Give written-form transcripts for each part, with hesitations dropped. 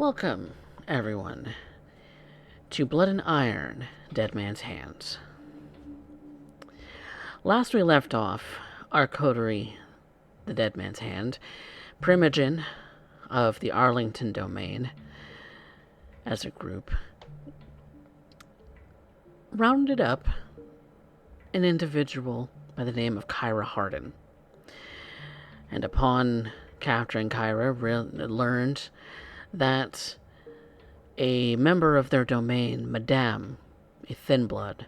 Welcome, everyone, to Blood and Iron, Dead Man's Hands. Last we left off, our coterie, the Dead Man's Hand, Primogen of the Arlington Domain, as a group, rounded up an individual by the name of Kyra Hardin. And upon capturing Kyra, learned that a member of their domain, Madame, a thin blood,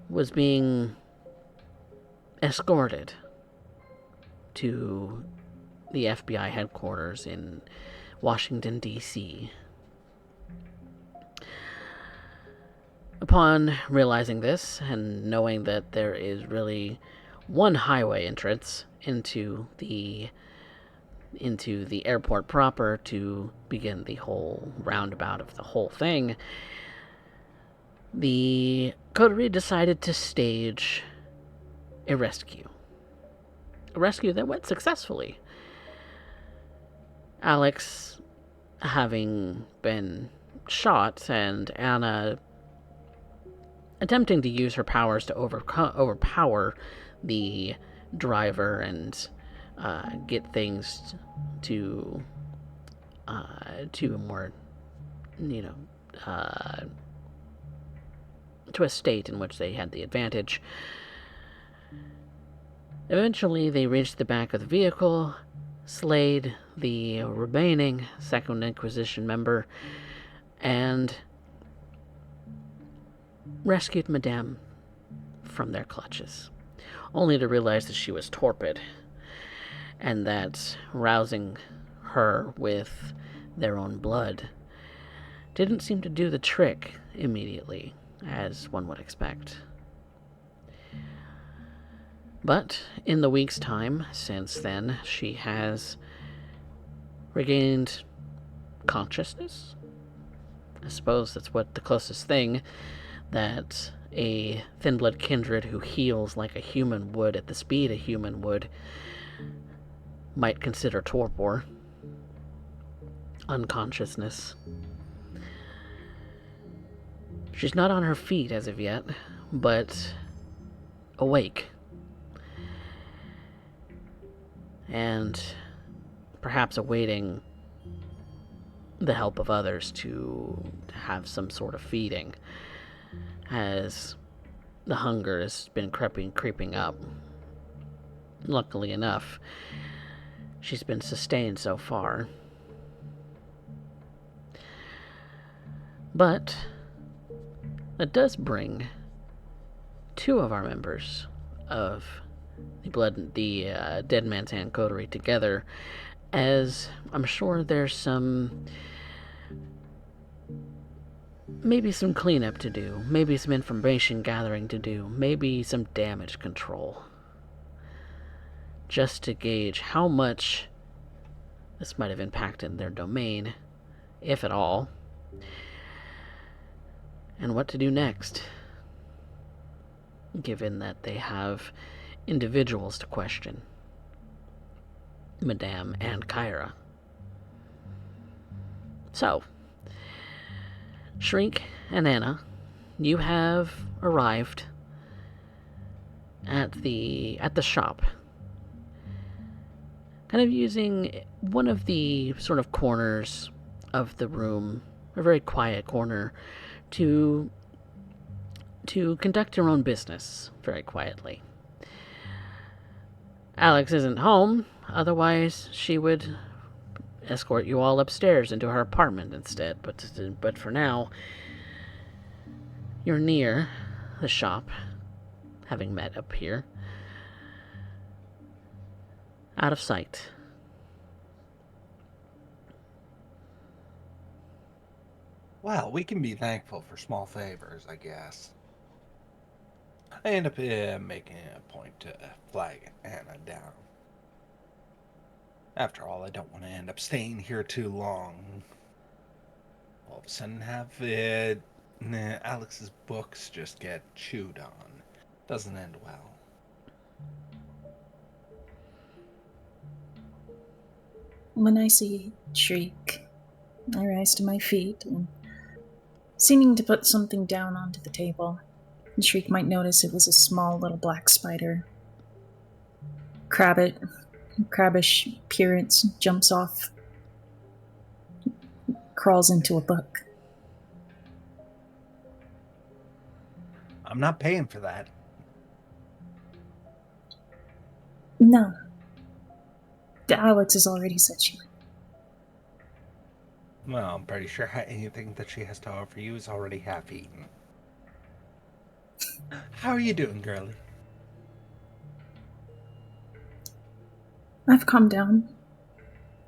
was being escorted to the FBI headquarters in Washington, D.C. Upon realizing this and knowing that there is really one highway entrance into the airport proper to begin the whole roundabout of the whole thing, the coterie decided to stage a rescue. A rescue that went successfully. Alex having been shot and Anna attempting to use her powers to overpower the driver and get things to a more, to a state in which they had the advantage. Eventually, they reached the back of the vehicle, slayed the remaining Second Inquisition member, and rescued Madame from their clutches, only to realize that she was torpid, and that rousing her with their own blood didn't seem to do the trick immediately, as one would expect. But in the week's time since then, she has regained consciousness. I suppose that's what the closest thing that a thin blood kindred who heals like a human would at the speed a human would might consider torpor. Unconsciousness. She's not on her feet as of yet, but awake. And perhaps awaiting the help of others to have some sort of feeding, as the hunger has been creeping up. Luckily enough, she's been sustained so far. But that does bring two of our members of the Dead Man's Hand coterie together, as I'm sure there's maybe some cleanup to do, maybe some information gathering to do, maybe some damage control, just to gauge how much this might have impacted their domain, if at all, and what to do next, given that they have individuals to question, Madame and Kyra. So, Shrink and Anna, you have arrived at the shop, kind of using one of the sort of corners of the room, a very quiet corner, to conduct your own business very quietly. Alex isn't home, otherwise she would escort you all upstairs into her apartment instead, but for now, you're near the shop, having met up here, out of sight. Well, we can be thankful for small favors, I guess. I end up making a point to flag Anna down. After all, I don't want to end up staying here too long. All of a sudden, have Alex's books just get chewed on. Doesn't end well. When I see Shriek I rise to my feet and, seeming to put something down onto the table, and Shriek might notice it was a small little black spider. Crabbish appearance, jumps off, crawls into a book. I'm not paying for that. No. Alex has already said she would. Well, I'm pretty sure anything that she has to offer you is already half eaten. How are you doing, girlie? I've calmed down.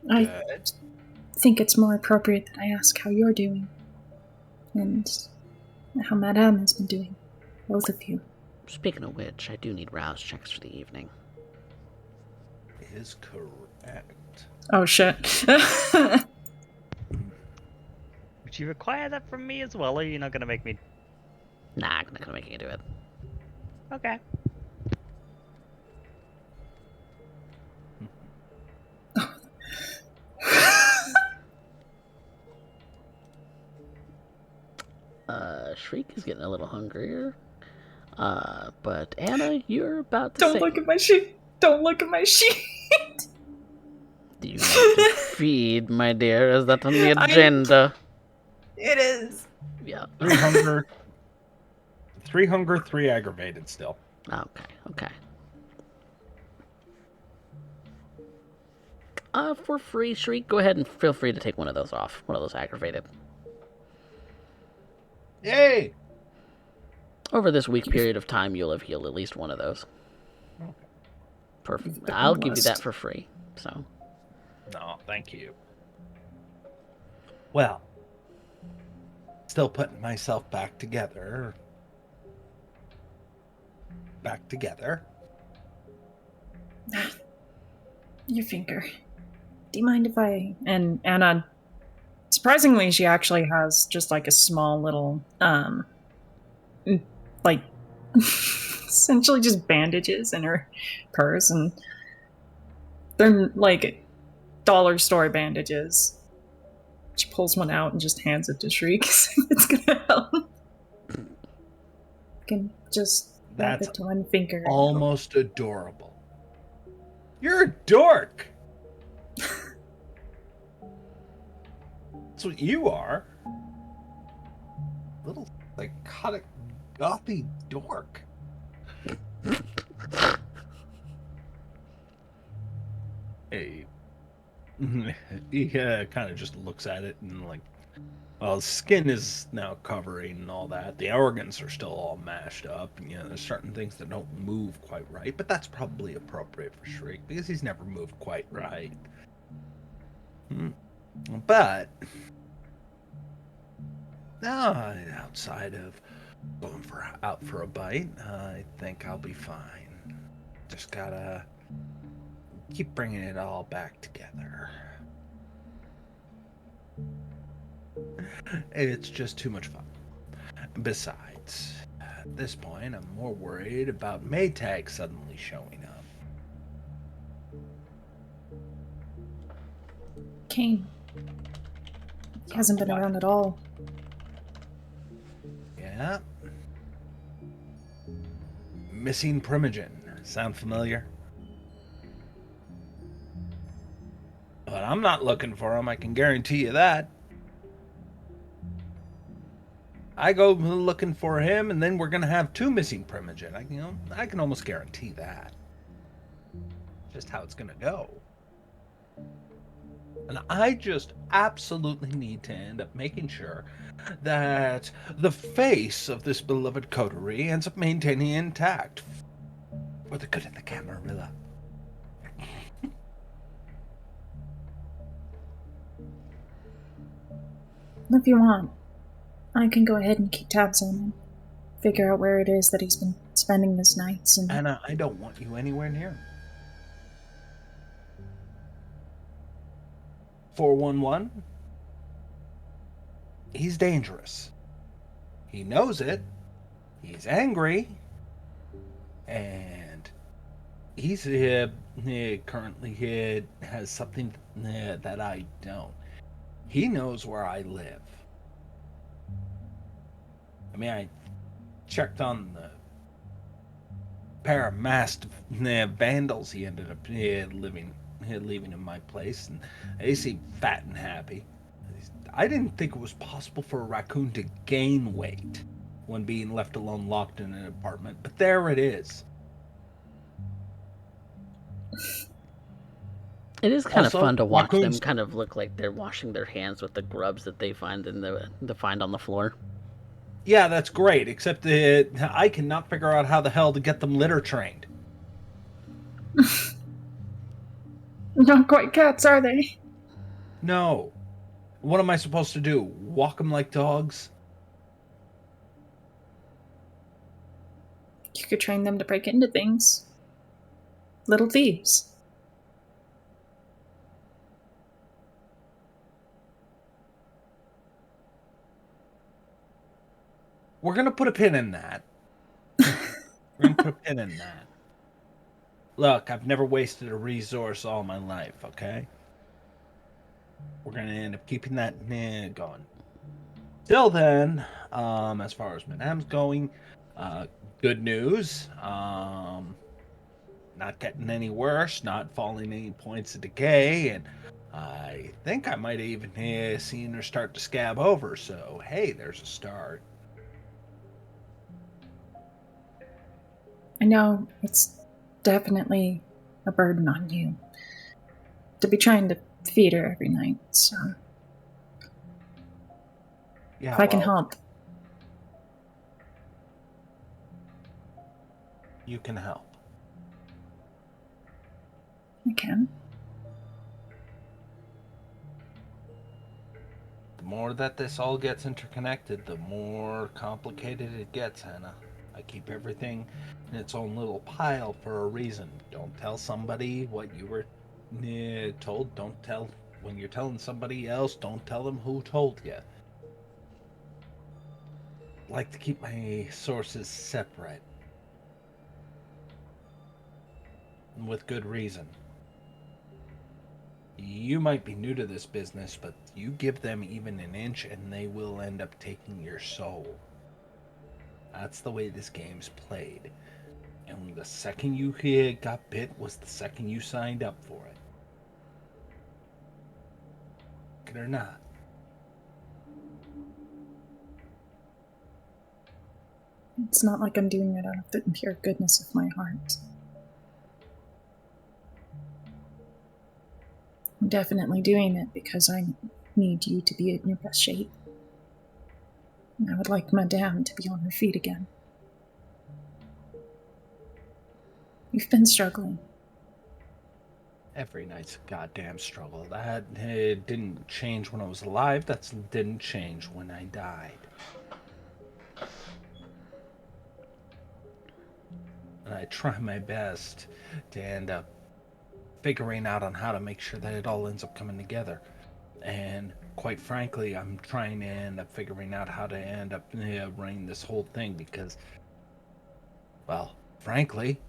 I Good. think it's more appropriate that I ask how you're doing. And how Madame has been doing. Both of you. Speaking of which, I do need rouse checks for the evening. Is correct. Oh shit. Would you require that from me as well, or are you not going to make me? Nah, I'm not gonna make you do it. Okay. Shriek is getting a little hungrier. But Anna, you're about to Don't look at my sheet. Don't look at my sheet. Do you need to feed, my dear? Is that on the agenda? It is. Yeah. 3 hunger, 3 aggravated still. Okay. For free, Shriek, go ahead and feel free to take one of those off. One of those aggravated. Yay! Over this week period of time, you'll have healed at least one of those. Okay. Perfect. I'll give you that for free. So. No, thank you. Well, still putting myself back together. Your finger. Do you mind if I... And Anna... Surprisingly, she actually has just like a small little, like, essentially just bandages in her purse, and they're like dollar store bandages. She pulls one out and just hands it to Shriek. It's gonna help. Can just wrap it to one finger. Almost adorable. You're a dork. That's what you are. Little psychotic, gothy dork. Hey. He kind of just looks at it and well, skin is now covering and all that. The organs are still all mashed up. And, there's certain things that don't move quite right. But that's probably appropriate for Shriek because he's never moved quite right. But outside of going out for a bite, I think I'll be fine. Just gotta keep bringing it all back together. It's just too much fun. Besides, at this point, I'm more worried about Maytag suddenly showing up. Kane. He hasn't been around at all. Yeah. Missing Primogen. Sound familiar? But I'm not looking for him, I can guarantee you that. I go looking for him, and then we're gonna have 2 missing Primogen. I can almost guarantee that. Just how it's gonna go. And I just absolutely need to end up making sure that the face of this beloved coterie ends up maintaining intact for the good of the Camarilla. If you want, I can go ahead and keep tabs on him. Figure out where it is that he's been spending his nights. And Anna, I don't want you anywhere near him. 411? He's dangerous. He knows it. He's angry. And he's currently has something that I don't. He knows where I live. I mean, I checked on the pair of masked vandals he ended up leaving in my place, and they seemed fat and happy. I didn't think it was possible for a raccoon to gain weight when being left alone locked in an apartment, but there it is. It is kind of Also, fun to watch them raccoons. kind of look like they're washing their hands with the grubs that they find on the floor. Yeah, that's great, except that I cannot figure out how the hell to get them litter trained. Not quite cats, are they? No. What am I supposed to do? Walk them like dogs? You could train them to break into things. Little thieves. We're going to put a pin in that. We're going to put a pin in that. Look, I've never wasted a resource all my life, okay? We're going to end up keeping that going. Till then, as far as Madame's going, good news. Not getting any worse, not falling any points of decay, and I think I might have even seen her start to scab over, so hey, there's a start. I know it's definitely a burden on you to be trying to feed her every night, so Yeah, if I can help. You can help. I can. The more that this all gets interconnected, the more complicated it gets, Hannah. I keep everything in its own little pile for a reason. Don't tell somebody what you were told. Don't tell when you're telling somebody else. Don't tell them who told you. I like to keep my sources separate, and with good reason. You might be new to this business, but you give them even an inch and they will end up taking your soul. That's the way this game's played. And the second you got bit was the second you signed up for it. Like it or not. It's not like I'm doing it out of the pure goodness of my heart. I'm definitely doing it because I need you to be in your best shape. And I would like Madame to be on her feet again. You've been struggling. Every night's a goddamn struggle. That didn't change when I was alive. That didn't change when I died. And I try my best to end up figuring out on how to make sure that it all ends up coming together. And quite frankly, I'm trying to end up figuring out how to end up running this whole thing because, well, frankly,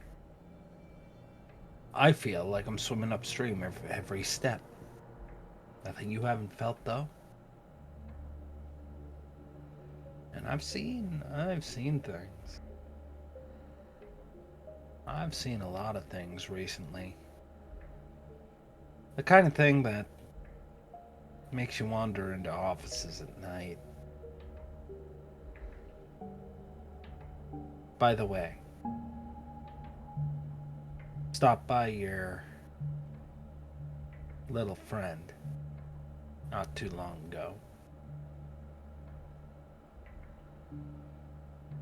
I feel like I'm swimming upstream every step. Nothing you haven't felt, though. And I've seen things. I've seen a lot of things recently. The kind of thing that makes you wander into offices at night. By the way, stop by your little friend not too long ago.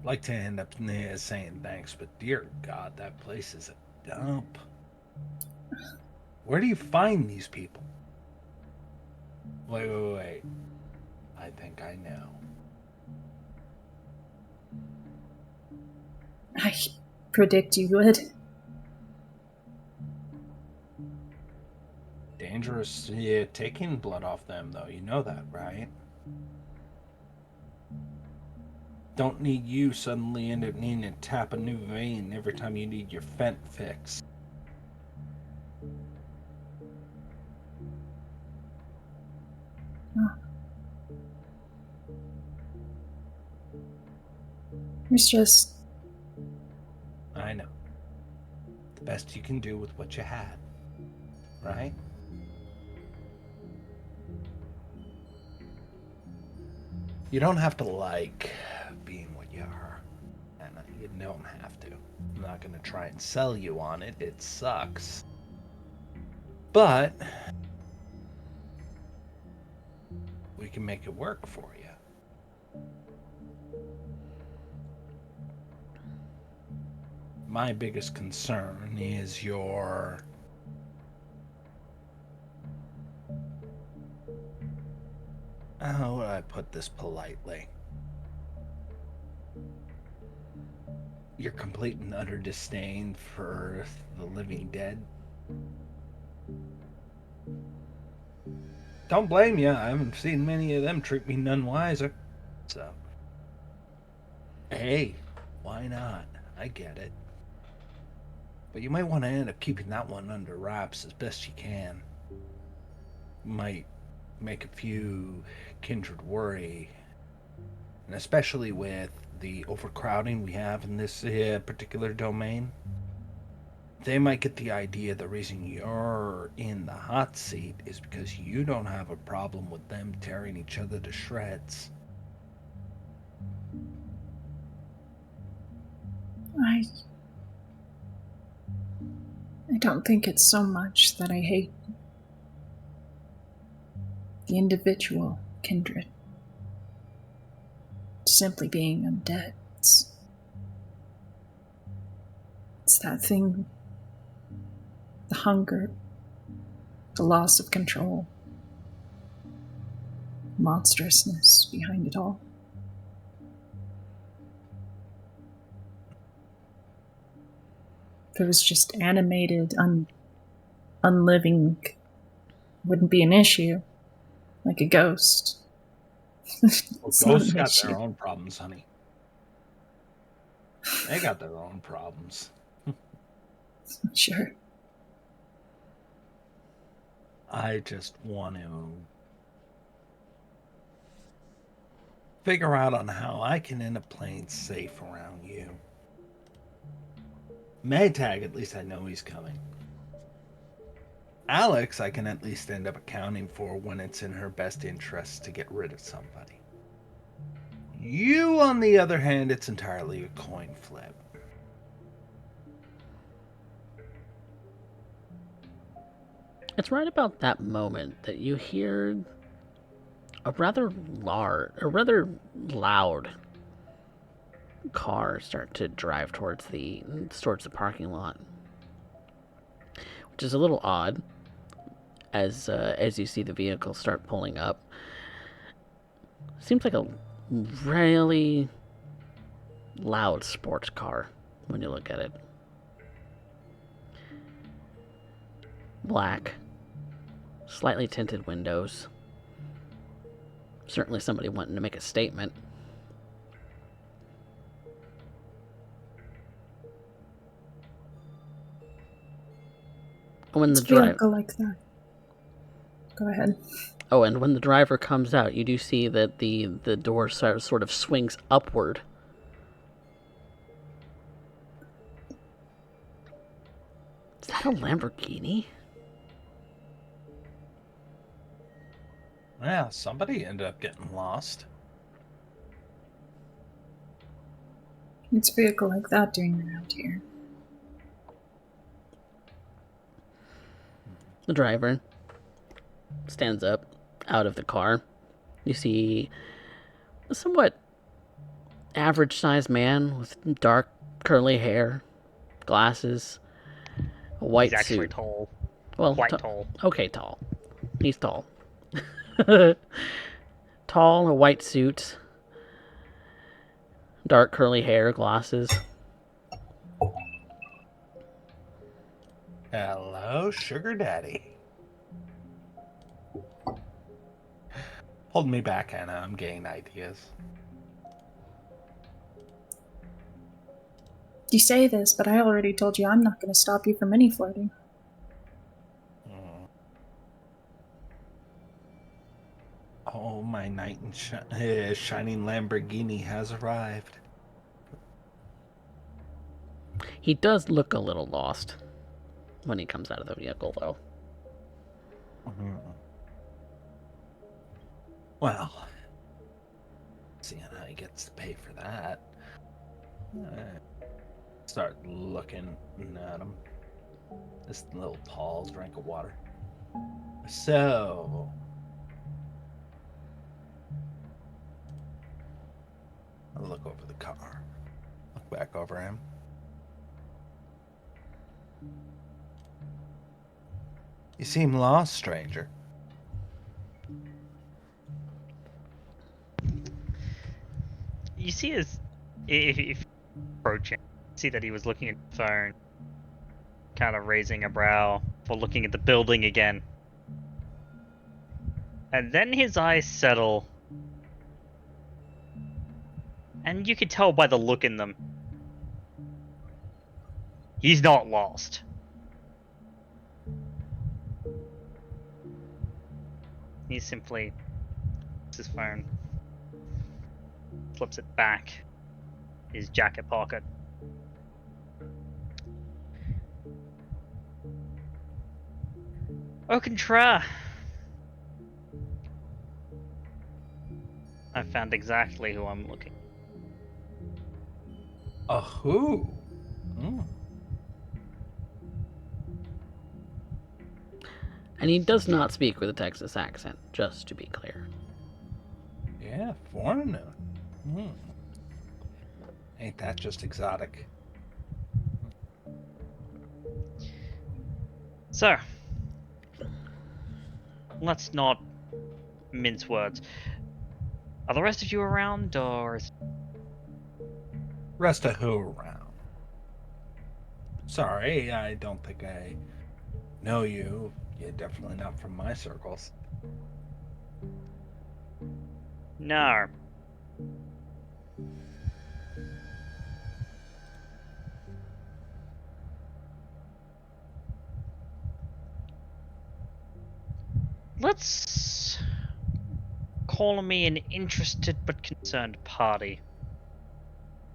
Like to end up saying thanks, but dear God, that place is a dump. Where do you find these people? Wait. I think I know. I predict you would. Dangerous taking blood off them, though. You know that, right? Don't need you suddenly end up needing to tap a new vein every time you need your fent fix. Oh, It's just, I know. The best you can do with what you had, right? You don't have to like being what you are, and you don't have to. I'm not going to try and sell you on it. It sucks. But we can make it work for you. My biggest concern is your how would I put this politely? Your complete and utter disdain for the living dead. Don't blame you. I haven't seen many of them treat me none wiser. So, hey, why not? I get it. But you might want to end up keeping that one under wraps as best you can. Might make a few kindred worry, and especially with the overcrowding we have in this particular domain. They might get the idea the reason you're in the hot seat is because you don't have a problem with them tearing each other to shreds. I don't think it's so much that I hate the individual kindred. Simply being undead. It's that thing, the hunger, the loss of control, monstrousness behind it all. If it was just animated, unliving, wouldn't be an issue, like a ghost. Well, It's not ghosts an got issue. their own problems, honey. They got their own problems. Sure. I just want to figure out on how I can end up playing safe around you. Maytag, at least I know he's coming. Alex, I can at least end up accounting for when it's in her best interest to get rid of somebody. You, on the other hand, it's entirely a coin flip. It's right about that moment that you hear a rather loud car start to drive towards the parking lot, which is a little odd as you see the vehicle start pulling up. Seems like a really loud sports car when you look at it. Black, slightly tinted windows. Certainly somebody wanting to make a statement. When the vehicle like that. Go ahead. Oh, and when the driver comes out, you do see that the door sort of swings upward. Is that a Lamborghini? Yeah, somebody ended up getting lost. What's a vehicle like that doing around here? The driver stands up out of the car. You see a somewhat average-sized man with dark, curly hair, glasses, a white He's actually suit. tall. Well, Quite tall. Okay, tall. He's tall. Tall, a white suit, dark curly hair, glasses. Hello, sugar daddy. Hold me back, Anna. I'm getting ideas. You say this, but I already told you I'm not going to stop you from any flirting. Oh, my knight in shining Lamborghini has arrived. He does look a little lost when he comes out of the vehicle, though. Mhm. Well, seeing how he gets to pay for that, start looking at him. This little Paul's drink of water. So, I look over the car. Look back over him. You seem lost, stranger. You see if approaching, see that he was looking at the phone, kind of raising a brow for looking at the building again. And then his eyes settle. And you could tell by the look in them. He's not lost. He simply takes his phone, flips it back, his jacket pocket. Au contraire. I found exactly who I'm looking. Who? Mm. And he does not speak with a Texas accent, just to be clear. Yeah, foreigner. Mm. Ain't that just exotic? So, let's not mince words. Are the rest of you around, or is... Rest of who around? Sorry, I don't think I know you. You're definitely not from my circles. No. Let's call me an interested but concerned party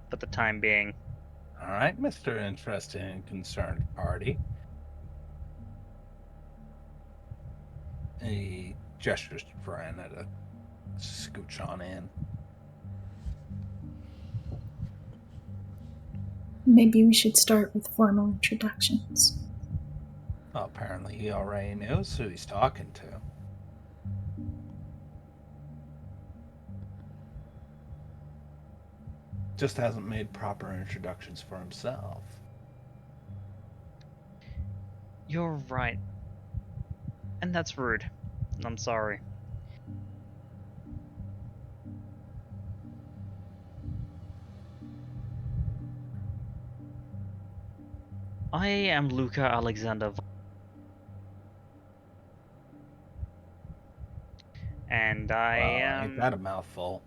for the time being. All right, Mr. Interested and Concerned Party. He gestures to Brianna to scooch on in. Maybe we should start with formal introductions. Well, apparently he already knows who he's talking to. Just hasn't made proper introductions for himself. You're right. And that's rude. I'm sorry. I am Luca Alexander. And I Well, ain't that a am... mouthful?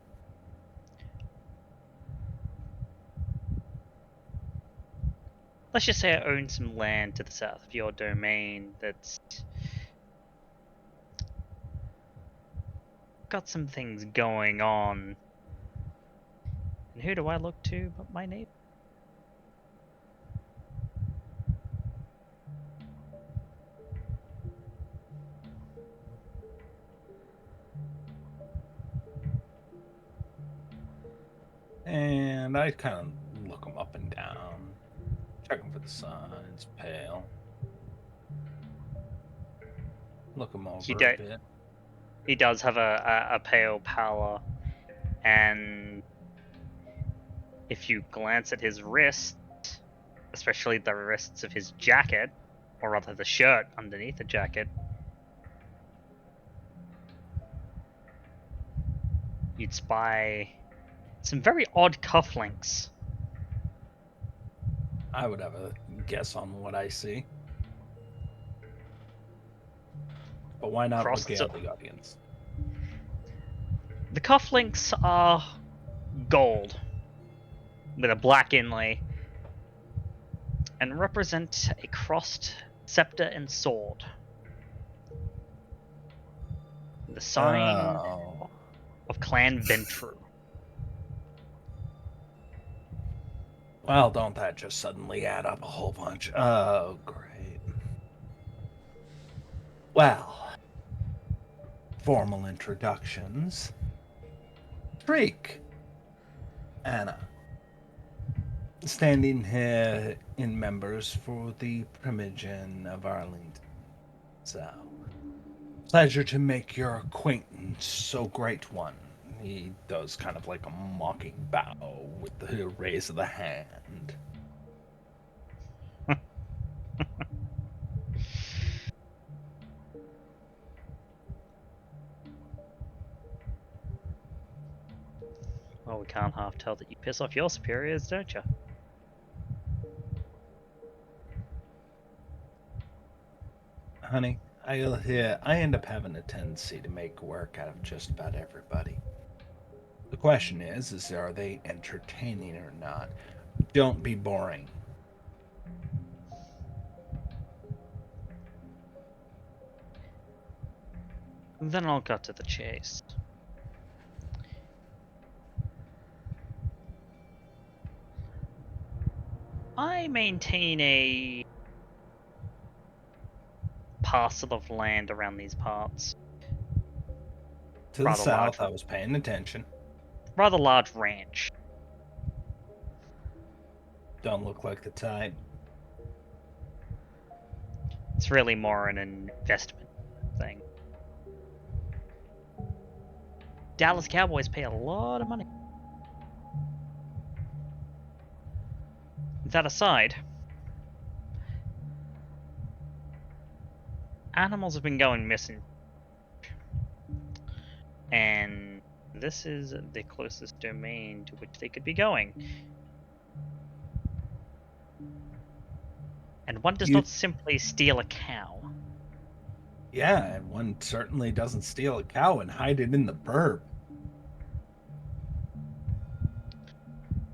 Let's just say I own some land to the south of your domain that's got some things going on. And who do I look to but my neighbor? And I kind of look him up and down, checking for the signs, pale. Look him over a bit. He does have a pale pallor, and if you glance at his wrist, especially the wrists of his jacket, or rather the shirt underneath the jacket, you'd spy some very odd cufflinks. I would have a guess on what I see. But why not regale the audience? The cufflinks are gold with a black inlay and represent a crossed scepter and sword. The sign of Clan Ventru. Well, don't that just suddenly add up a whole bunch? Oh, great. Well, formal introductions. Shriek. Anna. Standing here in members for the Primogen of Arlington. So, pleasure to make your acquaintance, so great one. He does kind of like a mocking bow with the raise of the hand. Well, we can't half tell that you piss off your superiors, don't you? Honey, I end up having a tendency to make work out of just about everybody. The question is are they entertaining or not? Don't be boring. Then I'll cut to the chase. I maintain a parcel of land around these parts. To the Rather south, large. I was paying attention. Rather large ranch. Don't look like the type. It's really more an investment thing. Dallas Cowboys pay a lot of money. That aside, animals have been going missing. And this is the closest domain to which they could be going. And one does You- not simply steal a cow. Yeah, and one certainly doesn't steal a cow and hide it in the burb.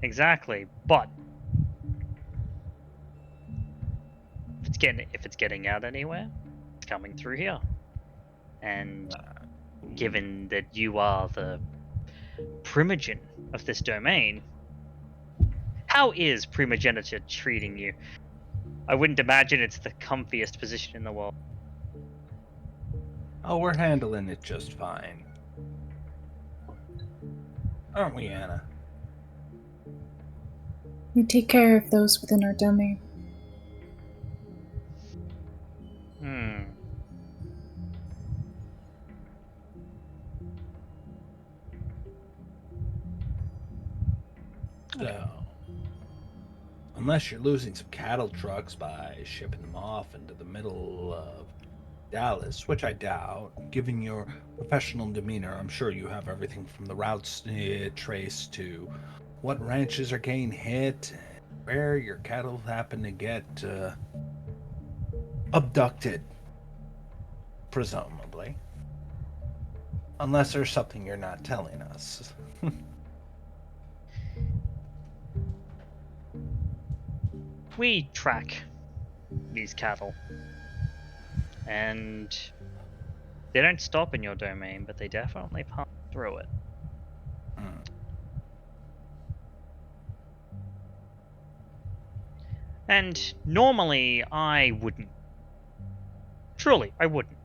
Exactly, but if it's getting out anywhere, it's coming through here. And given that you are the primogen of this domain, how is primogeniture treating you? I wouldn't imagine it's the comfiest position in the world. Oh, we're handling it just fine. Aren't we, Anna? We take care of those within our domain. So, unless you're losing some cattle trucks by shipping them off into the middle of Dallas, which I doubt, given your professional demeanor, I'm sure you have everything from the routes traced to what ranches are getting hit, where your cattle happen to get abducted, presumably. Unless there's something you're not telling us. We track these cattle. And they don't stop in your domain, but they definitely pass through it. And normally I wouldn't. Truly, I wouldn't.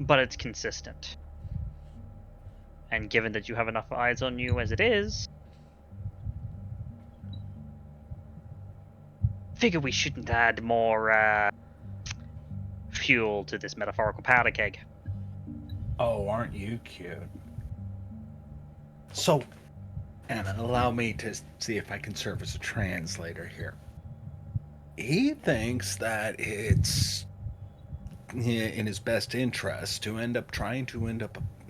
But it's consistent. And given that you have enough eyes on you as it is, figure we shouldn't add more fuel to this metaphorical powder keg. Oh, aren't you cute? So, Anna, allow me to see if I can serve as a translator here. He thinks that it's in his best interest to end up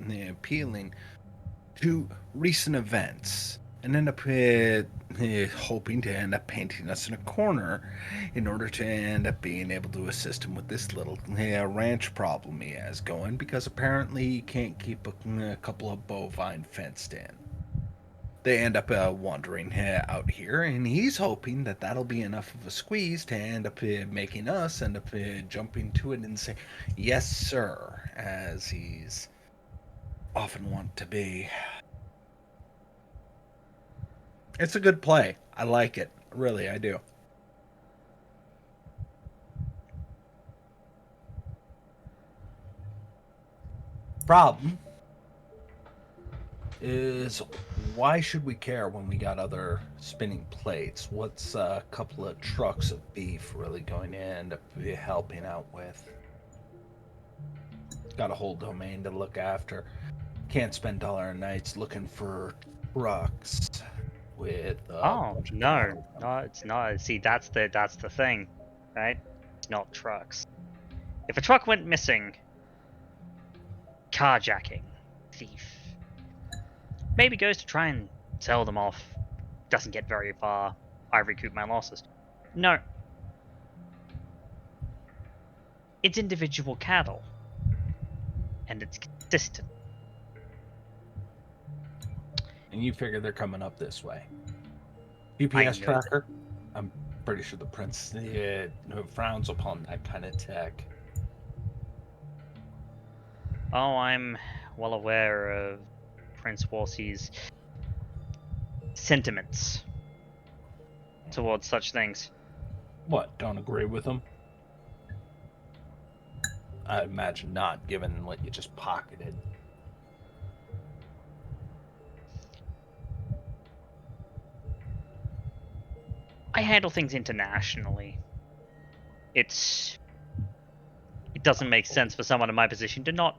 appealing to recent events and end up hoping to end up painting us in a corner in order to end up being able to assist him with this little ranch problem he has going, because apparently he can't keep a couple of bovine fenced in. They end up wandering out here, and he's hoping that that'll be enough of a squeeze to end up making us end up jumping to it and say, yes, sir, as he's often want to be. It's a good play. I like it. Really, I do. Problem is, why should we care when we got other spinning plates? What's a couple of trucks of beef really going to end up helping out with? Got a whole domain to look after. Can't spend dollar a nights looking for trucks with a Oh bunch of no, cattle. no, it's not. See, that's the thing, right? It's not trucks. If a truck went missing, carjacking, thief, maybe goes to try and sell them off, doesn't get very far. I recoup my losses. No, it's individual cattle, and it's consistent. And you figure they're coming up this way. I GPS know. tracker? I'm pretty sure the prince frowns upon that kind of tech. Oh, I'm well aware of Prince Wolsey's sentiments towards such things. What, don't agree with him? I imagine not, given what you just pocketed. I handle things internationally. It doesn't make sense for someone in my position to not.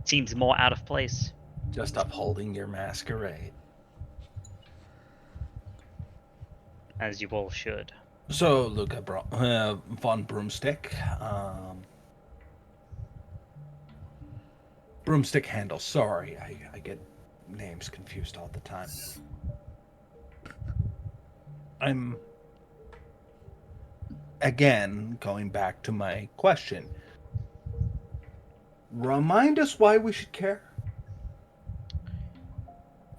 Seems more out of place. Just upholding your masquerade. As you all should. So, Luca von Broomstick. Broomstick handle. Sorry, I get names confused all the time. I'm, again, going back to my question. Remind us why we should care?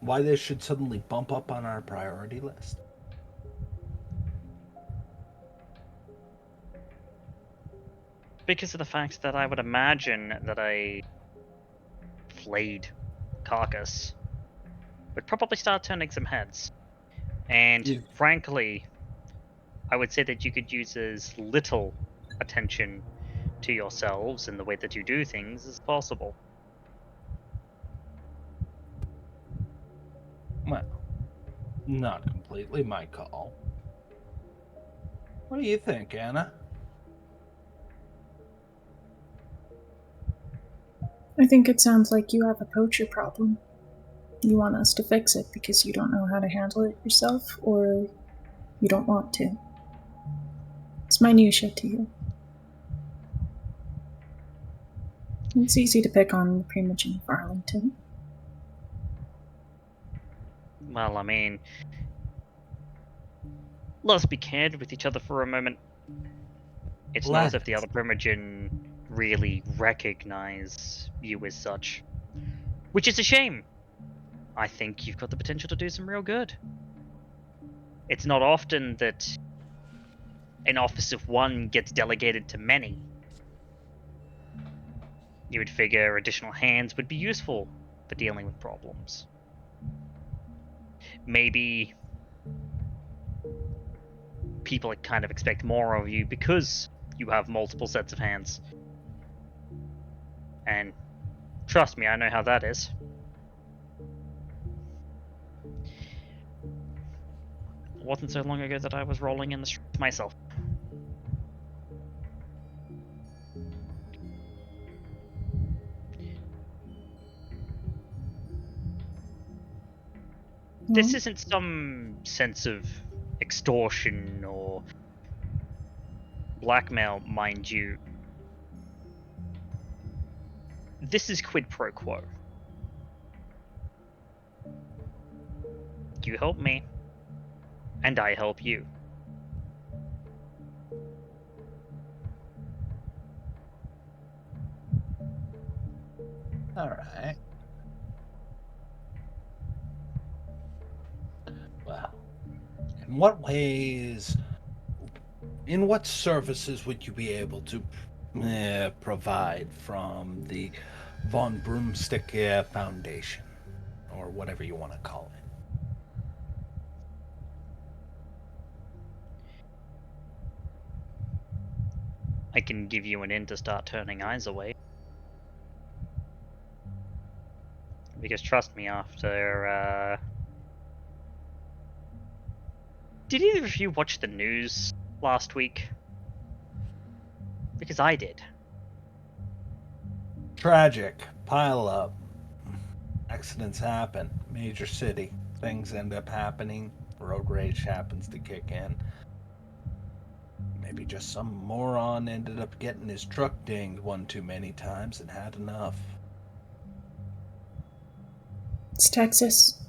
Why this should suddenly bump up on our priority list? Because of the fact that I would imagine that a flayed carcass would probably start turning some heads. And You- frankly, I would say that you could use as little attention to yourselves and the way that you do things as possible. Well, not completely my call. What do you think, Anna? I think it sounds like you have a poacher problem. You want us to fix it because you don't know how to handle it yourself, or you don't want to. It's minutia to you. It's easy to pick on the Primogen of Arlington. Well, I mean, let's be candid with each other for a moment. It's not as if the other Primogen really recognize you as such. Which is a shame. I think you've got the potential to do some real good. It's not often that an office of one gets delegated to many. You would figure additional hands would be useful for dealing with problems. Maybe people kind of expect more of you because you have multiple sets of hands. And trust me, I know how that is. It wasn't so long ago that I was rolling in the streets myself. This isn't some sense of extortion or blackmail, mind you. This is quid pro quo. You help me, and I help you. All right. Well, in what services would you be able to provide from the Von Broomstick Foundation, or whatever you want to call it? I can give you an in to start turning eyes away. Because trust me, after did either of you watch the news last week? Because I did. Tragic. Pile up. Accidents happen. Major city. Things end up happening. Road rage happens to kick in. Maybe just some moron ended up getting his truck dinged one too many times and had enough. It's Texas.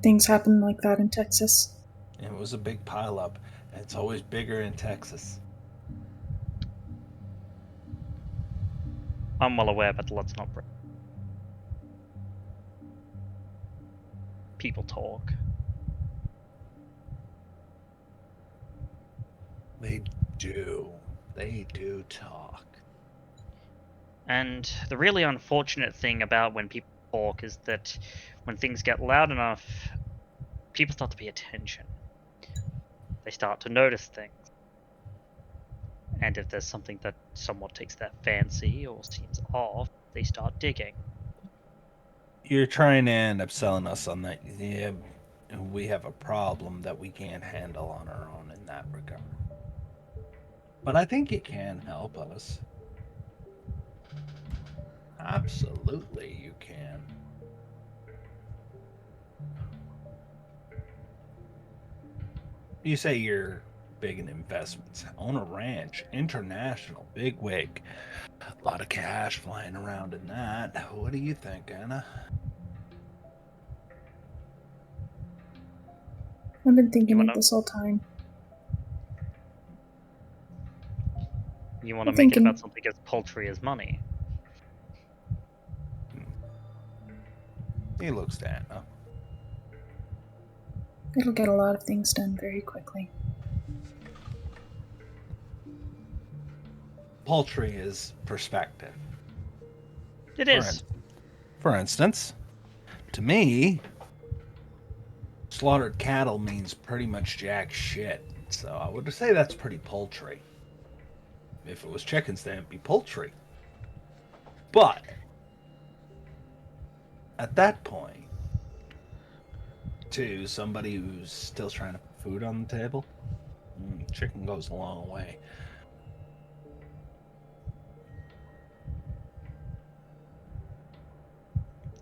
Things happen like that in Texas. It was a big pileup, and it's always bigger in Texas. I'm well aware, but let's not. People talk. They do. They do talk. And the really unfortunate thing about when people talk is that when things get loud enough, people start to pay attention. They start to notice things. And if there's something that somewhat takes their fancy or seems off, they start digging. You're trying to end up selling us on that. Yeah, we have a problem that we can't handle on our own in that regard. But I think it can help us. Absolutely, you can. You say you're big in investments, own a ranch, international, big wig, a lot of cash flying around in that. What do you think, Anna? I've been thinking You it wanna- this whole time. You want to I'm make it thinking- about something as paltry as money. He looks to Anna. It'll get a lot of things done very quickly. Paltry is perspective. It is. For instance, to me, slaughtered cattle means pretty much jack shit. So I would say that's pretty paltry. If it was chickens, then it'd be poultry. But at that point, to somebody who's still trying to put food on the table, chicken goes a long way.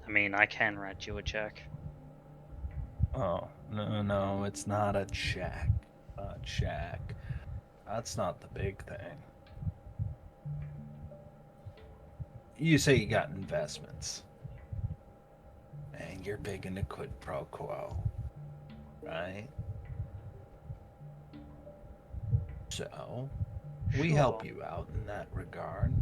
I mean, I can write you a check. Oh, no, it's not a check. A check. That's not the big thing. You say you got investments. And you're big into quid pro quo. Right? So, we help Sure. you out in that regard.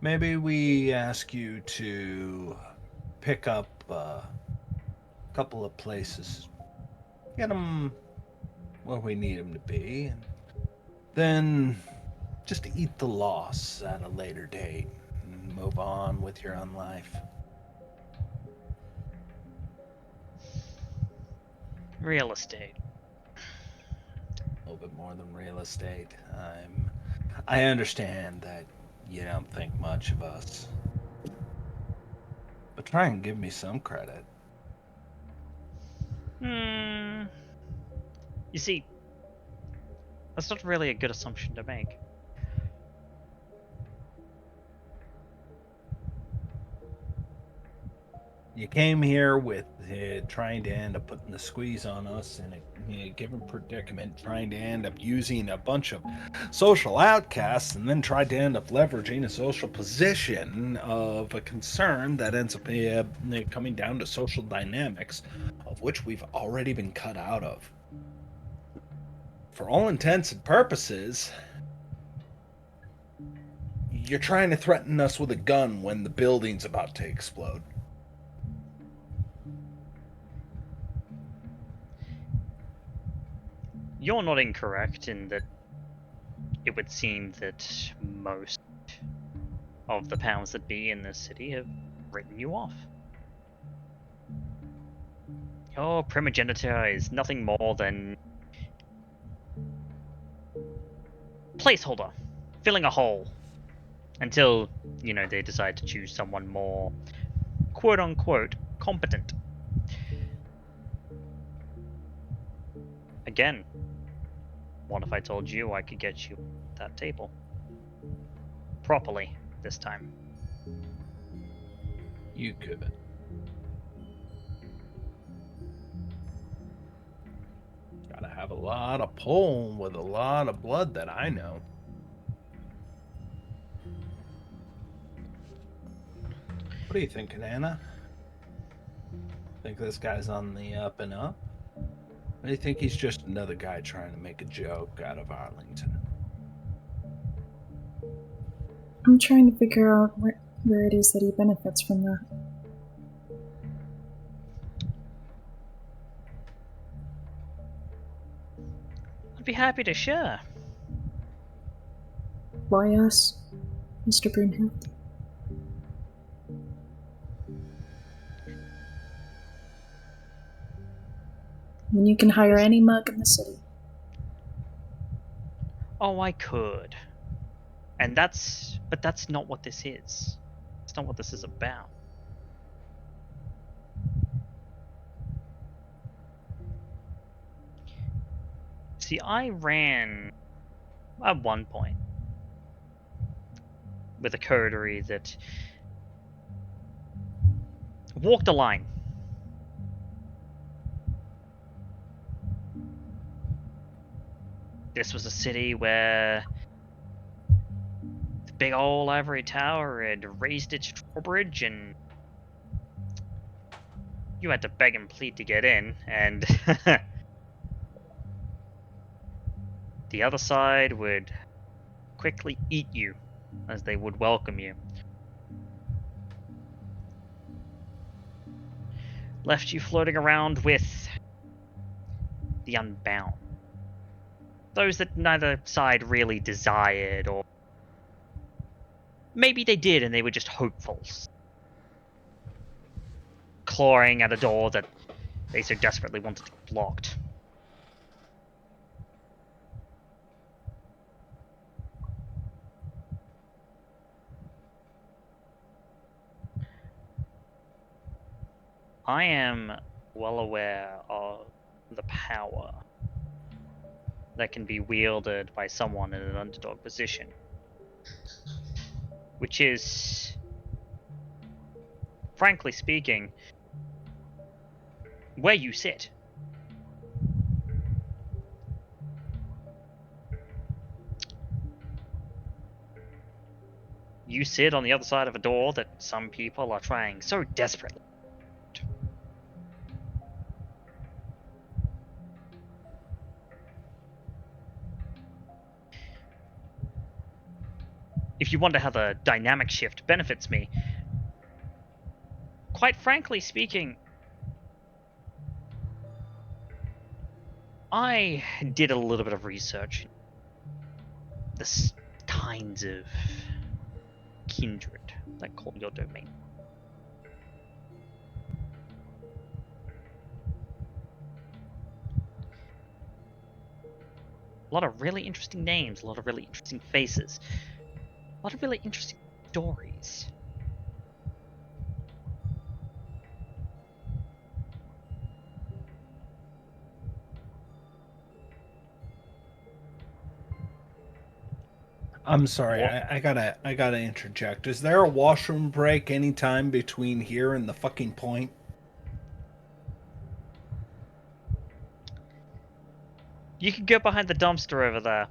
Maybe we ask you to pick up a couple of places, get them where we need them to be, and then just eat the loss at a later date and move on with your own life. Real estate. A little bit more than real estate. I understand that you don't think much of us, but try and give me some credit. You see, that's not really a good assumption to make. You came here with trying to end up putting the squeeze on us in a given predicament, trying to end up using a bunch of social outcasts, and then tried to end up leveraging a social position of a concern that ends up coming down to social dynamics, of which we've already been cut out of. For all intents and purposes, you're trying to threaten us with a gun when the building's about to explode. You're not incorrect in that it would seem that most of the powers that be in this city have written you off. Your primogeniture is nothing more than placeholder, filling a hole until, you know, they decide to choose someone more quote unquote competent. Again, what if I told you I could get you that table? Properly this time. You could. Gotta have a lot of pull with a lot of blood that I know. What are you thinking, Anna? Think this guy's on the up and up? Or do you think he's just another guy trying to make a joke out of Arlington? I'm trying to figure out where it is that he benefits from that. I'd be happy to share. Why us, Mr. Brunhild? When you can hire any mug in the city. Oh, I could. And but that's not what this is. It's not what this is about. See, I ran at one point with a coterie that walked a line. This was a city where the big old ivory tower had raised its drawbridge, and you had to beg and plead to get in, and the other side would quickly eat you as they would welcome you. Left you floating around with the unbound. Those that neither side really desired, or maybe they did and they were just hopefuls. Clawing at a door that they so desperately wanted to get locked. I am well aware of the power that can be wielded by someone in an underdog position, which is, frankly speaking, where you sit. You sit on the other side of a door that some people are trying so desperately. If you wonder how the dynamic shift benefits me, quite frankly speaking, I did a little bit of research. This kinds of kindred that call your domain. A lot of really interesting names, a lot of really interesting faces, a lot of really interesting stories. I'm sorry, What? I gotta interject. Is there a washroom break anytime between here and the fucking point? You can go behind the dumpster over there.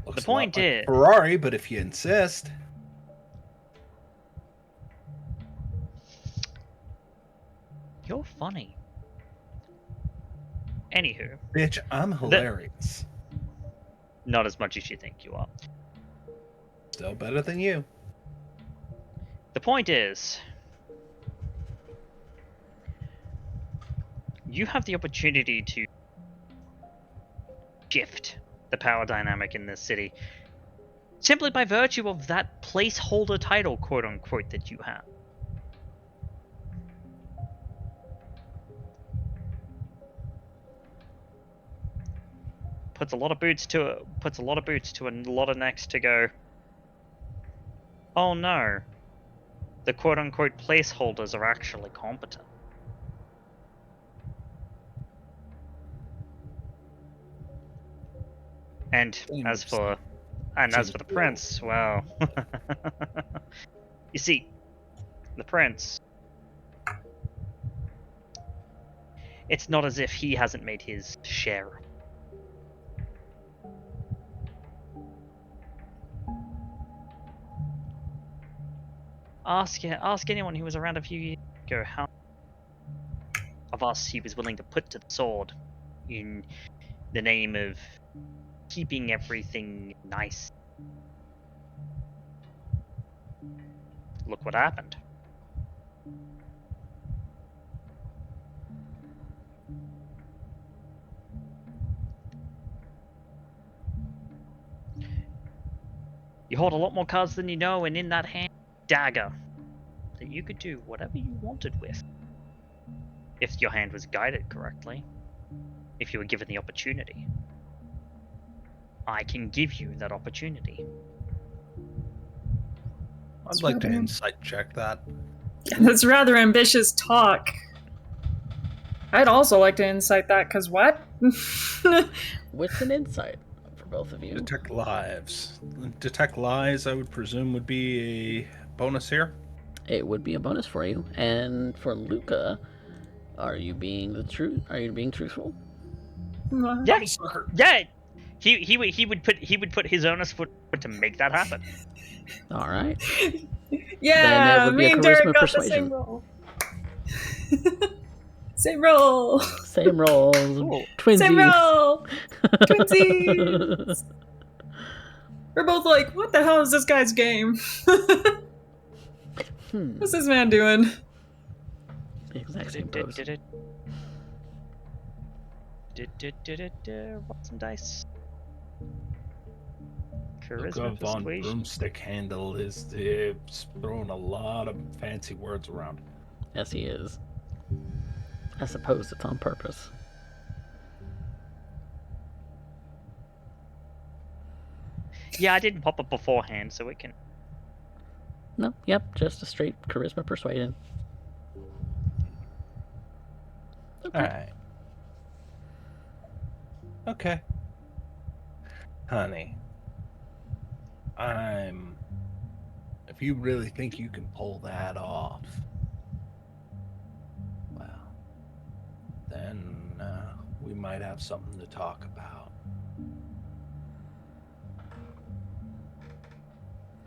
Looks The point a lot like is, a Ferrari, but if you insist. you're funny. Anywho, Bitch, I'm hilarious. not as much as you think you are. Still better than you. The point is, you have the opportunity to shift the power dynamic in this city simply by virtue of that placeholder title, quote unquote, that you have. puts a lot of boots to a lot of necks to go. Oh no, the quote-unquote placeholders are actually competent. And as for the prince, well, you see, the prince, it's not as if he hasn't made his share. Ask anyone who was around a few years ago how of us he was willing to put to the sword in the name of keeping everything nice. Look what happened. You hold a lot more cards than you know, and in that hand, dagger that you could do whatever you wanted with. If your hand was guided correctly. If you were given the opportunity. I can give you that opportunity. I'd like to insight check that. That's rather ambitious talk. I'd also like to insight that, because what? What's an insight for both of you? Detect lives. Detect lies, I would presume, would be a bonus here. It would be a bonus for you. And for Luca, are you being truthful? Yeah, yeah. He would put his onus foot to make that happen. All right. Yeah, Then it would be me a and charisma Derek got persuasion. the same roll. Same roll. Same rolls. Cool. Twinsies. Same roll. Twinsies. We're both like, what the hell is this guy's game? What's this man doing? The exact same pose. Roll some dice. Luca Charisma von persuasion. Broomstick Handle is throwing a lot of fancy words around. Yes, he is. I suppose it's on purpose. Yeah, I didn't pop it beforehand, so it can. No, yep, just a straight charisma persuasion. Okay. Alright. Okay. Honey. If you really think you can pull that off, well, then we might have something to talk about.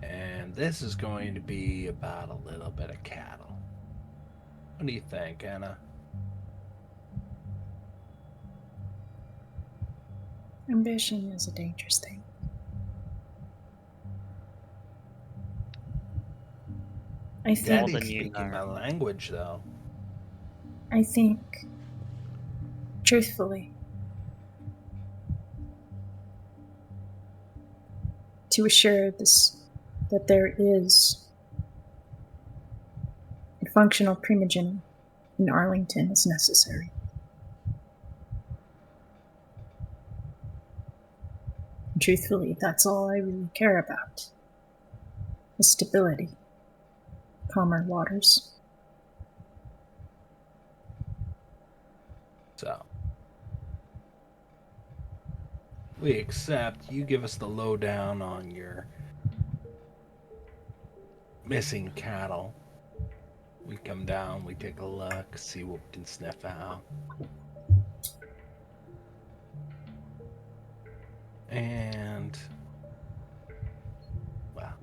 And this is going to be about a little bit of cattle. What do you think, Anna? Ambition is a dangerous thing. I think. Well, Daddy's then you speaking my know. language, though. I think, truthfully, to assure this that there is a functional primogen in Arlington is necessary. And truthfully, that's all I really care about. Is stability. Calmer waters. So, we accept. You give us the lowdown on your missing cattle. We come down, we take a look, see what we can sniff out. And, well,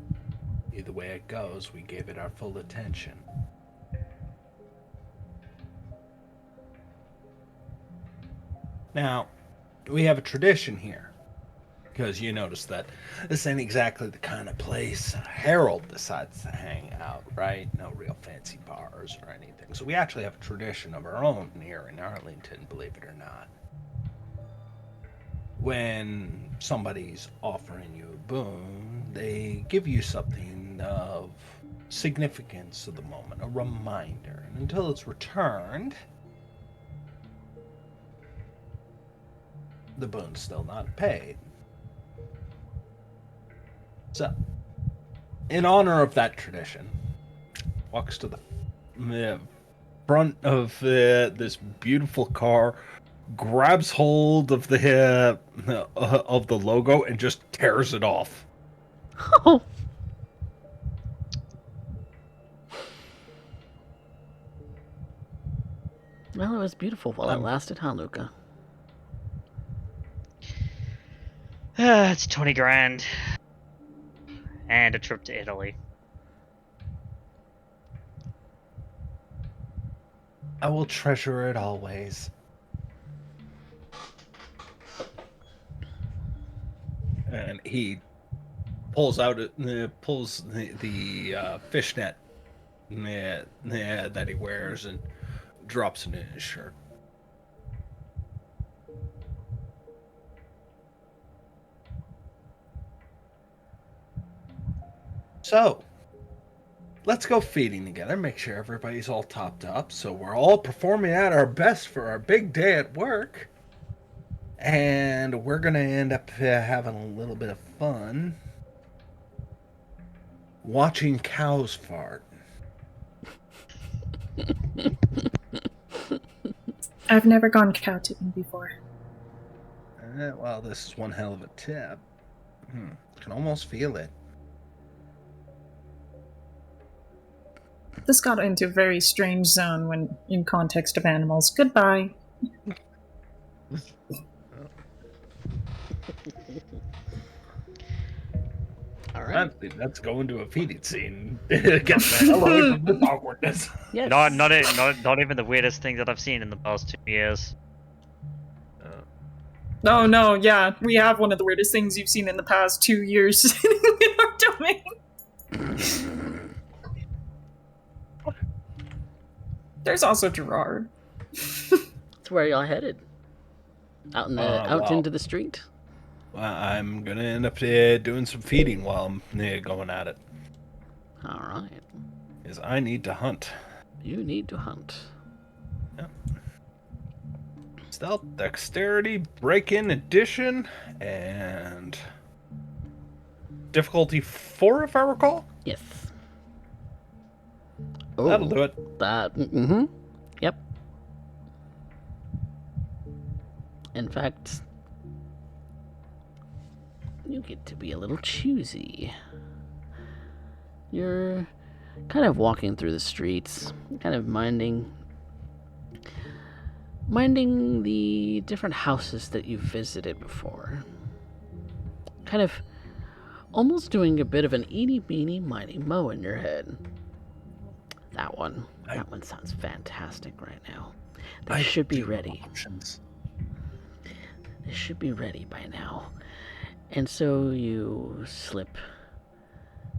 either way it goes, we gave it our full attention. Now, we have a tradition here, because you notice that this ain't exactly the kind of place Harold decides to hang out, right? No real fancy bars or anything. So we actually have a tradition of our own here in Arlington, believe it or not. When somebody's offering you a boon, they give you something of significance of the moment, a reminder. And until it's returned, the boon's still not paid. So, in honor of that tradition, walks to the front of this beautiful car, grabs hold of the logo and just tears it off. Oh. Well, it was beautiful while it lasted, huh, Luca? It's 20 grand. And a trip to Italy. I will treasure it always. And he pulls out the fishnet that he wears and drops it in his shirt. So, let's go feeding together, make sure everybody's all topped up, so we're all performing at our best for our big day at work. And we're going to end up having a little bit of fun watching cows fart. I've never gone cow tipping before. Well, this is one hell of a tip. Can almost feel it. This got into a very strange zone when in context of animals. Goodbye. All right. Let's go into a feeding scene. Get the hell away from this awkwardness. Yes. Not even the weirdest thing that I've seen in the past 2 years. Oh no, yeah, we have one of the weirdest things you've seen in the past 2 years sitting in our domain. There's also Gerard. That's where y'all headed. Out into the street. Well, I'm gonna end up doing some feeding while I'm going at it. All right. Because I need to hunt. You need to hunt. Yep. Stealth, dexterity, break-in, addition, and difficulty 4, if I recall. Yes. That'll do it. Yep. In fact, you get to be a little choosy. You're kind of walking through the streets, kind of minding the different houses that you've visited before. Kind of almost doing a bit of an eeny, meeny, miny, mo in your head. That one sounds fantastic right now. They should be ready. Options. They should be ready by now. And so you slip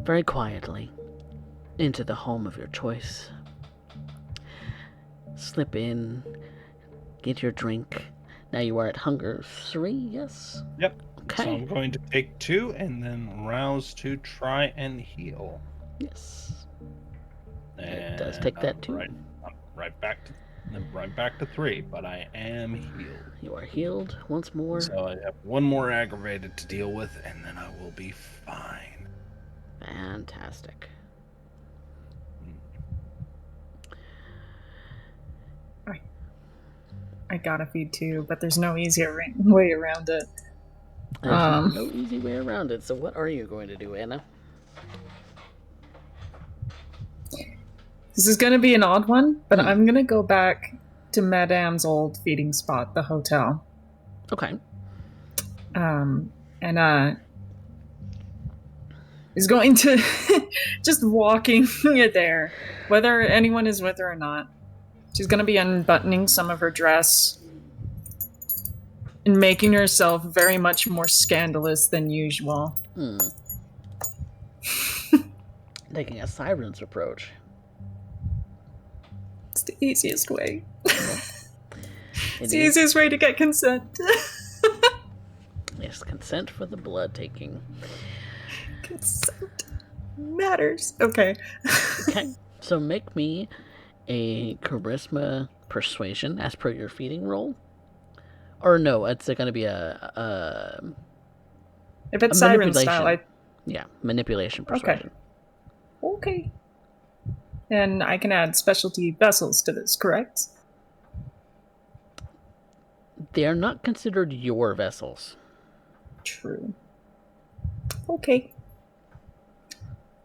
very quietly into the home of your choice. Slip in, get your drink. Now you are at hunger 3, yes? Yep. Okay. So I'm going to take 2 and then rouse to try and heal. Yes. And it does take that too. I'm right back to 3, but I am healed. You are healed once more. So I have 1 more aggravated to deal with, and then I will be fine. Fantastic. I gotta feed too, but there's no easier way around it. There's no easy way around it. So what are you going to do, Anna? This is gonna be an odd one, but I'm gonna go back to Madame's old feeding spot, the hotel. Okay. Is going to just walking there, whether anyone is with her or not. She's gonna be unbuttoning some of her dress and making herself very much more scandalous than usual. Taking a siren's approach. It's the easiest way. It's the easiest way to get consent. Yes, consent for the blood taking. Consent matters. Okay. Okay, so make me a charisma persuasion as per your feeding roll Or no, it's going to be a If it's siren style, manipulation. Manipulation persuasion. Okay. And I can add specialty vessels to this, correct? They are not considered your vessels. True. Okay.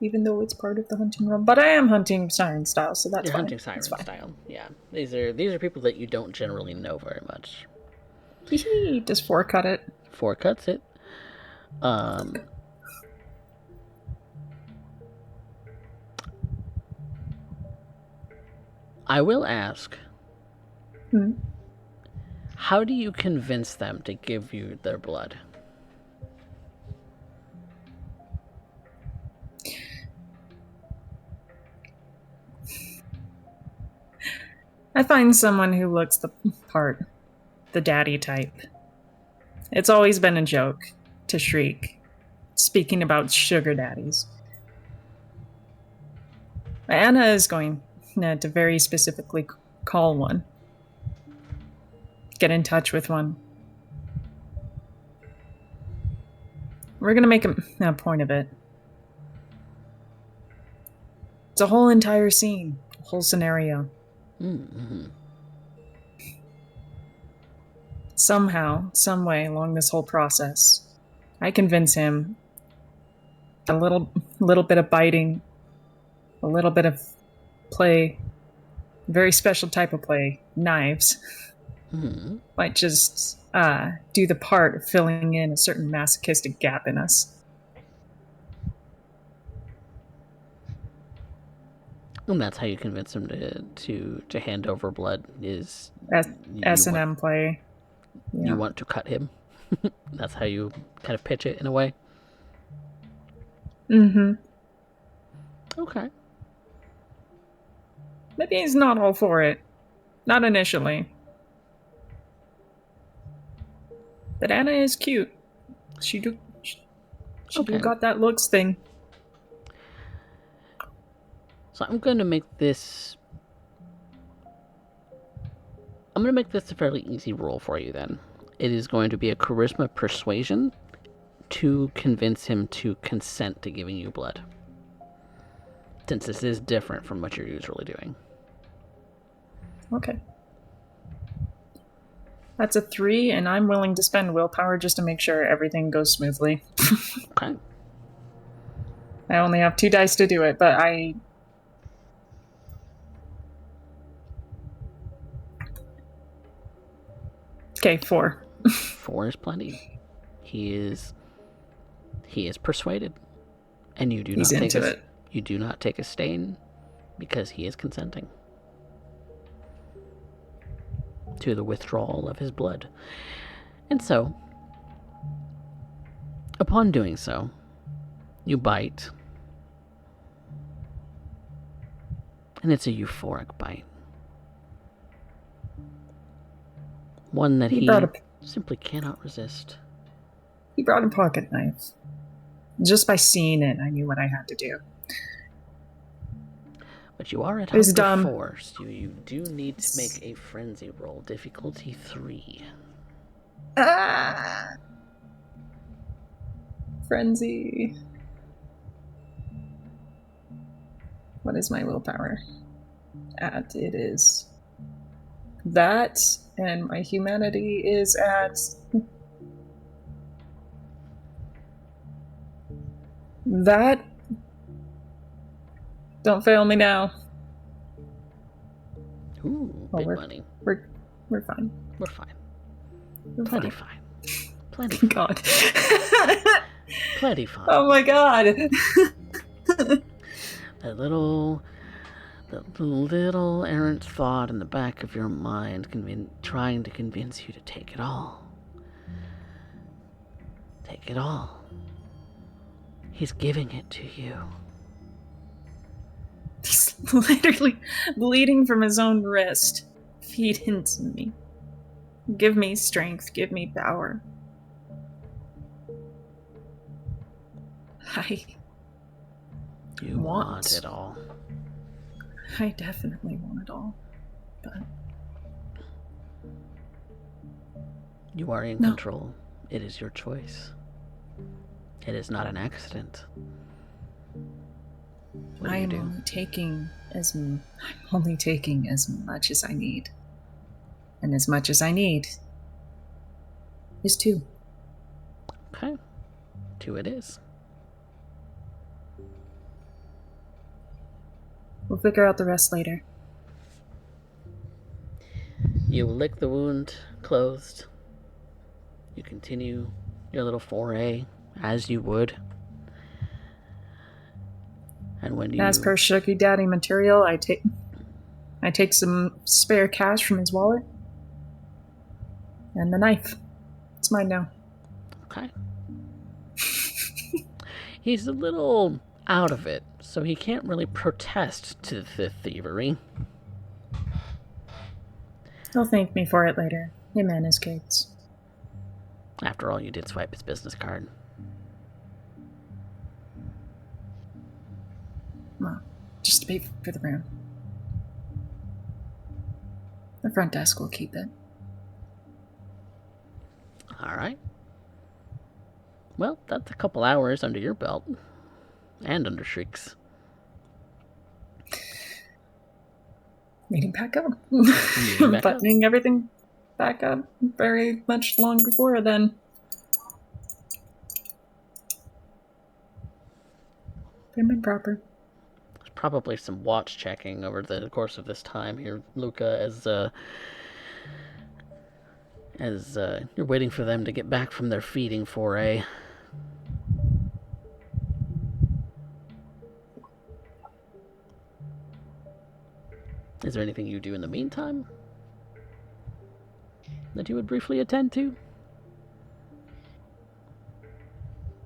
Even though it's part of the hunting room, but I am hunting siren style, so that's You're fine. hunting siren style. Yeah, these are people that you don't generally know very much. Does 4 cut it? 4 cuts it. I will ask. How do you convince them to give you their blood? I find someone who looks the part, the daddy type. It's always been a joke to Shriek, speaking about sugar daddies. Anna is going to very specifically call one. Get in touch with one. We're going to make a point of it. It's a whole entire scene, a whole scenario. Mm-hmm. Somehow, some way along this whole process, I convince him a little bit of biting, a little bit of play, very special type of play, knives, might just do the part of filling in a certain masochistic gap in us. And that's how you convince him to hand over blood is S&M play. Yeah. You want to cut him. That's how you kind of pitch it in a way. Mm-hmm. Okay. Maybe he's not all for it. Not initially. But Anna is cute. She do got that looks thing. So I'm going to make this a fairly easy roll for you then. It is going to be a charisma persuasion to convince him to consent to giving you blood. Since this is different from what you're usually doing. Okay. That's a 3, and I'm willing to spend willpower just to make sure everything goes smoothly. Okay. I only have 2 dice to do it, but I... Okay, 4. 4 is plenty. He is persuaded. And you do He's not into it. You do not take a stain because he is consenting to the withdrawal of his blood. And so, upon doing so, you bite. And it's a euphoric bite. One that he simply cannot resist. He brought a pocket knife. Just by seeing it, I knew what I had to do. But you are at hunger 4, so you do need to make a frenzy roll. Difficulty 3. Frenzy. What is my willpower? It is that, and my humanity is at that. Don't fail me now. Ooh, big money. We're fine. We're fine. We're Plenty fine. Plenty. God. Plenty fine. Oh my God. That little errant thought in the back of your mind trying to convince you to take it all. Take it all. He's giving it to you. He's literally bleeding from his own wrist. Feed into me. Give me strength. Give me power. You want it all. I definitely want it all. But You are in No. control. It is your choice. It is not an accident. What do you I'm do? only taking as much as I need. And as much as I need is 2. Okay. 2 it is. We'll figure out the rest later. You lick the wound closed. You continue your little foray as you would. And when you... As per Sugar Daddy material, I take some spare cash from his wallet. And the knife. It's mine now. Okay. He's a little out of it, so he can't really protest to the thievery. He'll thank me for it later. Him and his kids. After all, you did swipe his business card. Well, just to pay for the room. The front desk will keep it. All right. Well, that's a couple hours under your belt. And under Shriek's. Meeting back up. Meeting back up. Buttoning everything back up very much long before then. Prim and proper. There's probably some watch checking over the course of this time here, Luca, as you're waiting for them to get back from their feeding foray. Is there anything you do in the meantime that you would briefly attend to?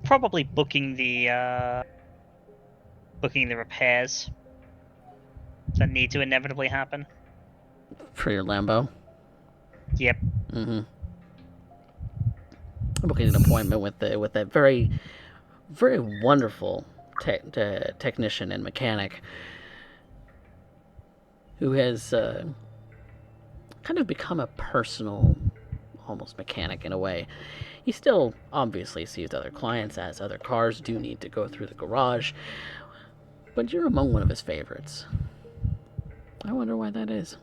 Probably booking the repairs that need to inevitably happen. For your Lambo? Yep. Mm-hmm. Booking an appointment with that very, very wonderful technician and mechanic who has kind of become a personal, almost mechanic in a way. He still obviously sees other clients, as other cars do need to go through the garage, but you're among one of his favorites. I wonder why that is.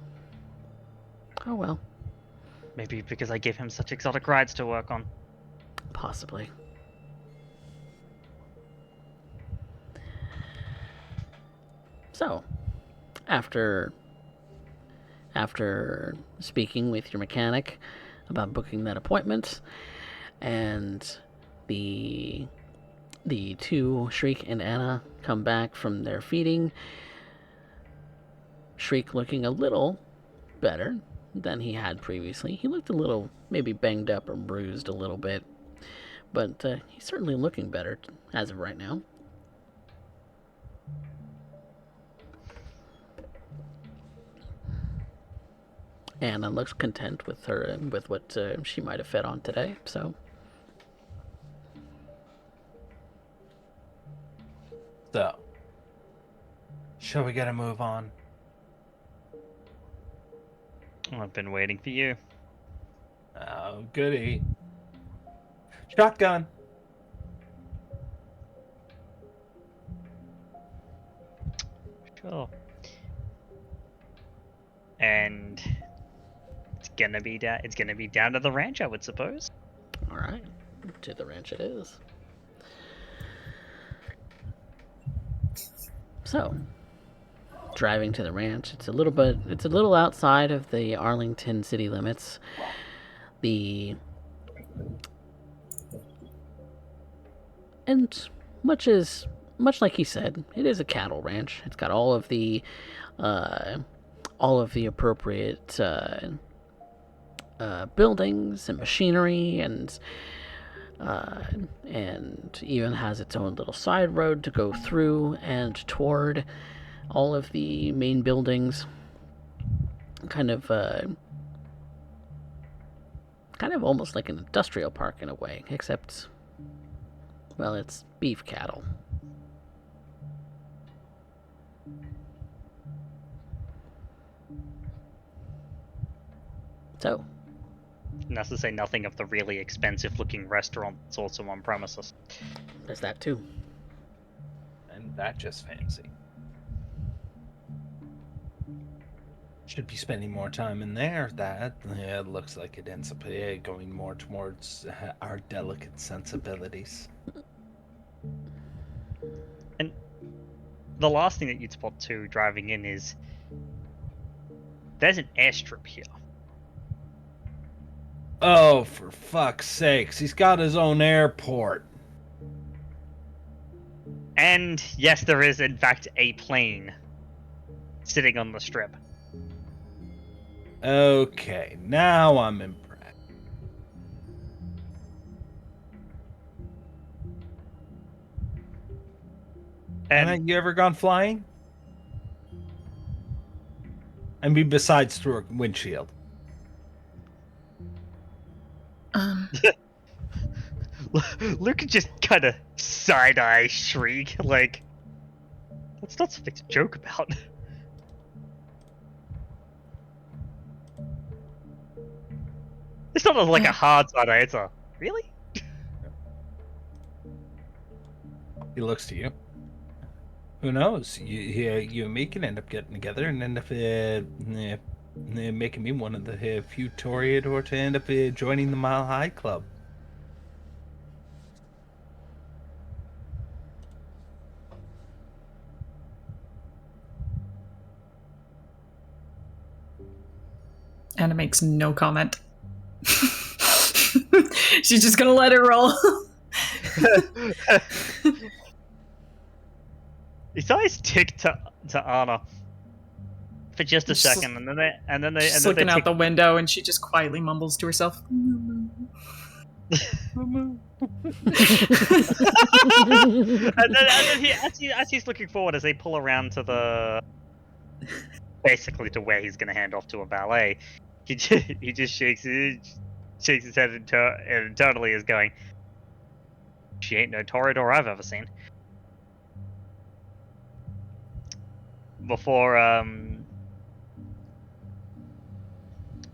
Oh well. Maybe because I give him such exotic rides to work on. Possibly. So, after speaking with your mechanic about booking that appointment, and the 2, Shriek and Anna, come back from their feeding, Shriek looking a little better than he had previously. He looked a little maybe banged up or bruised a little bit, but he's certainly looking better as of right now. Anna looks content with what she might have fed on today, so... So, shall we get a move on? I've been waiting for you. Oh, goody. Shotgun. Sure. And it's gonna be down to the ranch, I would suppose. All right, to the ranch it is. So, driving to the ranch, it's a little outside of the Arlington city limits. And much like he said, it is a cattle ranch. It's got all of the appropriate buildings and machinery, and even has its own little side road to go through and toward all of the main buildings. Kind of almost like an industrial park in a way, except, well, it's beef cattle. So, And that's to say nothing of the really expensive-looking restaurant that's also on premises. There's that too. And that just fancy. Should be spending more time in there. That it looks like it ends up going more towards our delicate sensibilities. And the last thing that you'd spot too driving in is there's an airstrip here. Oh, for fuck's sakes! He's got his own airport. And yes, there is in fact a plane sitting on the strip. Okay, now I'm impressed. And Have you ever gone flying? I mean, besides through a windshield. Luke just kind of side-eye shriek, like, that's not something to joke about. It's not like a hard side-eye, it's a, really? He looks to you. Who knows? You and me can end up getting together and end up making me one of the few Toreador to end up joining the Mile High Club. Anna makes no comment. She's just gonna let it roll. His eyes tick to Anna for just a second, and then they She's looking out the window, and she just quietly mumbles to herself. and then he, as he's looking forward, as they pull around to the basically to where he's going to hand off to a valet, he just shakes his head and internally is going, "She ain't no Toreador I've ever seen." Before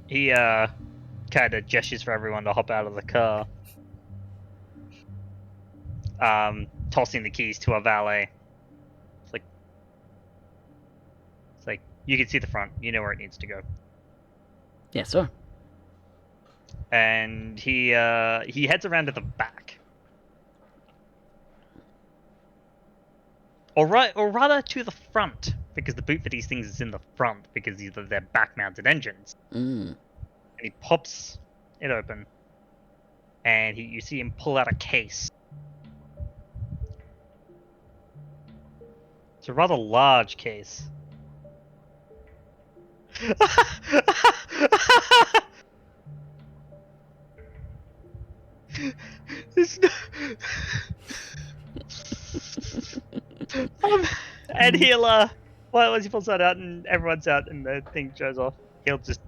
he kind of gestures for everyone to hop out of the car, tossing the keys to a valet. It's like you can see the front, you know where it needs to go. Yes, sir. And he heads around to the back, or rather to the front, because the boot for these things is in the front because they're back-mounted engines. Mm. And he pops it open, and you see him pull out a case. It's a rather large case. It's no... and he'll once he pulls that out and everyone's out and the thing shows off, he'll just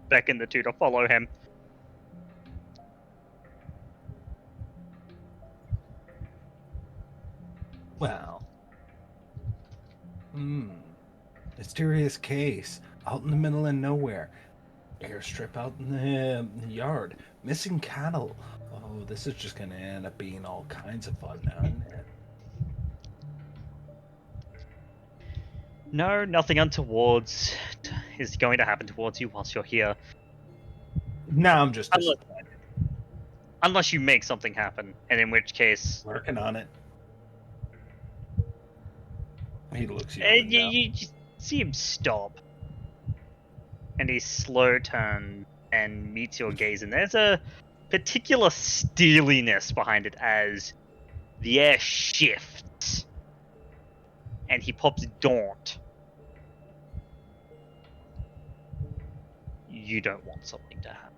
beckon the two to follow him. Well, mysterious case out in the middle of nowhere. Airstrip out in the yard. Missing cattle. Oh, this is just gonna end up being all kinds of fun now, isn't it? No, nothing untowards is going to happen towards you whilst you're here. Now I'm just Unless you make something happen, and in which case... working on it. He looks you. And you just see him stop. And he slow turn and meets your gaze, and there's a particular steeliness behind it as the air shifts. And he pops Daunt. You don't want something to happen.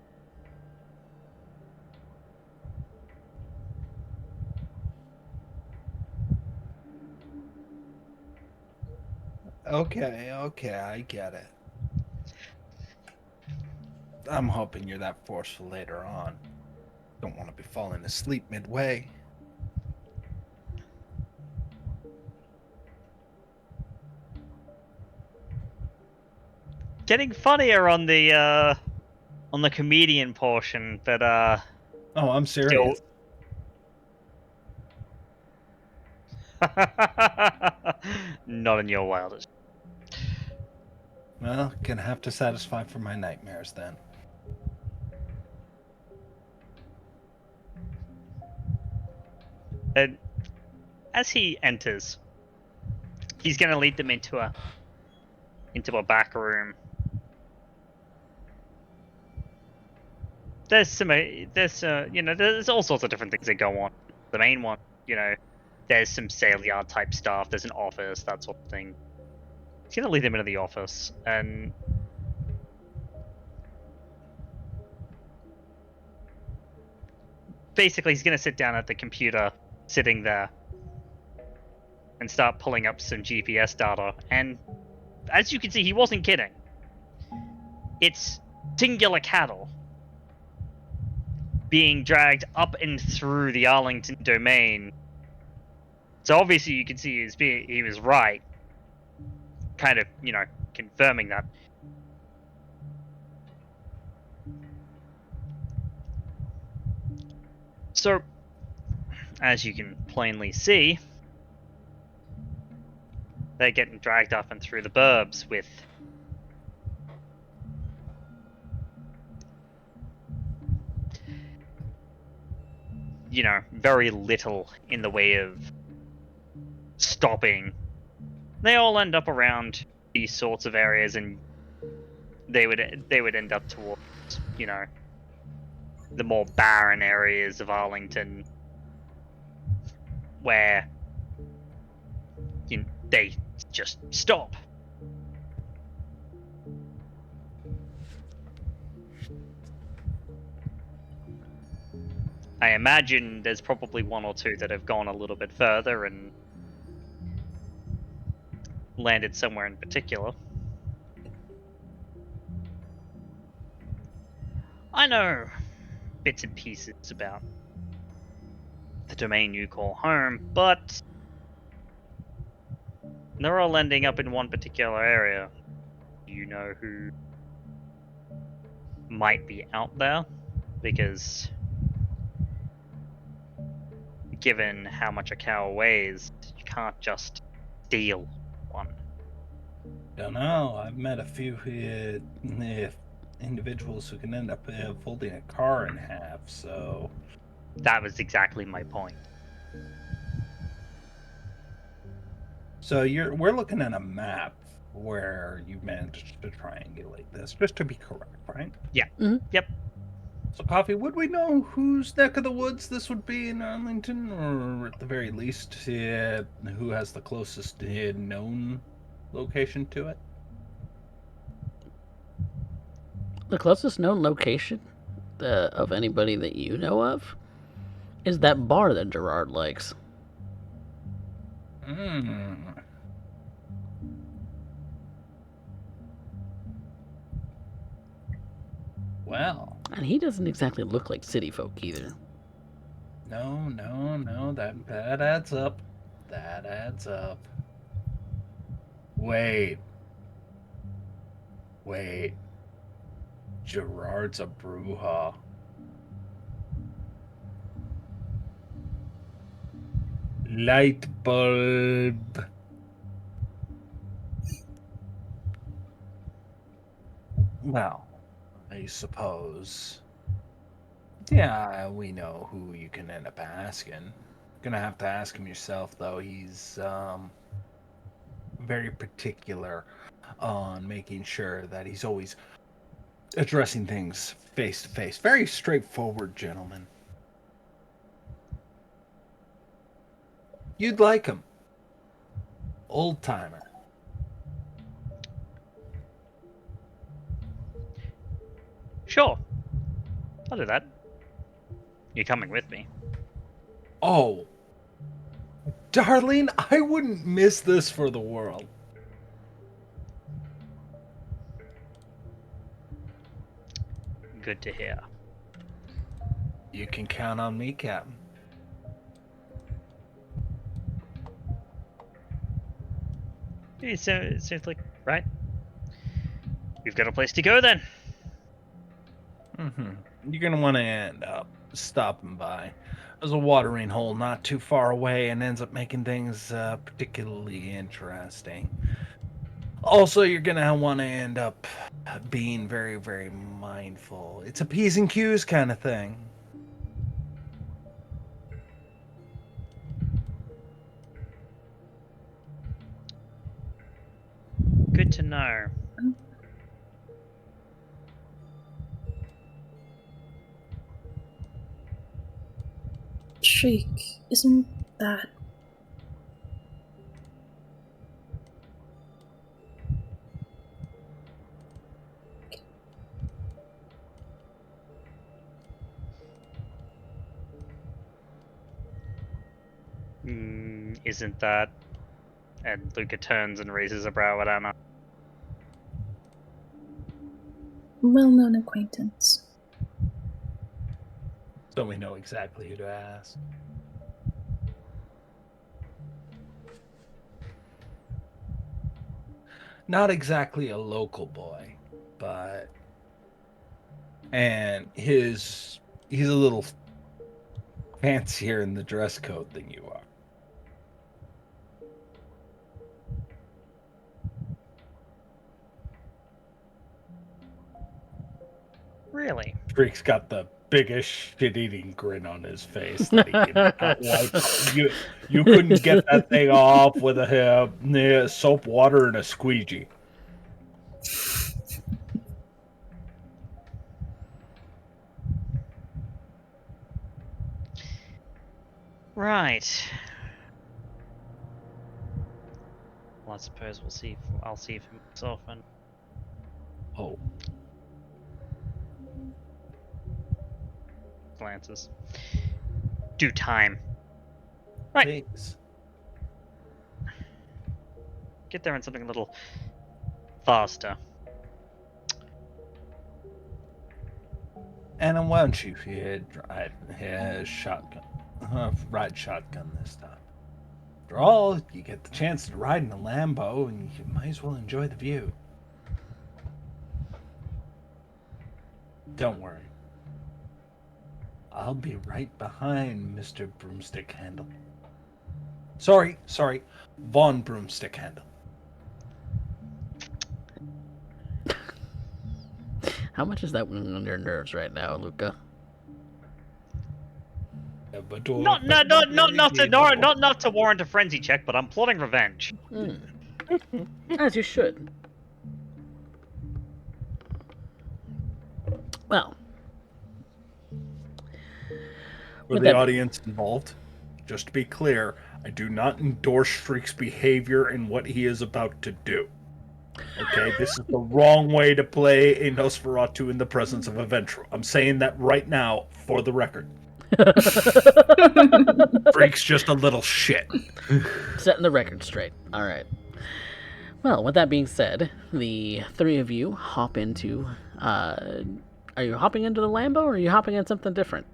Okay, I get it. I'm hoping you're that forceful later on. Don't want to be falling asleep midway. Getting funnier on the on the comedian portion, but Oh, I'm serious. not in your wildest. Well, gonna have to satisfy for my nightmares then. And as he enters, he's going to lead them into a back room. There's there's all sorts of different things that go on. The main one, there's some sale yard type stuff. There's an office, that sort of thing. He's going to lead them into the office, and basically he's going to sit down at the computer, sitting there, and start pulling up some GPS data. And as you can see, he wasn't kidding. It's singular cattle being dragged up and through the Arlington domain. So obviously you can see he was right. Kind of, confirming that. So, as you can plainly see, they're getting dragged up and through the burbs with very little in the way of stopping. They all end up around these sorts of areas, and they would end up towards, the more barren areas of Arlington, where they just stop. I imagine there's probably one or two that have gone a little bit further and landed somewhere in particular. I know bits and pieces about the domain you call home, but they're all ending up in one particular area. Do you know who might be out there? Because given how much a cow weighs, you can't just steal one. Don't know. I've met a few individuals who can end up folding a car in half, so... That was exactly my point. So we're looking at a map where you managed to triangulate this, just to be correct, right? Yeah. Mhm. Yep. So, Coffee, would we know whose neck of the woods this would be in Arlington, or at the very least, who has the closest known location to it? The closest known location of anybody that you know of is that bar that Gerard likes. Well, And he doesn't exactly look like city folk either. no, that adds up. That adds up. Wait. Gerard's a Bruja. Light bulb. Well, I suppose. Yeah, we know who you can end up asking. Gonna have to ask him yourself, though. He's very particular on making sure that he's always addressing things face to face. Very straightforward gentleman. You'd like him. Old timer. Sure. I'll do that. You're coming with me. Oh, darling, I wouldn't miss this for the world. Good to hear. You can count on me, Captain. It sounds like, right? We've got a place to go then. You're gonna want to end up stopping by. There's a watering hole not too far away, and ends up making things particularly interesting. Also, you're gonna want to end up being very, very mindful. It's a P's and Q's kind of thing. Good to know. Shriek, isn't that... Isn't that? And Luca turns and raises a brow at Anna. well-known acquaintance? So we know exactly who to ask. Not exactly a local boy, but and he's a little fancier in the dress code than you are. Really? Freak's got the biggest shit-eating grin on his face. That he cannot wipe. You couldn't get that thing off with a soap, water, and a squeegee. Right. Well, I suppose we'll see. I'll see for myself and. Oh, Glances. Due time. Right. thanks. Get there in something a little faster. And why don't you ride shotgun this time? After all, you get the chance to ride in a Lambo, and you might as well enjoy the view. Don't worry. I'll be right behind Mr. Broomstick Handle. Sorry, Von Broomstick Handle. How much is that weighing on your nerves right now, Luca? Not enough to warrant a frenzy check, but I'm plotting revenge. As you should. Well, For Would the that- audience involved, just to be clear, I do not endorse Shriek's behavior and what he is about to do. Okay, this is the wrong way to play a Nosferatu in the presence of a Ventral. I'm saying that right now for the record. Freak's just a little shit. setting the record straight. All right. Well, with that being said, the three of you hop into. Are you hopping into the Lambo, or are you hopping in something different?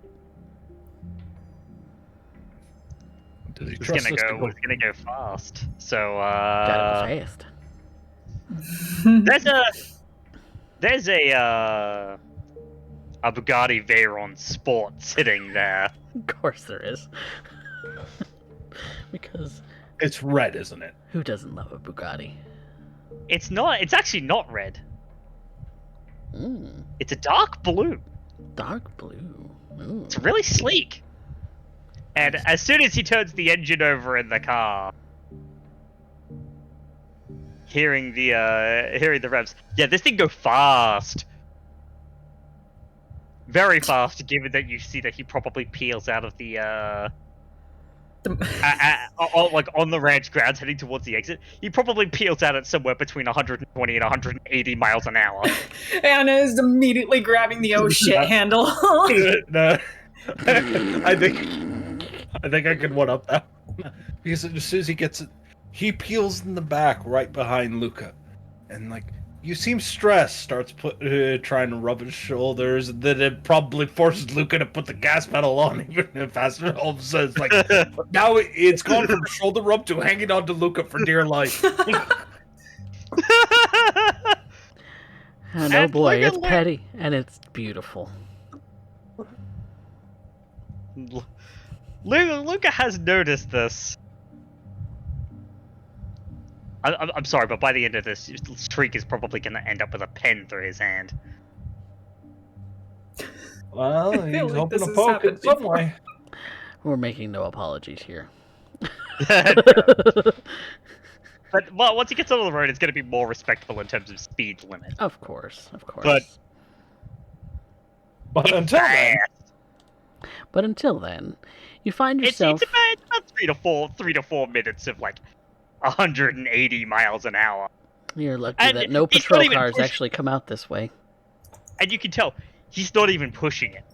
Does he He's trust gonna us to go. He's gonna go fast. So Gotta go fast. there's a Bugatti Veyron Sport sitting there. Of course there is. Because It's red, isn't it? who doesn't love a Bugatti? It's not. It's actually not red. It's a dark blue. Dark blue. Ooh. It's really sleek. And as soon as he turns the engine over in the car, hearing the revs, yeah, this thing go fast, very fast. Given that you see that he probably peels out of the like on the ranch grounds heading towards the exit, he probably peels out at somewhere between 120 and 180 miles an hour. Anna is immediately grabbing the oh shit handle. No. I think I could one up that one. Because as soon as he gets it, he peels in the back right behind Luca. And like, you seem stressed, starts trying to rub his shoulders, and then it probably forces Luca to put the gas pedal on even faster. All of a sudden, it's like, now it's gone from shoulder rub to hanging on to Luca for dear life. And oh And boy, look at it's petty and it's beautiful. Luca has noticed this. I'm sorry, but by the end of this, Shriek is probably going to end up with a pen through his hand. Well, I feel he's like hoping this to has poke happened it some before. way. We're making no apologies here. But well, once he gets on the road, it's going to be more respectable in terms of speed limit. Of course, of course. But until then, But until then, you find it's yourself... about 3 to 4 minutes of like 180 miles an hour. You're lucky And that no he's patrol not even cars pushing- actually come out this way. And you can tell he's not even pushing it.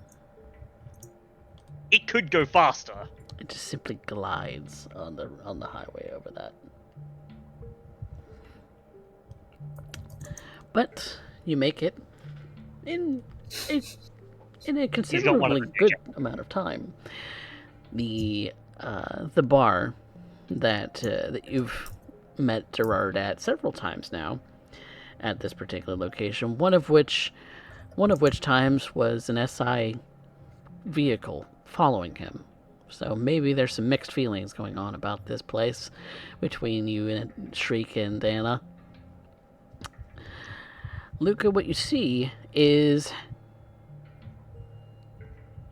It could go faster. It just simply glides on the highway over that. But you make it in a considerably good amount of time. The bar that you've met Gerard at several times now at this particular location, one of which times was an SI vehicle following him. So maybe there's some mixed feelings going on about this place between you and Shriek and Anna. Luca, what you see is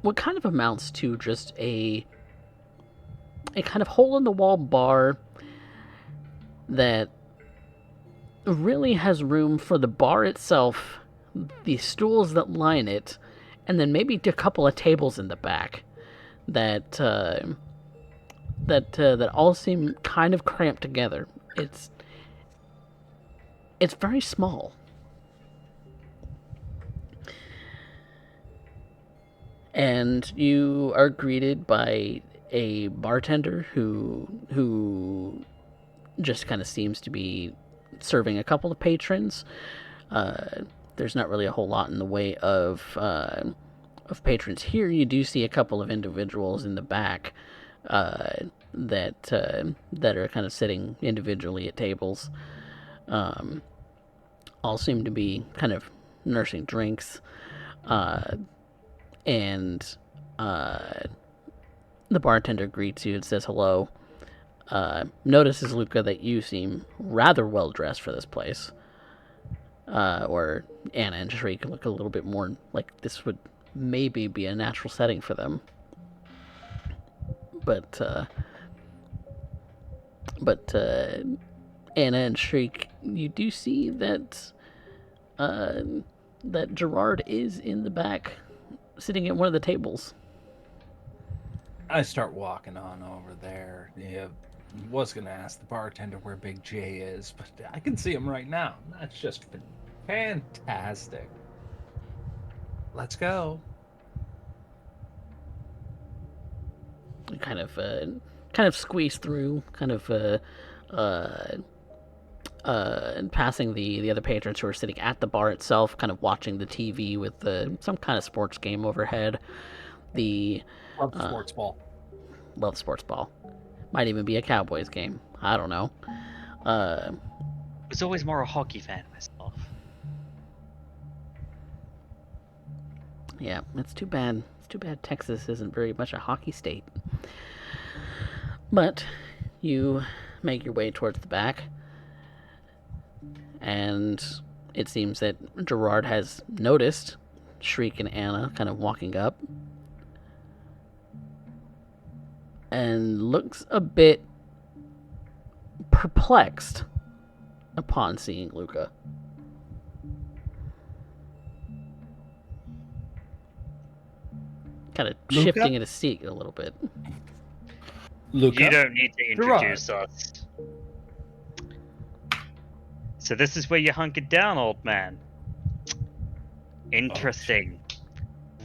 what kind of amounts to just a kind of hole-in-the-wall bar that really has room for the bar itself, the stools that line it, and then maybe a couple of tables in the back that all seem kind of cramped together. It's very small. And you are greeted by a bartender who just kind of seems to be serving a couple of patrons. There's not really a whole lot in the way of patrons here. You do see a couple of individuals in the back that are kind of sitting individually at tables. All seem to be kind of nursing drinks. And the bartender greets you and says hello. Notices, Luca, that you seem rather well dressed for this place. Or Anna and Shriek look a little bit more like this would maybe be a natural setting for them. But Anna and Shriek, you do see that that Gerard is in the back, sitting at one of the tables. I start walking on over there. Yeah, was gonna ask the bartender where Big J is, but I can see him right now. That's just fantastic. Let's go. Kind of squeeze through, and passing the other patrons who are sitting at the bar itself, kind of watching the TV with some kind of sports game overhead. Love sports ball. Love sports ball. Might even be a Cowboys game. I don't know. I was always more a hockey fan myself. Yeah, it's too bad. It's too bad Texas isn't very much a hockey state. But you make your way towards the back, and it seems that Gerard has noticed Shriek and Anna kind of walking up, and looks a bit perplexed upon seeing Luca. Kind of Luca? shifting in his seat a little bit. Luca? You don't need to introduce us. So this is where you hunkered down, old man. Interesting.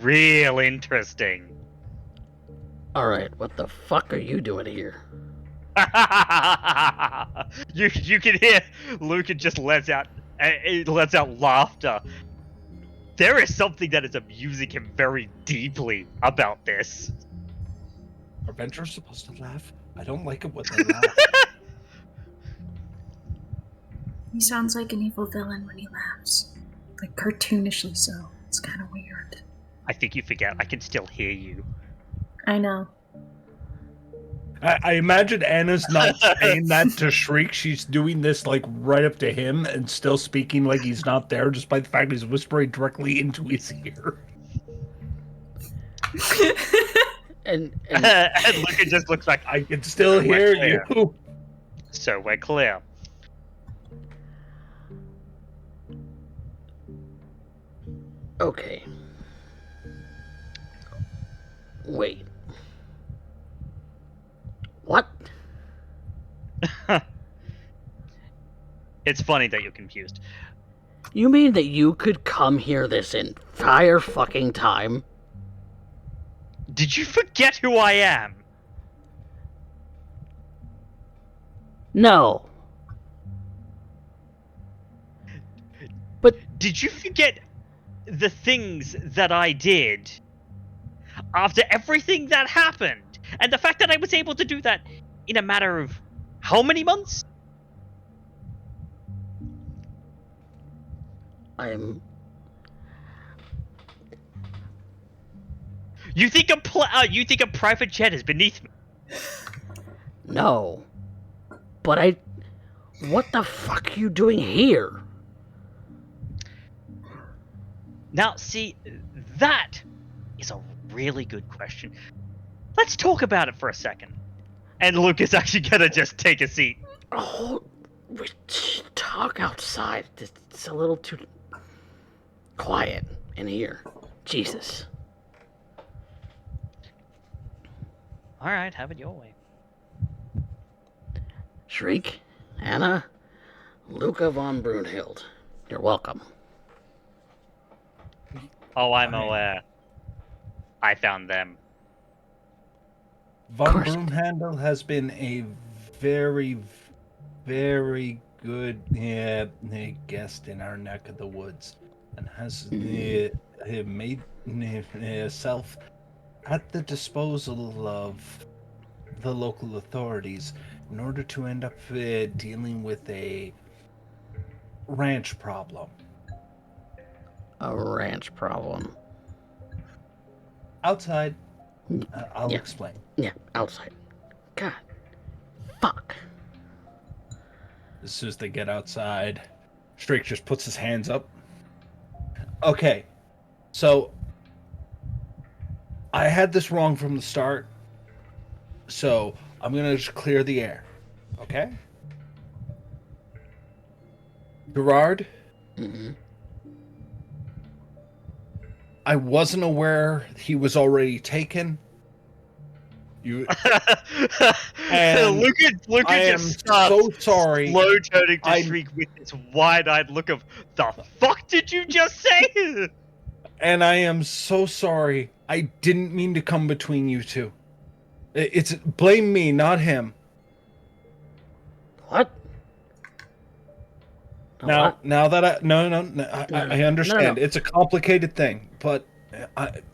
Real interesting. Alright, what the fuck are you doing here? you can hear Luca just lets out laughter. There is something that is amusing him very deeply about this. Are Ventures supposed to laugh? I don't like it when they laugh. He sounds like an evil villain when he laughs. Like cartoonishly so. It's kind of weird. I think you forget I can still hear you. I know. I imagine Anna's not saying that to Shriek. She's doing this like right up to him and still speaking like he's not there, despite the fact he's whispering directly into his ear. And And Luca just looks like, I can still hear clear. you. so we're clear. okay. Wait. What? It's funny that you're confused. You mean that you could come here this entire fucking time? Did you forget who I am? No. But Did you forget the things that I did after everything that happened? And the fact that I was able to do that in a matter of how many months? I'm... You think a private jet is beneath me? No. But what the fuck are you doing here? Now, see, that is a really good question. Let's talk about it for a second. And Luke is actually gonna just take a seat. Oh, we should talk outside. It's a little too quiet in here. Jesus. Alright, have it your way. Shriek, Anna, Luca von Brunhild. You're welcome. Oh, I'm aware. I found them. Von course. Broomhandel has been a very, very good guest in our neck of the woods, and has made himself at the disposal of the local authorities in order to end up dealing with a ranch problem. A ranch problem. Outside, I'll Yeah. explain. Yeah, outside. God. Fuck. As soon as they get outside, Strake just puts his hands up. Okay, so I had this wrong from the start, so I'm gonna just clear the air. Okay? Gerard, Mm-hmm. I wasn't aware he was already taken. You, And Luca I am just starts so sorry. slow turning to I- Shriek with this wide-eyed look of, the fuck did you just say? And I am so sorry. I didn't mean to come between you two. It's blame me, not him. What? Now, What? now that I no, I understand. No. It's a complicated thing, but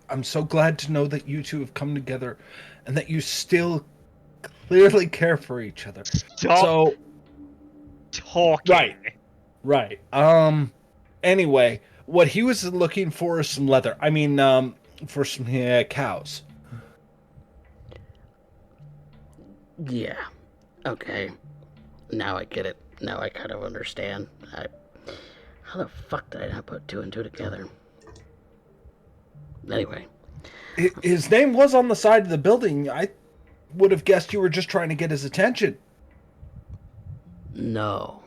I'm so glad to know that you two have come together, and that you still clearly care for each other. Stop So talking. right. Anyway, what he was looking for is some leather. I mean, for some cows. Yeah. Okay. Now I get it. Now I kind of understand. How the fuck did I not put two and two together? Anyway. His name was on the side of the building. I would have guessed you were just trying to get his attention. No.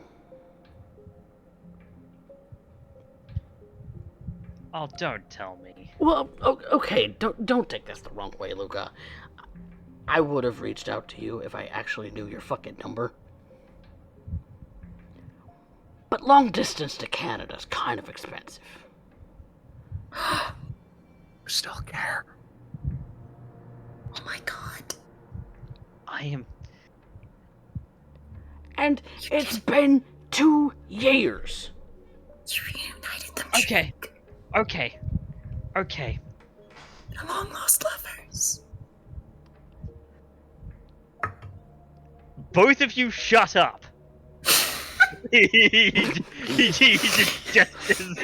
Oh, don't tell me. Well, okay. Don't take this the wrong way, Luca. I would have reached out to you if I actually knew your fucking number. But long distance to Canada's kind of expensive. Still care. Oh my god. I am... And it's been 2 years. You reunited them. Okay. Okay. They're long lost lovers. Both of you shut up. he just gestures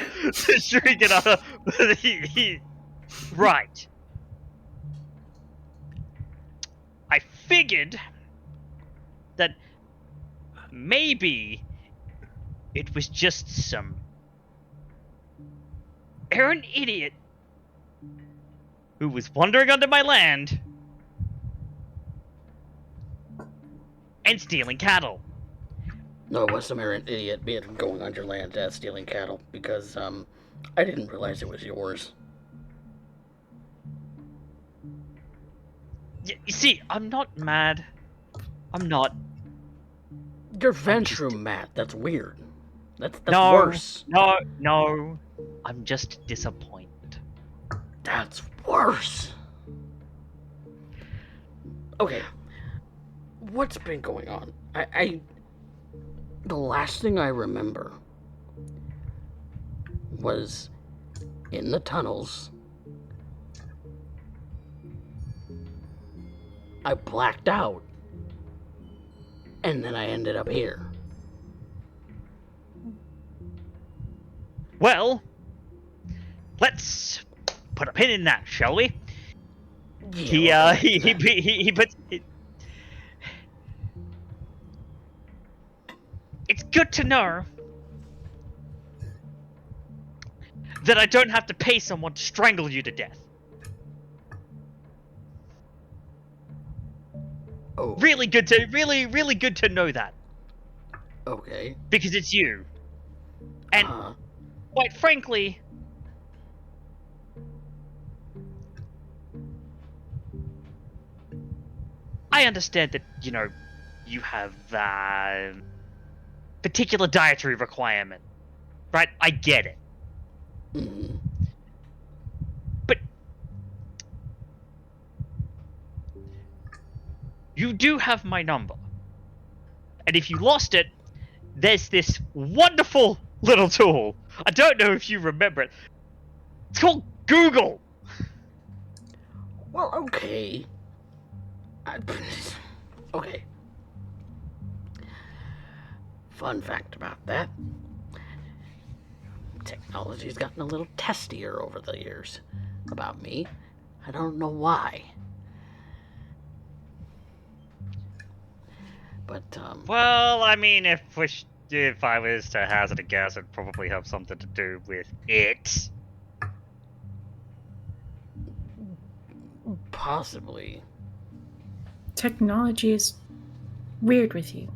to shrink it up. Right. I figured that maybe it was just some errant idiot who was wandering under my land and stealing cattle. No, it was some errant idiot being going on your land stealing cattle because I didn't realize it was yours. You see, I'm not mad. I'm not. You're Ventru, Matt. That's weird. That's No, worse. No. I'm just disappointed. That's worse. Okay. What's been going on? The last thing I remember was in the tunnels. I blacked out. And then I ended up here. Well, let's put a pin in that, shall we? Yeah, He puts. It's good to know that I don't have to pay someone to strangle you to death. Oh, Really good to know that. okay. Because it's you. And quite frankly, I understand that, you have particular dietary requirement. Right? I get it. Mm-hmm. But you do have my number. And if you lost it, there's this wonderful little tool. I don't know if you remember it. It's called Google. Well, okay. Okay. Fun fact about that. Technology's gotten a little testier over the years about me. I don't know why. But, Well, I mean, if I was to hazard a guess, it'd probably have something to do with it. possibly. Technology is weird with you.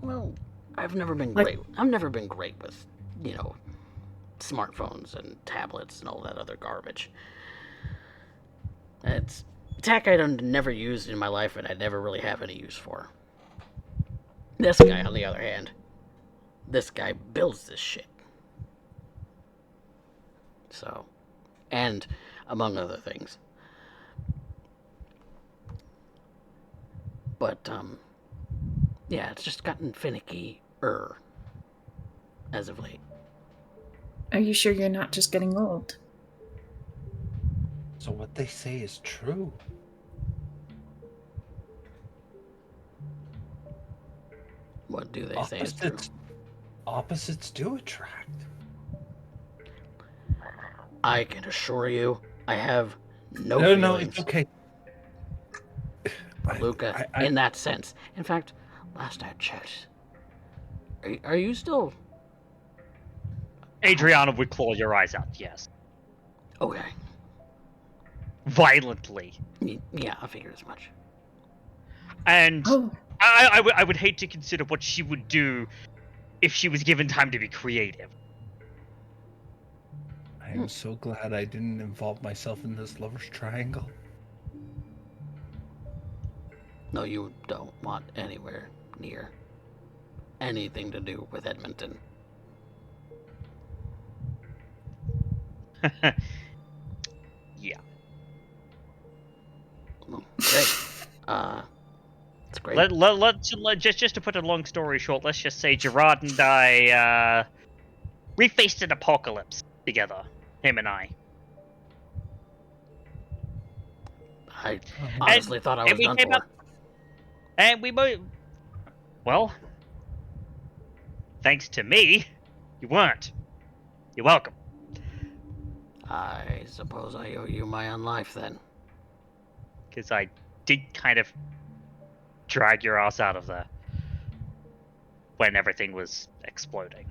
Well, I've never been Like- great. I've never been great with, smartphones and tablets and all that other garbage. It's tech I never used in my life and I never really have any use for. This guy, on the other hand, this guy builds this shit. So, and among other things. But, yeah, it's just gotten finicky-er as of late. Are you sure you're not just getting old? So what they say is true. What do they say is true? Opposites do attract. I can assure you, I have no No, feelings, it's okay. Luca, in that sense. In fact, last I checked, are you still... Adriana would claw your eyes out, yes. Okay. Violently. Yeah, I figured as much. And Oh, I would hate to consider what she would do if she was given time to be creative. I am so glad I didn't involve myself in this lover's triangle. No, you don't want anywhere near anything to do with Edmonton. Yeah. Okay. It's great. Let's just to put a long story short, let's just say Gerard and I we faced an apocalypse together, him and I. I honestly thought I was we done came for. up- And we both, well, thanks to me, you weren't. You're welcome. I suppose I owe you my own life then. Because I did kind of drag your ass out of there when everything was exploding.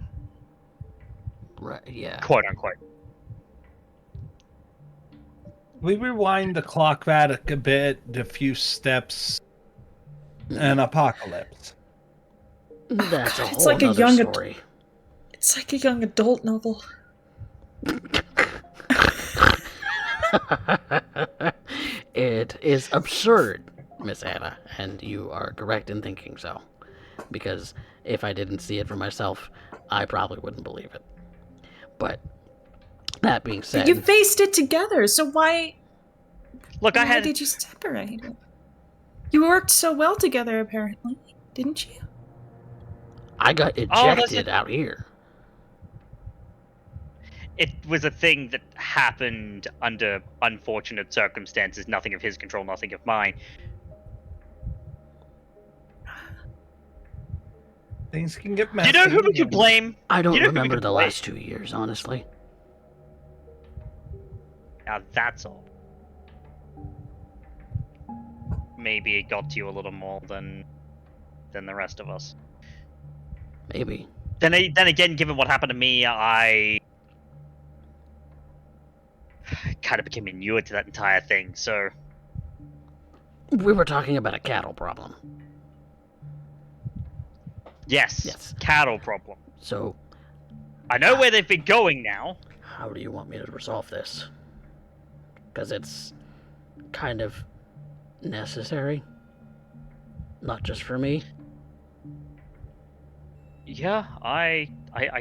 Right, yeah. Quote unquote. We rewind the clock back a bit, a few steps, an apocalypse. That's a It's whole like a nother young story. It's like a young adult novel. It is absurd, Miss Anna, and you are correct in thinking so. Because if I didn't see it for myself, I probably wouldn't believe it. But that being said, You faced it together, so why Look, why did you separate it? You worked so well together, apparently, didn't you? I got ejected out here. It was a thing that happened under unfortunate circumstances, nothing of his control, nothing of mine. Things can get messy. You know who we could blame? I don't You know who we remember could the blame? last 2 years, honestly. Now that's all. Maybe it got to you a little more than the rest of us. Maybe. Then again, given what happened to me, I kind of became inured to that entire thing. So We were talking about a cattle problem. yes, cattle problem. So, I know where they've been going now. how do you want me to resolve this? Because it's kind of necessary. Not just for me. Yeah, I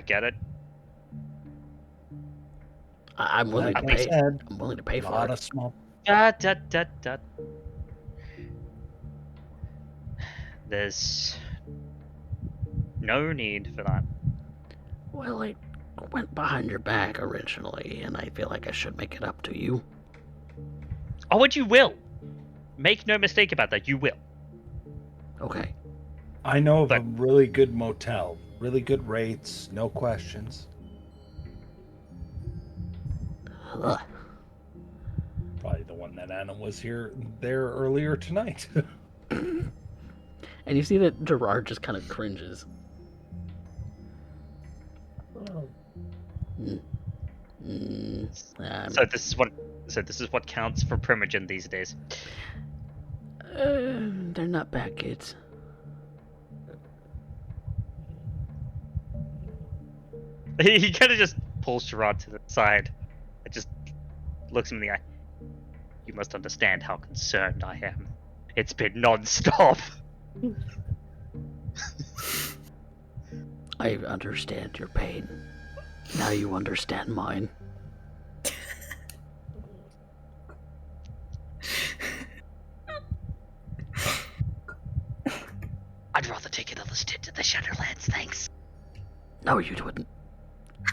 get it. I'm willing to Like I pay. said, I'm willing to pay a for lot it. of small. There's no need for that. Well, I went behind your back originally, and I feel like I should make it up to you. Oh, and you will. Make no mistake about that, you will. Okay. I know of a But- really good motel, really good rates, no questions. Ugh. Probably the one that Anna was there earlier tonight. And you see that Gerard just kind of cringes. So this is what counts for Primogen these days. They're not bad kids. He kind of just pulls Gerard to the side and just looks him in the eye. You must understand how concerned I am. It's been non-stop. I understand your pain. Now you understand mine. I'd rather take another stint at the Shadowlands, thanks. No, you wouldn't.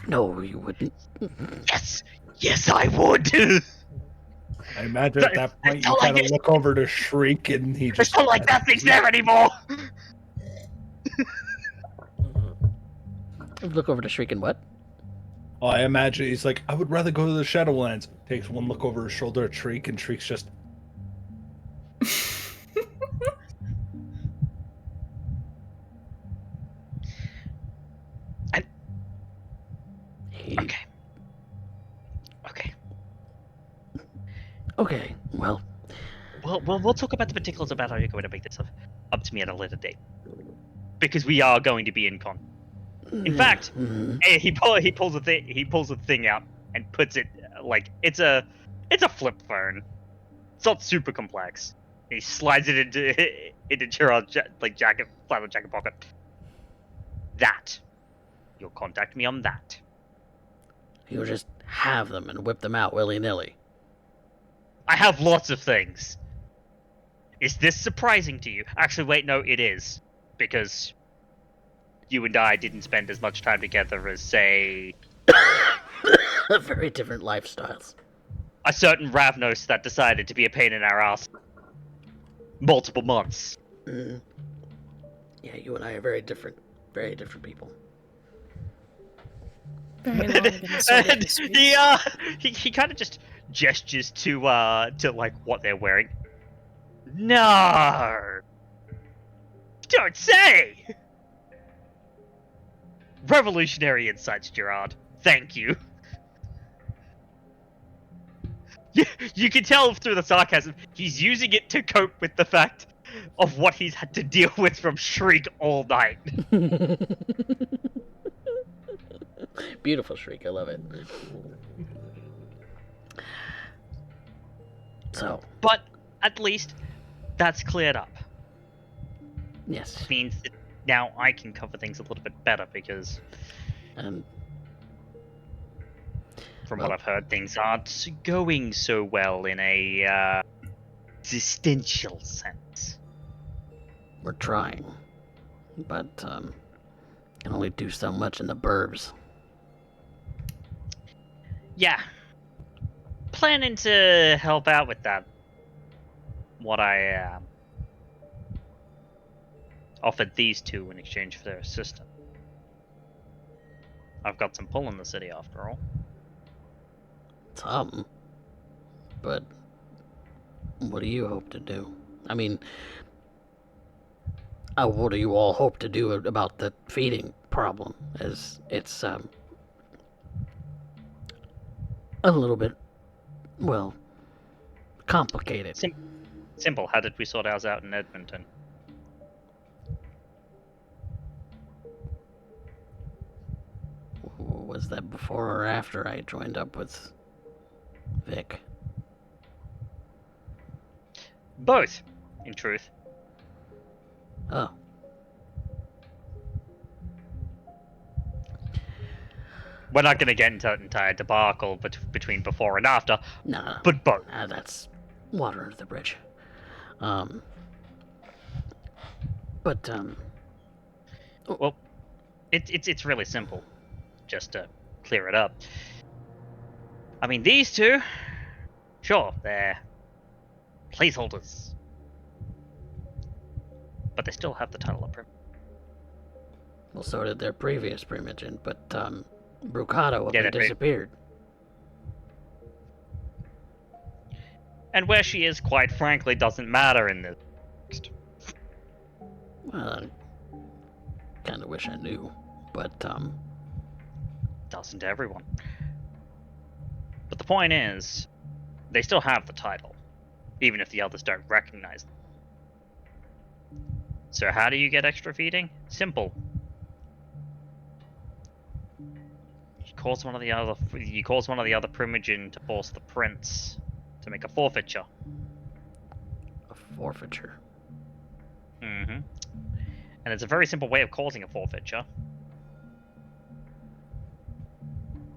No, you wouldn't. Yes, I would. I imagine at that point It's you not kind like of look over to Shriek and he It's just. not like nothing's there anymore. Look over to Shriek and what? Oh, I imagine he's like, I would rather go to the Shadowlands. Takes one look over his shoulder at Shriek, and Shriek's just. He... Okay. Okay, well, We'll talk about the particulars about how you're going to make this up to me at a later date, because we are going to be in con. In fact, he pulls the thing out and puts it like it's a flip phone. It's not super complex. He slides it into Gerard's flannel jacket pocket. That you'll contact me on that. You'll just have them and whip them out willy-nilly. I have lots of things. Is this surprising to you? Actually, wait, no, it is. Because you and I didn't spend as much time together as, say, Very different lifestyles. a certain Ravnos that decided to be a pain in our ass multiple months. Yeah, you and I are very different people. Very long and sordid And histories. he kind of just gestures to like what they're wearing. No, don't say. Revolutionary insights, Gerard. Thank you. You can tell through the sarcasm he's using it to cope with the fact of what he's had to deal with from Shriek all night. Beautiful shriek. I love it. So, But at least that's cleared up. yes. Means that now I can cover things a little bit better because, And from Well- what I've heard, things aren't going so well in a existential sense. we're trying. But, can only do so much in the burbs. Yeah. Planning to help out with that. What I offered these two in exchange for their assistance. I've got some pull in the city after all. Some. But, what do you hope to do? I mean, what do you all hope to do about the feeding problem? As it's, a little bit, well, complicated. Simple. How did we sort ours out in Edmonton? Was that before or after I joined up with Vic? Both, in truth. Oh. We're not going to get into an entire debacle between before and after, No, but both. that's water under the bridge. But Well, it's really simple, just to clear it up. I mean, these two, sure, they're placeholders, but they still have the title of Prim. well, so did their previous Primogen, but Brucato Yeah, up and they're disappeared. And where she is, quite frankly, doesn't matter in this. Well, I kind of wish I knew, but Doesn't everyone. But the point is, they still have the title, even if the others don't recognize them. So how do you get extra feeding? Simple. You cause one of the other Primogen to force the prince to make a forfeiture. a forfeiture. Mm-hmm. And it's a very simple way of causing a forfeiture.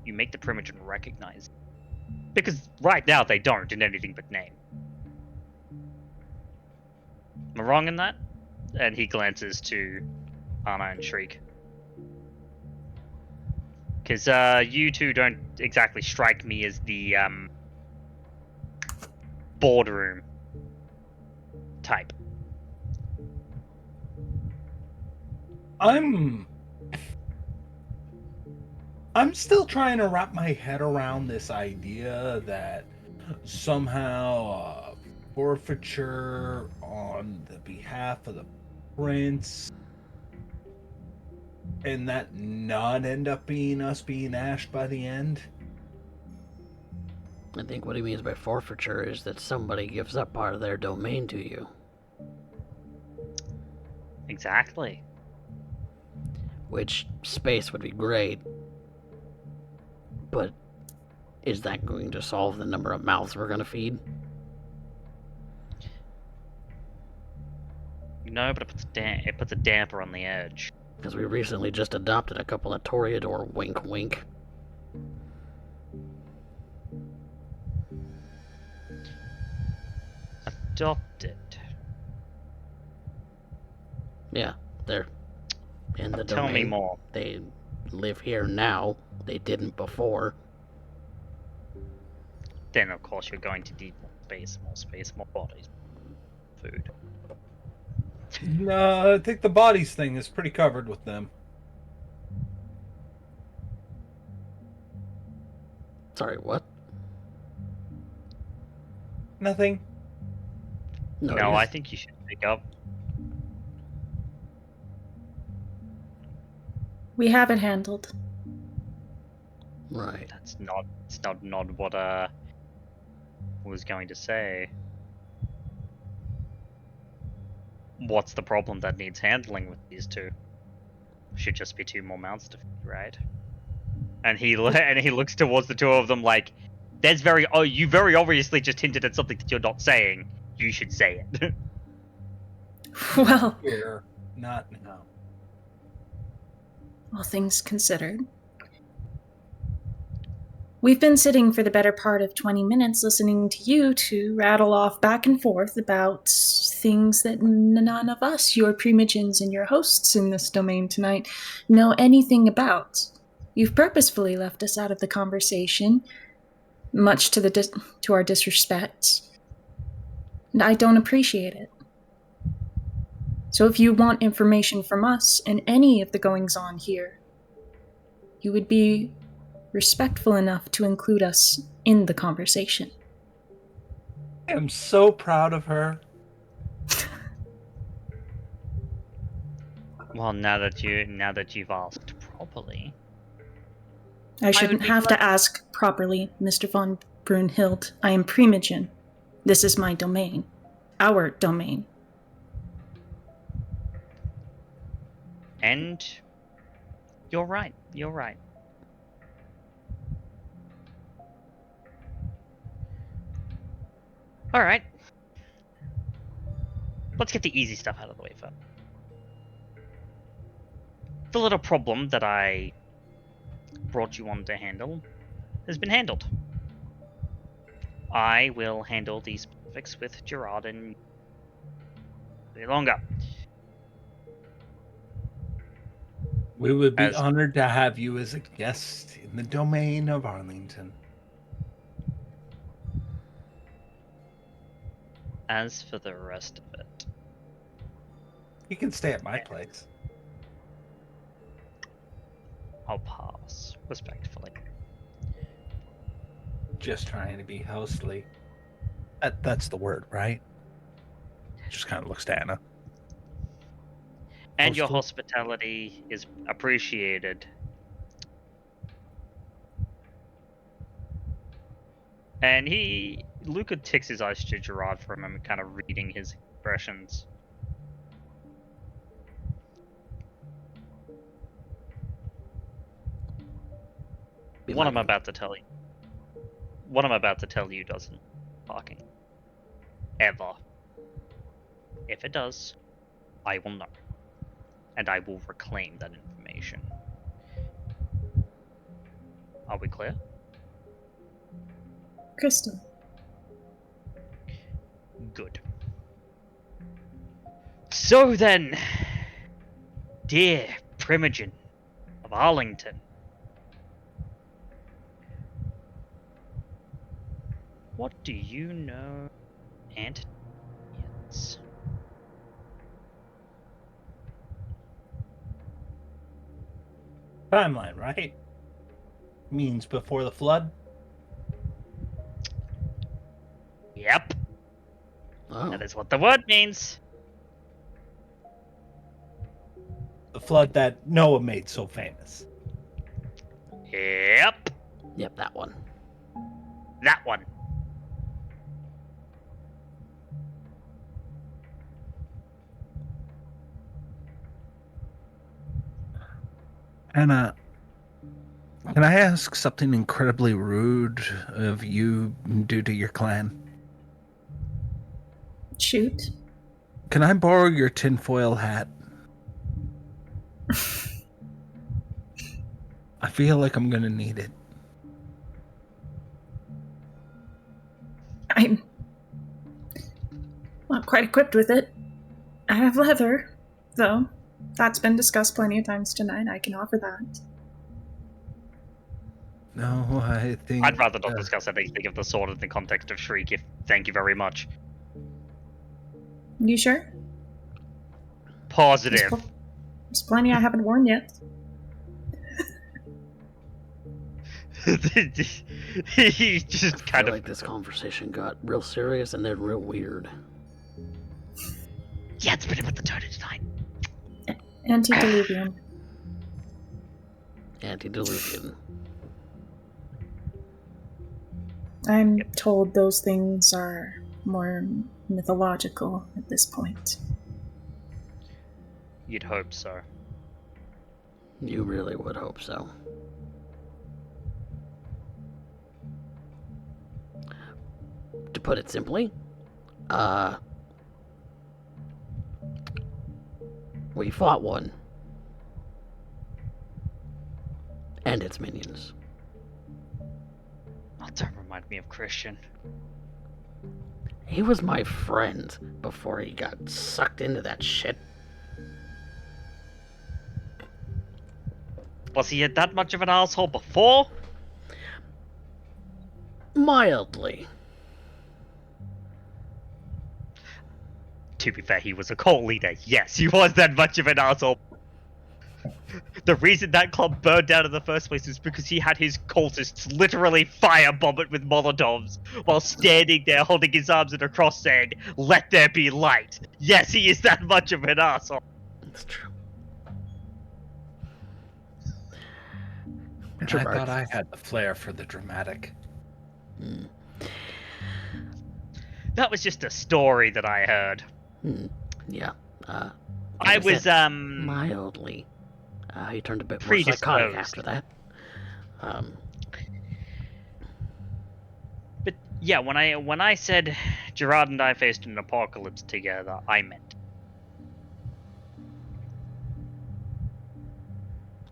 You make the Primogen recognize. Because right now they don't in anything but name. Am I wrong in that? And he glances to Anna and Shriek. Because you two don't exactly strike me as the boardroom type. I'm still trying to wrap my head around this idea that somehow forfeiture on the behalf of the prince and that not end up being us being ashed by the end. I think what he means by forfeiture is that somebody gives up part of their domain to you. Exactly. Which, space would be great, but is that going to solve the number of mouths we're going to feed? No, but it puts a damper on the edge. Because we recently just adopted a couple of Toreador, wink wink. Adopted. Yeah, they're in the Tell me domain. more. They live here now. They didn't before. Then of course you're going to need more space, more bodies, food. No, I think the bodies thing is pretty covered with them. Sorry, what? Nothing. No, I think you should pick up. We have it handled. Right. That's not what I was going to say. What's the problem that needs handling with these two? Should just be two more mouths to feed, right? And he looks towards the two of them like, you very obviously just hinted at something that you're not saying. You should say it. Well, Here, not now. all things considered. We've been sitting for the better part of 20 minutes listening to you two rattle off back and forth about things that none of us, your primogens and your hosts in this domain tonight, know anything about. You've purposefully left us out of the conversation, much to our disrespect, and I don't appreciate it. So if you want information from us and any of the goings-on here, you would be respectful enough to include us in the conversation. I am so proud of her. Well, now that you've asked properly. I shouldn't have to ask properly, Mr. von Brunhild. I am primogen. This is my domain. Our domain. And you're right. All right. Let's get the easy stuff out of the way first. The little problem that I brought you on to handle has been handled. I will handle these specifics with Gerard and longer. We would be As- honored to have you as a guest in the domain of Arlington. As for the rest of it, You can stay at my place. I'll pass respectfully. Just trying to be hostly. That's the word, right? Just kind of looks to Anna. And your Hostile? hospitality is appreciated. And Luca ticks his eyes to Gerard for a moment, kind of reading his expressions. What I'm about to tell you doesn't barking. Ever. If it does, I will know. And I will reclaim that information. Are we clear? Crystal. Good. So then, dear Primogen of Arlington, what do you know Antonians? Timeline, right? Means before the flood. Yep, Oh. that is what the word means. The flood that Noah made so famous. Yep, Yep, that one. that one. Anna, can I ask something incredibly rude of you due to your clan? Shoot. Can I borrow your tinfoil hat? I feel like I'm gonna need it. I'm not quite equipped with it. I have leather, though. That's been discussed plenty of times tonight. I can offer that. No, I think... I'd rather not discuss anything of the sort in the context of Shriek, thank you very much. You sure? Positive. There's plenty I haven't worn yet. He just I kind feel of like this conversation got real serious and then real weird. yeah, it's been about the tone tonight. Antediluvian. Antediluvian. I'm told those things are more mythological at this point. You'd hope so. You really would hope so. To put it simply, we fought one. And its minions. Oh, don't remind me of Christian. He was my friend before he got sucked into that shit. Was he that much of an asshole before? Mildly. To be fair, he was a cult leader. Yes, he was that much of an asshole. The reason that club burned down in the first place is because he had his cultists literally firebomb it with Molotovs while standing there holding his arms in a cross saying, "Let there be light." Yes, he is that much of an asshole. That's true. And I thought I had the flair for the dramatic. That was just a story that I heard. Yeah. I was, mildly. He turned a bit more psychotic predisposed. after that. But yeah, when I said Gerard and I faced an apocalypse together, I meant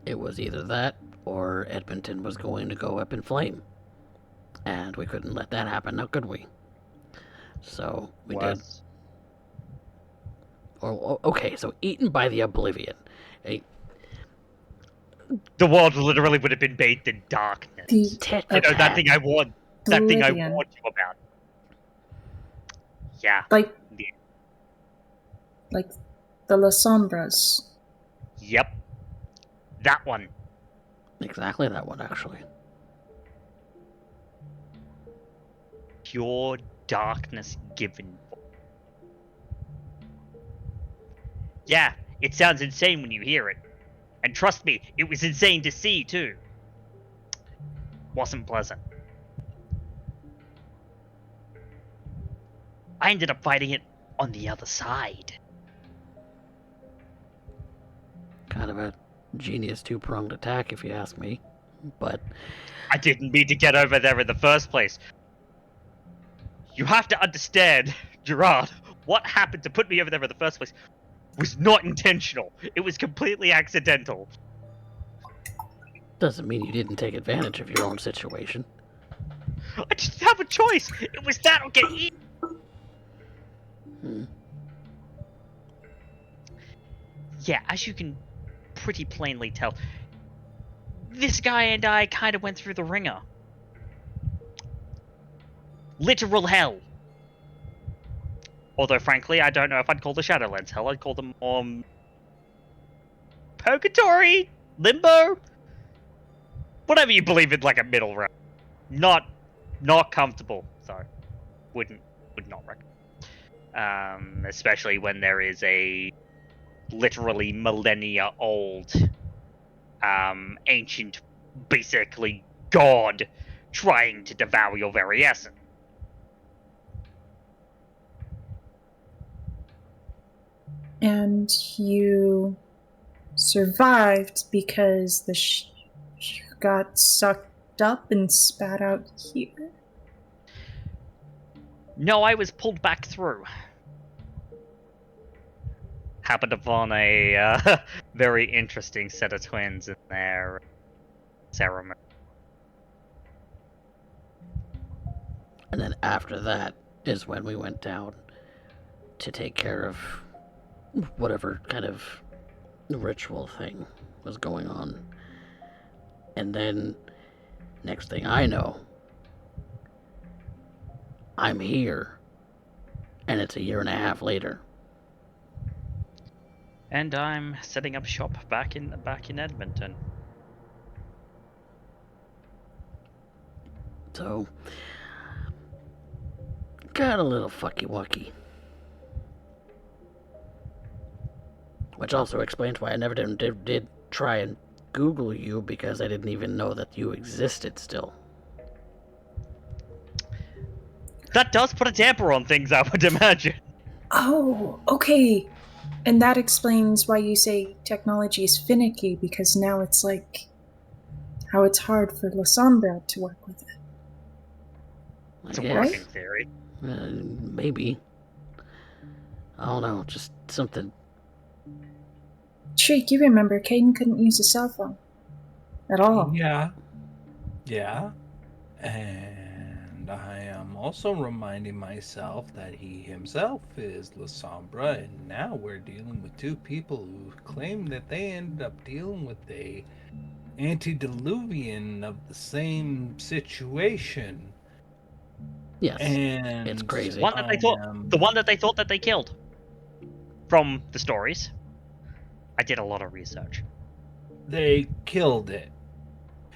It was either that or Edmonton was going to go up in flame. And we couldn't let that happen, now could we? So we did. Okay, so eaten by the Oblivion. The world literally would have been bathed in darkness. That thing I warned you about. Yeah. Like the La Sombras. Yep. That one. Exactly that one, actually. Pure darkness given. Yeah, it sounds insane when you hear it. And trust me, it was insane to see, too. Wasn't pleasant. I ended up fighting it on the other side. Kind of a genius two-pronged attack, if you ask me. But I didn't mean to get over there in the first place. You have to understand, Gerard, what happened to put me over there in the first place was not intentional. It was completely accidental. doesn't mean you didn't take advantage of your own situation. I didn't have a choice. It was that or get eaten. Yeah, as you can pretty plainly tell, this guy and I kind of went through the ringer. Literal hell. Although, frankly, I don't know if I'd call the Shadowlands hell. I'd call them purgatory, limbo, whatever you believe in, like a middle road. Not comfortable. So, would not recommend. Especially when there is a literally millennia old, ancient, basically god trying to devour your very essence. And you survived because got sucked up and spat out here? No, I was pulled back through. Happened upon a very interesting set of twins in their ceremony. And then after that is when we went down to take care of whatever kind of ritual thing was going on. And then, next thing I know, I'm here. And it's a year and a half later. And I'm setting up shop back in Edmonton. So, got a little fucky-wucky. Which also explains why I never did try and Google you, because I didn't even know that you existed still. That does put a damper on things, I would imagine. Oh, okay. And that explains why you say technology is finicky, because now it's like how it's hard for La Sombra to work with it. It's a guess. working theory. Maybe. I don't know, just something. Shriek, you remember Caden couldn't use a cell phone at all. Yeah. Yeah. And I am also reminding myself that he himself is La Sombra, and now we're dealing with two people who claim that they ended up dealing with a antediluvian of the same situation. Yes, And it's crazy. The one that they thought that they killed. From the stories, I did a lot of research. They killed it.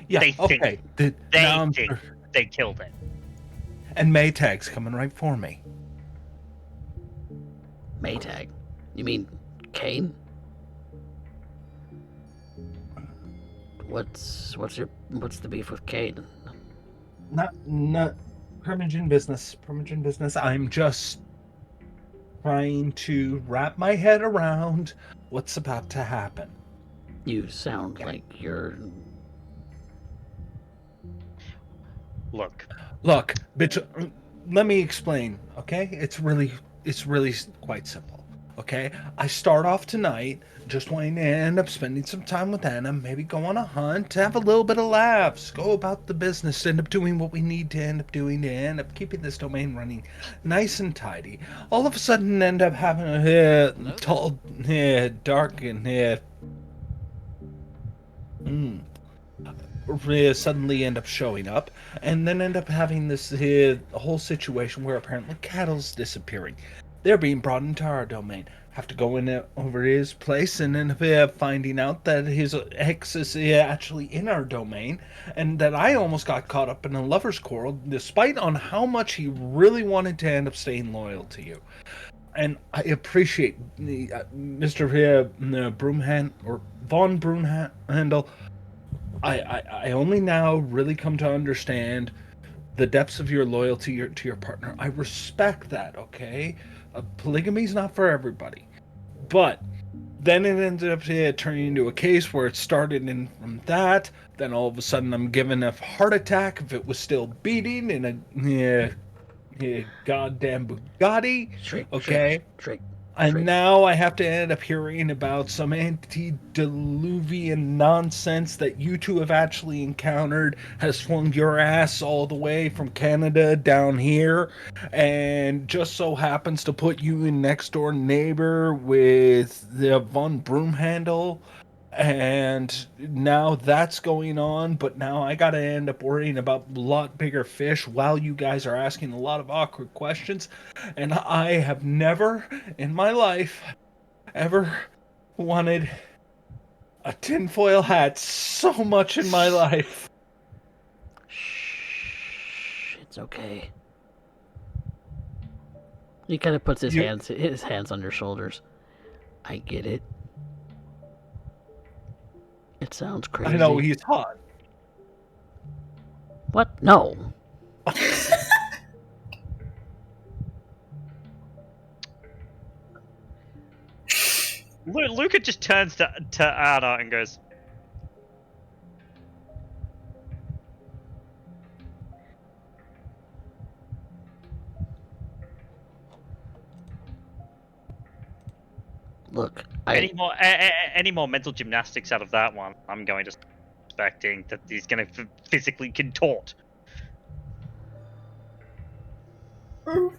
Yeah, They think- okay. They now I'm think sure- they killed it. And Maytag's coming right for me. Maytag. You mean Kane? What's the beef with Kane? Not Primogen business. Primogen business. I'm just trying to wrap my head around what's about to happen. You sound like you're. Look, bitch, let me explain, okay? It's really quite simple, okay? I start off tonight just wanting to end up spending some time with Anna, maybe go on a hunt, have a little bit of laughs, go about the business, end up doing what we need to end up doing to end up keeping this domain running nice and tidy. All of a sudden end up having a tall, dark, and suddenly end up showing up, and then end up having this whole situation where apparently cattle's disappearing. They're being brought into our domain. Have to go in over his place, and then finding out that his ex is actually in our domain, and that I almost got caught up in a lover's quarrel, despite on how much he really wanted to end up staying loyal to you. And I appreciate Mr. Broomhand or Von Broomhandel. I only now really come to understand the depths of your loyalty to your partner. I respect that, okay? Polygamy's not for everybody. But then it ended up turning into a case where it started in from that. Then all of a sudden I'm given a heart attack if it was still beating in a goddamn Bugatti. Okay? Trick. And now I have to end up hearing about some antediluvian nonsense that you two have actually encountered, has swung your ass all the way from Canada down here, and just so happens to put you in next door neighbor with the Von Broomhandel. And now that's going on, but now I gotta end up worrying about a lot bigger fish while you guys are asking a lot of awkward questions. And I have never in my life ever wanted a tinfoil hat so much in my life. Shh, it's okay. He kind of puts his hands on your shoulders. I get it. It sounds crazy. I know he's hot. What? No. Luca just turns to Anna and goes, Look, any more mental gymnastics out of that one, I'm going to expecting that he's going to physically contort. I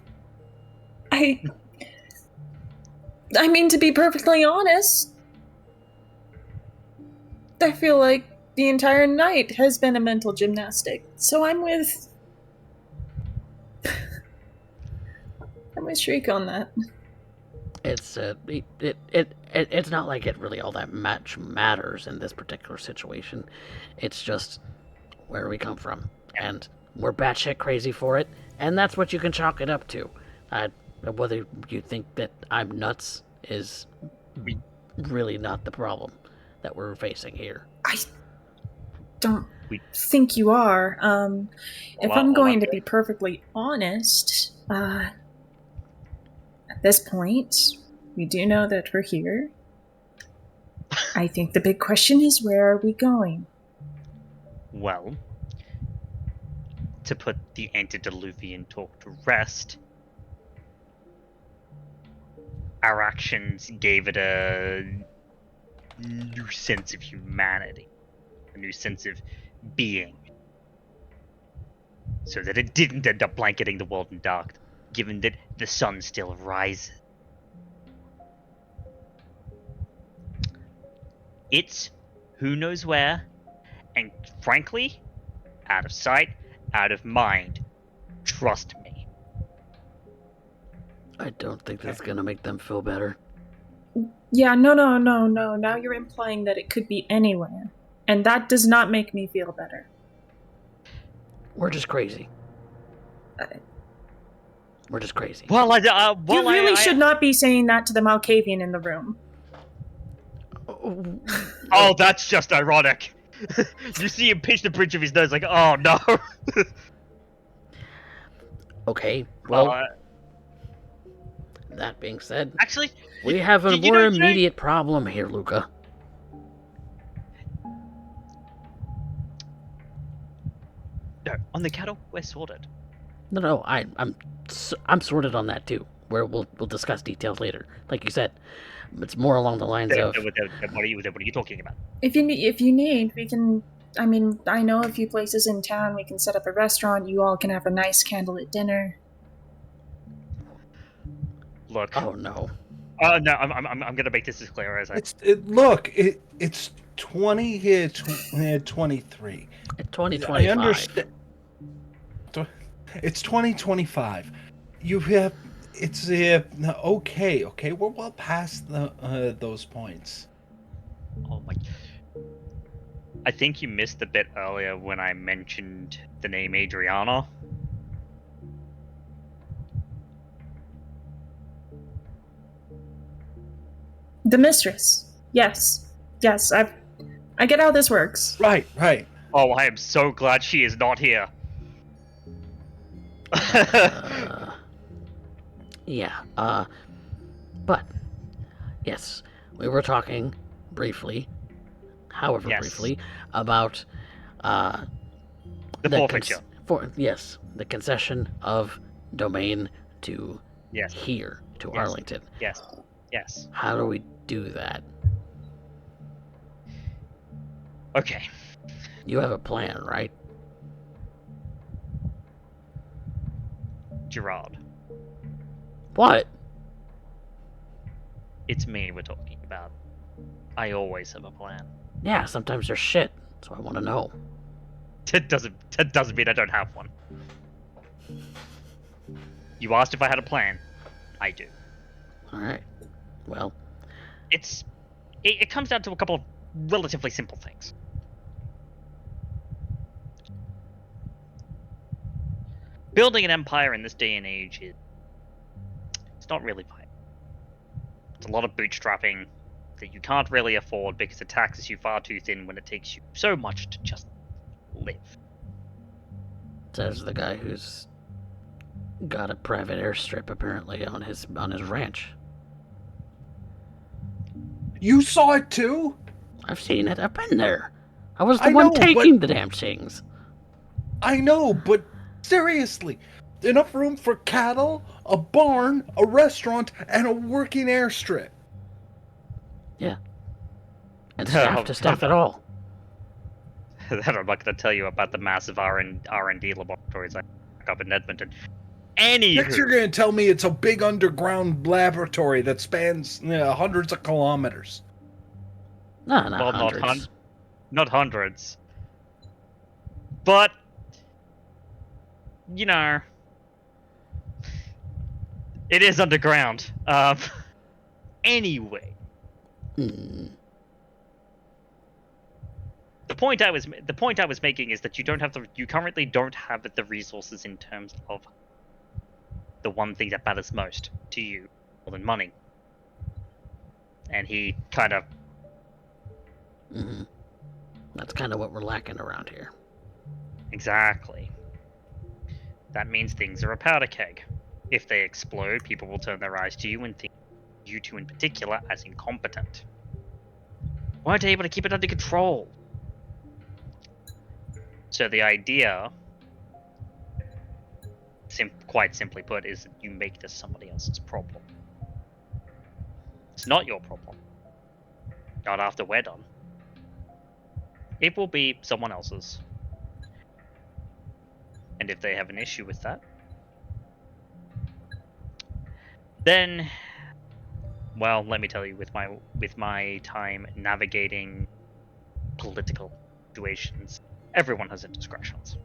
mean, to be perfectly honest, I feel like the entire night has been a mental gymnastic. So I'm with Shriek on that. it's it's not like it really all that much matters in this particular situation. It's just where we come from, and we're batshit crazy for it, and that's what you can chalk it up to. Whether you think that I'm nuts is really not the problem that we're facing here. I don't We- think you are. If I'm going to okay. be perfectly honest, at this point, we do know that we're here. I think the big question is, where are we going? Well, to put the antediluvian talk to rest, our actions gave it a new sense of humanity, a new sense of being, so that it didn't end up blanketing the world in dark, given that the sun still rises. It's who knows where, and frankly, out of sight, out of mind. Trust me. I don't think that's gonna make them feel better. Yeah, no. Now you're implying that it could be anywhere. And that does not make me feel better. We're just crazy. Uh, We're just crazy. Well, you really should not be saying that to the Malkavian in the room. Oh, that's just ironic. You see him pinch the bridge of his nose, like, oh no. Okay, well, Uh, that being said, actually, we have a you more know, Jay- immediate problem here, Luca. No, on the cattle, we're sorted. No, I'm sorted on that too. Where we'll discuss details later. Like you said, it's more along the lines of What are you talking about? If you need, we can. I mean, I know a few places in town. We can set up a restaurant. You all can have a nice candlelit dinner. Look. oh no, No, I'm gonna make this as clear as I. It's 23. it's 2025. I understand. It's 2025. You have. It's okay. We're well past those points. Oh my. I think you missed the bit earlier when I mentioned the name Adriana. The mistress. Yes. I get how this works. Right. Oh, I am so glad she is not here. Yeah. But yes, we were talking briefly, however Yes. briefly, about the forfeiture. Yes, the concession of domain to Yes. here to Yes. Arlington. Yes. How do we do that? Okay. You have a plan, right? Gerard, What? it's me we're talking about. I always have a plan. Yeah, sometimes there's shit, so I want to know. That doesn't mean I don't have one. You asked if I had a plan. I do. All right. Well, It comes down to a couple of relatively simple things. Building an empire in this day and age it's not really viable. It's a lot of bootstrapping that you can't really afford because it taxes you far too thin when it takes you so much to just live. says the guy who's got a private airstrip apparently on his ranch. You saw it too? I've seen it. I've been there. I was the I one know, taking the damn things. I know, but seriously, enough room for cattle, a barn, a restaurant, and a working airstrip. Yeah. And staff to staff it all. That I'm not going to tell you about the massive R&D laboratories I up in Edmonton. Next, you're Anywho, going to tell me it's a big underground laboratory that spans hundreds of kilometers. No, not well, hundreds. not hundreds, but you know, it is underground. Anyway, Hmm. the point I was making is that you currently don't have the resources in terms of the one thing that matters most to you more than money. And he kind of Mm-hmm. That's kind of what we're lacking around here. exactly. That means things are a powder keg. If they explode, people will turn their eyes to you and think you two in particular as incompetent. Weren't able to keep it under control. So the idea, quite simply put, is that you make this somebody else's problem. It's not your problem. Not after we're done. It will be someone else's. And if they have an issue with that, then, well, let me tell you, with my time navigating political situations, everyone has indiscretions.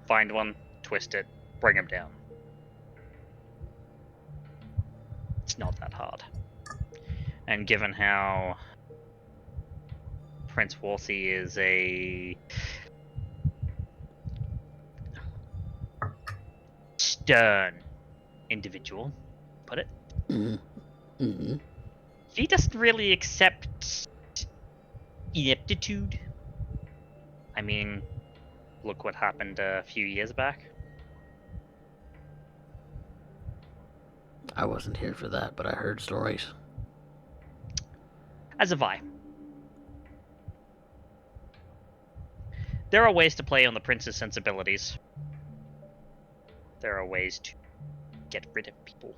Find one, twist it, bring them down. It's not that hard. And given how Prince Wolsey is a stern individual, put it, Mm-hmm. Mm-hmm. he doesn't really accept ineptitude. I mean, look what happened a few years back. I wasn't here for that, but I heard stories. As have I. There are ways to play on the prince's sensibilities. There are ways to get rid of people.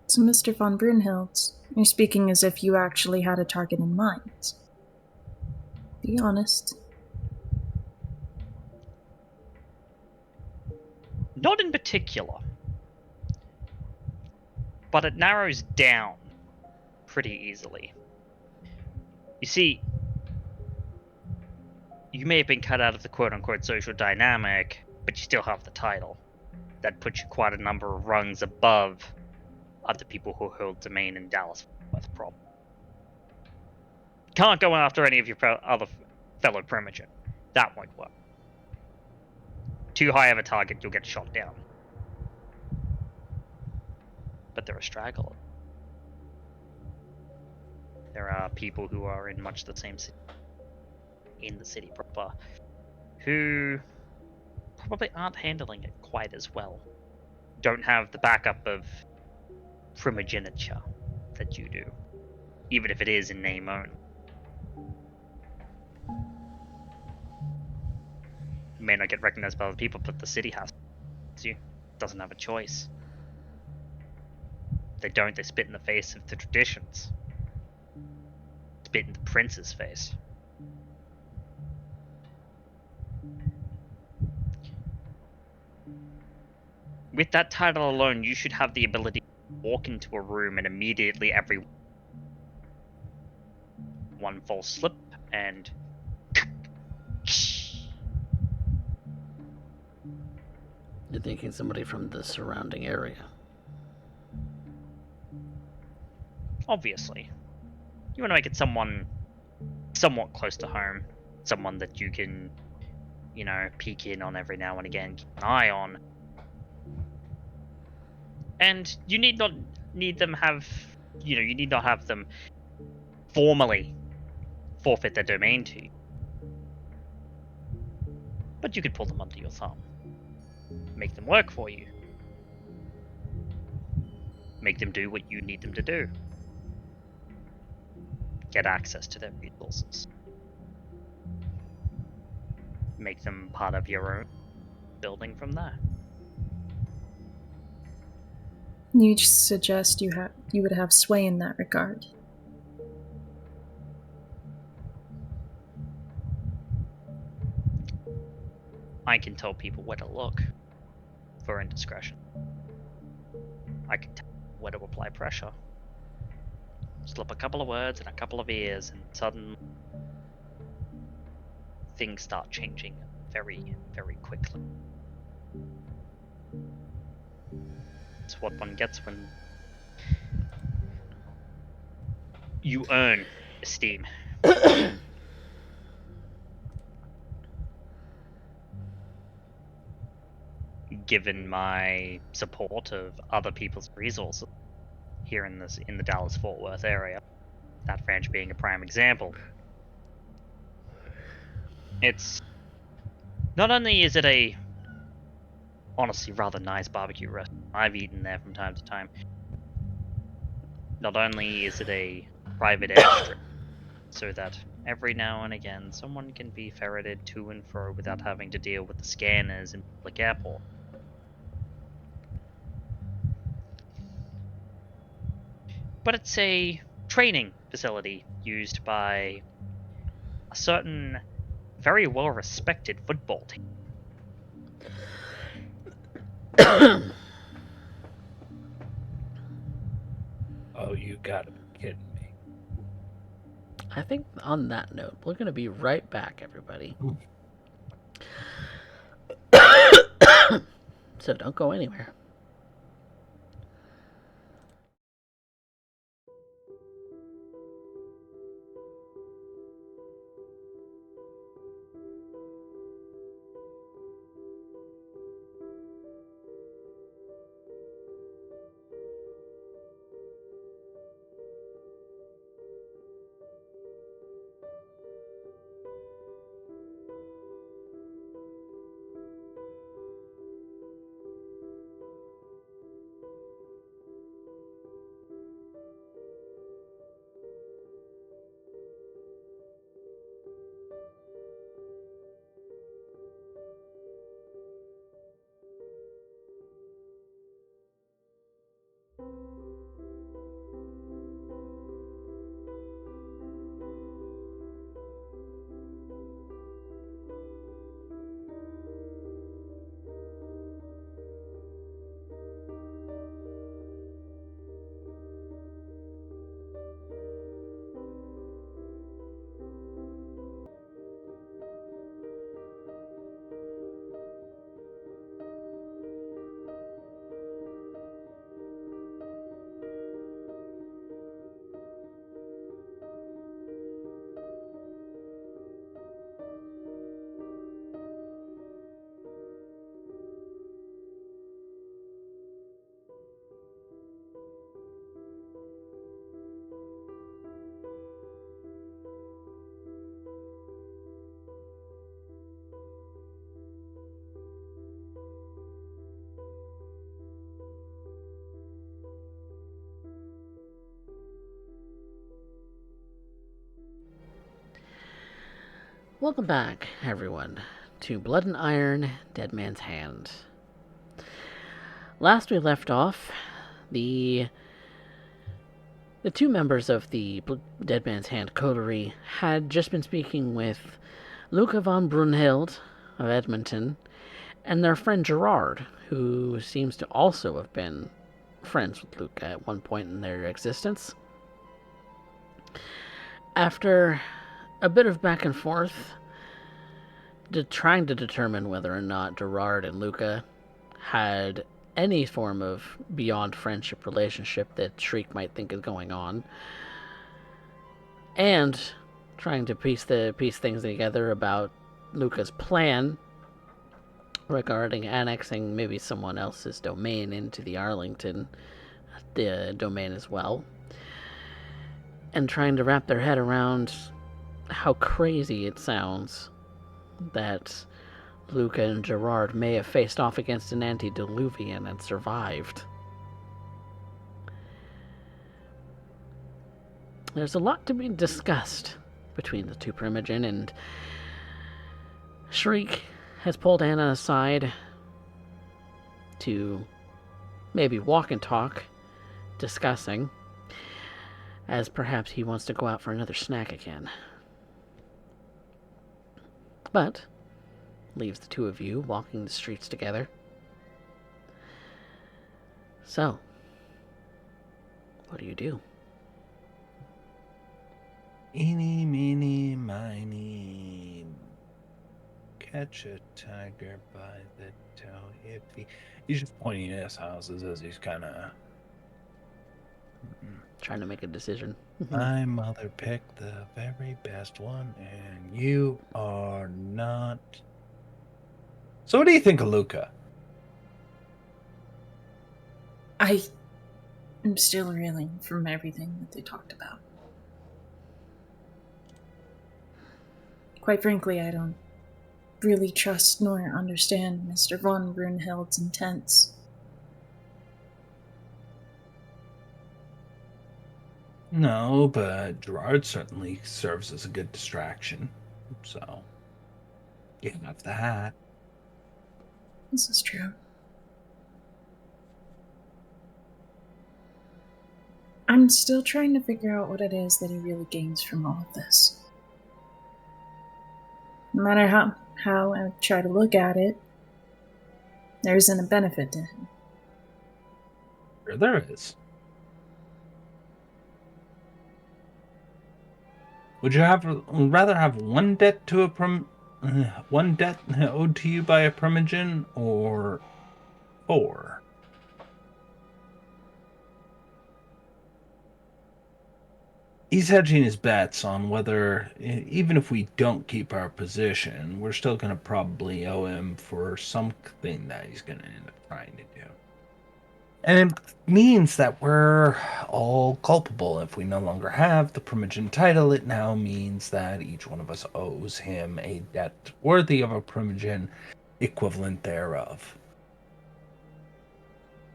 So, Mr. von Brunhild, you're speaking as if you actually had a target in mind. Be honest. Not in particular. But it narrows down pretty easily. You see, you may have been cut out of the quote-unquote social dynamic, but you still have the title. That puts you quite a number of rungs above other people who hold domain in Dallas with problem. Can't go after any of your other fellow Primogen. That won't work. Too high of a target, you'll get shot down. But there are stragglers. There are people who are in much the same city, in the city proper, who probably aren't handling it quite as well. Don't have the backup of primogeniture that you do, even if it is in name only. You may not get recognized by other people, but the city has you. Doesn't have a choice. If they don't, they spit in the face of the traditions. Spit in the prince's face. With that title alone, you should have the ability to walk into a room and immediately one false slip and You're thinking somebody from the surrounding area. obviously. You want to make it someone somewhat close to home. Someone that you can, peek in on every now and again, keep an eye on. And you need not have them formally forfeit their domain to you. But you could pull them under your thumb. Make them work for you. Make them do what you need them to do. Get access to their resources. Make them part of your own building from there. You suggest you would have sway in that regard. I can tell people where to look for indiscretion. I can tell where to apply pressure. Slip a couple of words and a couple of ears, and suddenly things start changing very, very quickly. It's what one gets when You earn esteem. Given my support of other people's resources here in the Dallas-Fort Worth area, that ranch being a prime example. It's not only is it a honestly rather nice barbecue restaurant. I've eaten there from time to time. Not only is it a private airstrip, so that every now and again someone can be ferreted to and fro without having to deal with the scanners in public airport. But it's a training facility used by a certain very well respected football team. Oh, you gotta be kidding me. I think on that note, we're going to be right back, everybody. So don't go anywhere. Welcome back, everyone, to Blood and Iron, Dead Man's Hand. Last we left off, the two members of the Dead Man's Hand coterie had just been speaking with Luca von Brunhild of Edmonton and their friend Gerard, who seems to also have been friends with Luca at one point in their existence. After a bit of back and forth, trying to determine whether or not Gerard and Luca had any form of beyond friendship relationship that Shriek might think is going on, and trying to piece things together about Luca's plan regarding annexing maybe someone else's domain into the Arlington domain as well, and trying to wrap their head around how crazy it sounds that Luca and Gerard may have faced off against an antediluvian and survived. There's a lot to be discussed between the two Primogen, and Shriek has pulled Anna aside to maybe walk and talk, discussing, as perhaps he wants to go out for another snack again. But leaves the two of you walking the streets together. So, what do you do? Eeny, meeny, miny. Catch a tiger by the toe. He's just pointing at his houses as he's kind of Trying to make a decision. My mother picked the very best one, and you are not. So, what do you think of Luca? I am still reeling from everything that they talked about. Quite frankly, I don't really trust nor understand Mr. von Brunhild's intents. No, but Gerard certainly serves as a good distraction. So, you have that. This is true. I'm still trying to figure out what it is that he really gains from all of this. No matter how I try to look at it, there isn't a benefit to him. Sure, there is. Would you rather have one debt to a one debt owed to you by a primogen, or four? He's hedging his bets on whether, even if we don't keep our position, we're still going to probably owe him for something that he's going to end up trying to do. And it means that we're all culpable. If we no longer have the primogen title, it now means that each one of us owes him a debt worthy of a primogen equivalent thereof.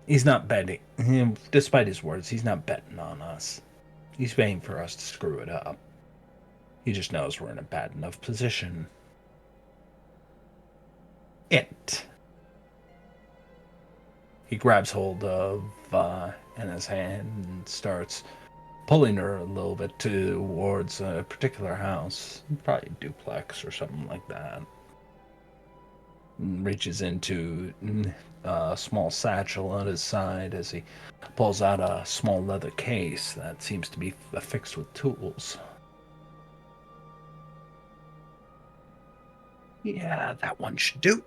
He's not betting, despite his words, he's not betting on us. He's waiting for us to screw it up. He just knows we're in a bad enough position. He grabs hold of Anna's hand and starts pulling her a little bit towards a particular house, probably a duplex or something like that. And reaches into a small satchel at his side as he pulls out a small leather case that seems to be affixed with tools. Yeah, that one should do.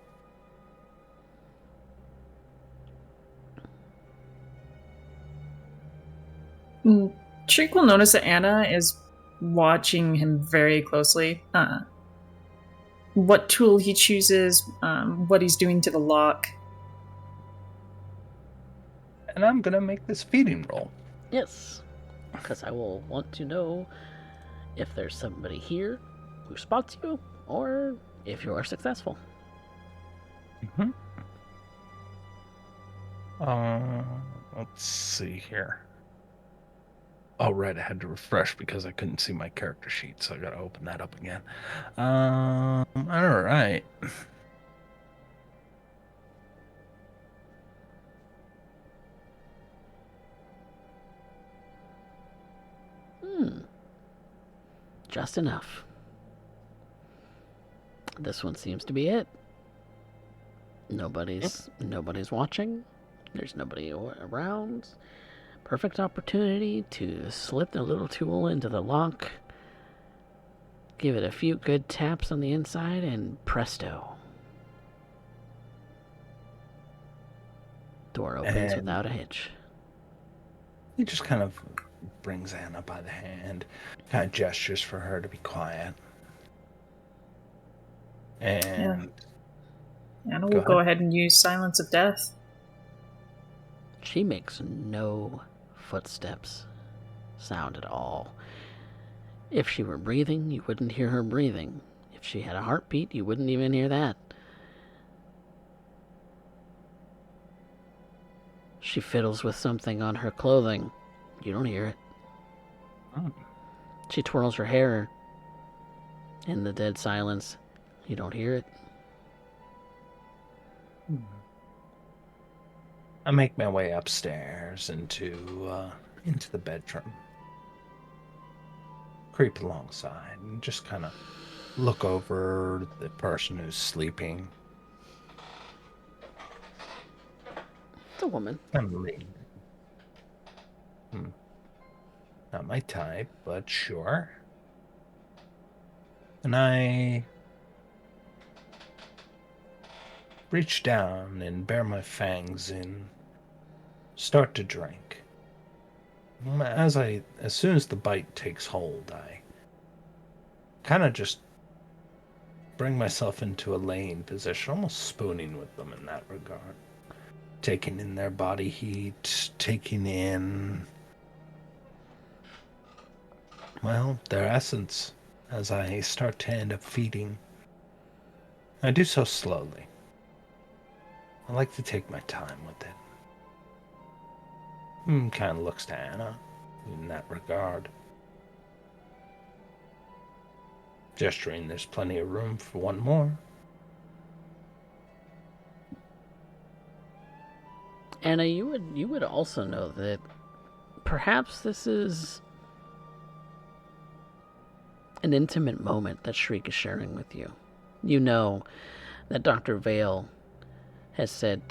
Shriek will notice that Anna is watching him very closely. What tool he chooses, what he's doing to the lock. And I'm gonna make this feeding roll. Yes, because I will want to know if there's somebody here who spots you, or if you are successful. Mm-hmm. Let's see here. Oh, right, I had to refresh because I couldn't see my character sheet, so I gotta open that up again. All right. Just enough. This one seems to be it. Nobody's watching. There's nobody around. Perfect opportunity to slip the little tool into the lock. Give it a few good taps on the inside, and presto. Door opens And without a hitch. he just kind of brings Anna by the hand, kind of gestures for her to be quiet. And Anna will go ahead and use Silence of Death. She makes no footsteps sound at all. If she were breathing, you wouldn't hear her breathing. If she had a heartbeat, you wouldn't even hear that. She fiddles with something on her clothing. You don't hear it. Oh. She twirls her hair. In the dead silence, you don't hear it. I make my way upstairs into the bedroom. Creep alongside and just kind of look over the person who's sleeping. It's a woman. I'm reading. Not my type, but sure. And I reach down and bare my fangs and start to drink. As soon as the bite takes hold, I kind of just bring myself into a laying position, almost spooning with them in that regard. Taking in their body heat, taking in, well, their essence as I start to end up feeding. I do so slowly. I like to take my time with it. Kind of looks to Anna in that regard. Gesturing, there's plenty of room for one more. Anna, you would also know that perhaps this is an intimate moment that Shriek is sharing with you. You know that Dr. Vale has said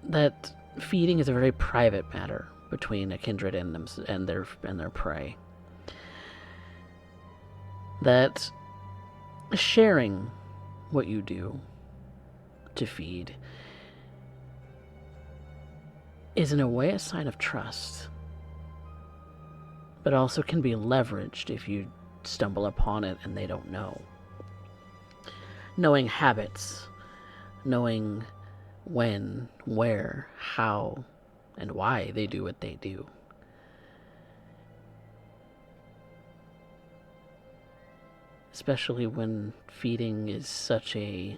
that feeding is a very private matter between a kindred and their prey. That sharing what you do to feed is in a way a sign of trust, but also can be leveraged if you stumble upon it and they don't know. Knowing habits, knowing when, where, how, and why they do what they do. Especially when feeding is such a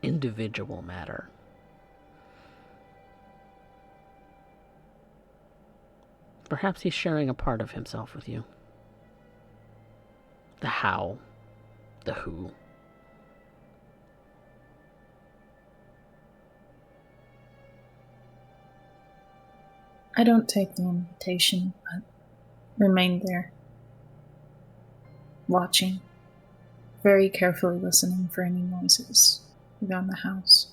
individual matter. Perhaps he's sharing a part of himself with you. The how, the who. I don't take the invitation, but remain there, watching, very carefully listening for any noises around the house.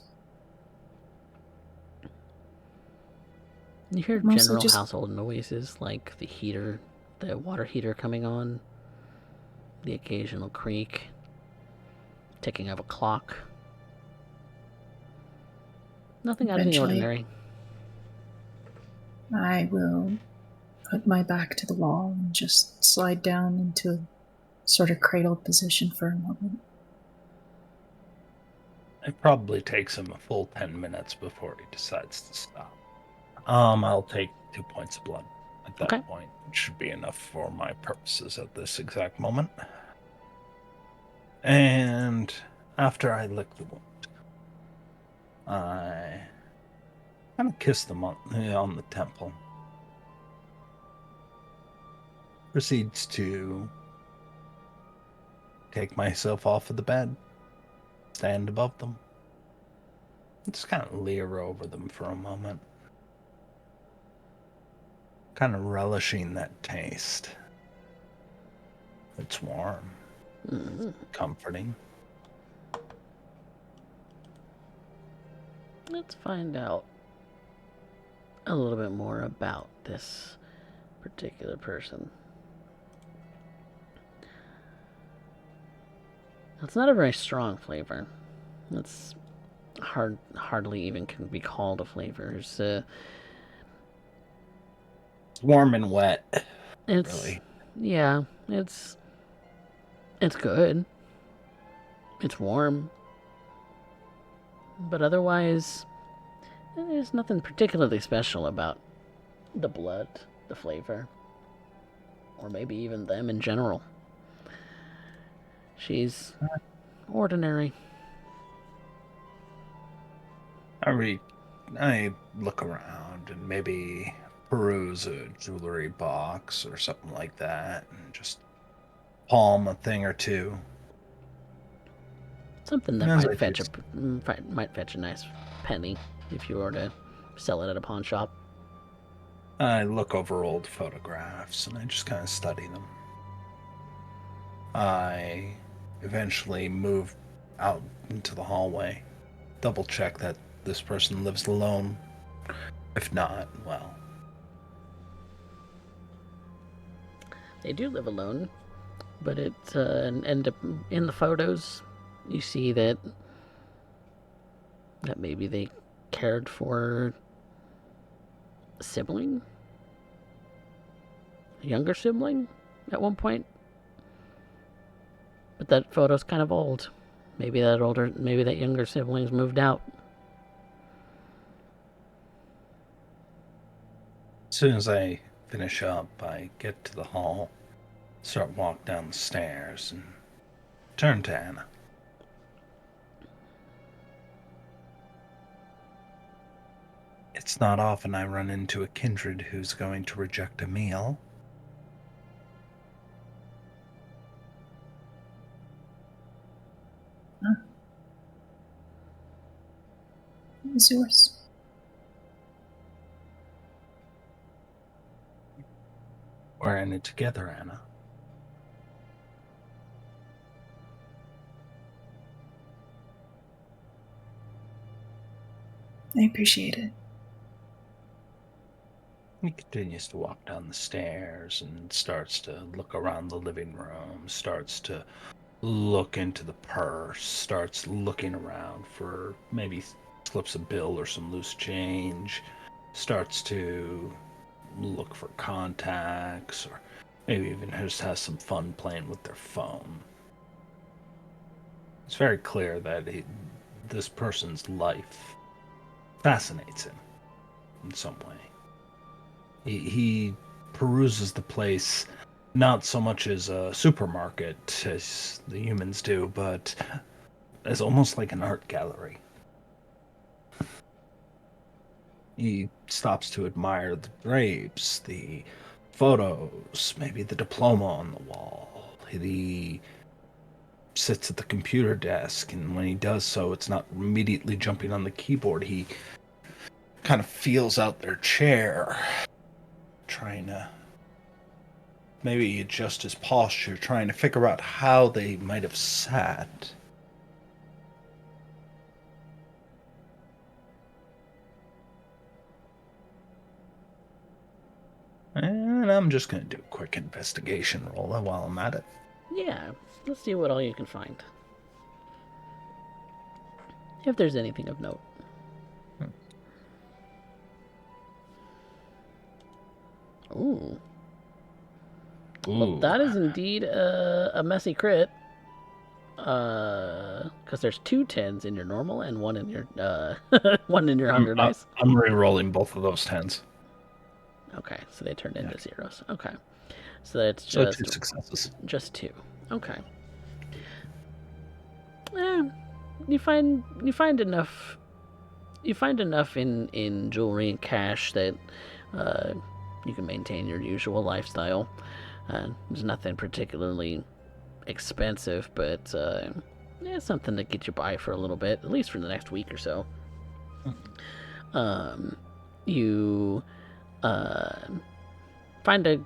You hear I'm also general just- household noises like the heater, the water heater coming on, the occasional creak, ticking of a clock. Nothing out of the Eventually- ordinary. I will put my back to the wall and just slide down into a sort of cradled position for a moment. It probably takes him a full 10 minutes before he decides to stop. I'll take 2 points of blood at that Okay. point. It should be enough for my purposes at this exact moment. And after I lick the wound, I kind of kiss them on the temple. Proceeds to take myself off of the bed, stand above them, and just kind of leer over them for a moment. Kind of relishing that taste. It's warm, comforting. Let's find out a little bit more about this particular person. It's not a very strong flavor. It's hardly even can be called a flavor. It's Warm and wet. It's Really? Yeah, it's good. It's warm. But otherwise, there's nothing particularly special about the blood, the flavor, or maybe even them in general. She's ordinary. I look around and maybe peruse a jewelry box or something like that and just palm a thing or two. Something that As I might fetch a nice penny if you were to sell it at a pawn shop. I look over old photographs and I just kind of study them. I eventually move out into the hallway, double check that this person lives alone. If not, well, They do live alone, but it's and in the photos, you see that maybe they cared for a sibling, younger sibling at one point. But that photo's kind of old. Maybe that younger sibling's moved out. As soon as I finish up, I get to the hall, start walk down the stairs, and turn to Anna. It's not often I run into a kindred who's going to reject a meal. It was yours. We're in it together, Anna. I appreciate it. He continues to walk down the stairs and starts to look around the living room, starts to look into the purse, starts looking around for maybe slips a bill or some loose change, starts to look for contacts, or maybe even just has some fun playing with their phone. It's very clear that this person's life fascinates him in some way. He peruses the place not so much as a supermarket as the humans do, but as almost like an art gallery. He stops to admire the drapes, the photos, maybe the diploma on the wall. He sits at the computer desk, and when he does so, it's not immediately jumping on the keyboard. He kind of feels out their chair, trying to maybe adjust his posture, trying to figure out how they might have sat. And I'm just going to do a quick investigation roll while I'm at it. Yeah, let's see what all you can find. If there's anything of note. Ooh. Well, that is indeed a messy crit. Because there's 2 10s in your normal and one in your one in your hunger dice. I'm re-rolling both of those 10s. Okay, so they turned into zeros. Okay, so that's So just 2 successes. Just 2. Okay. You find enough. You find enough in jewelry and cash that you can maintain your usual lifestyle. There's nothing particularly expensive, but something to get you by for a little bit, at least for the next week or so. You find a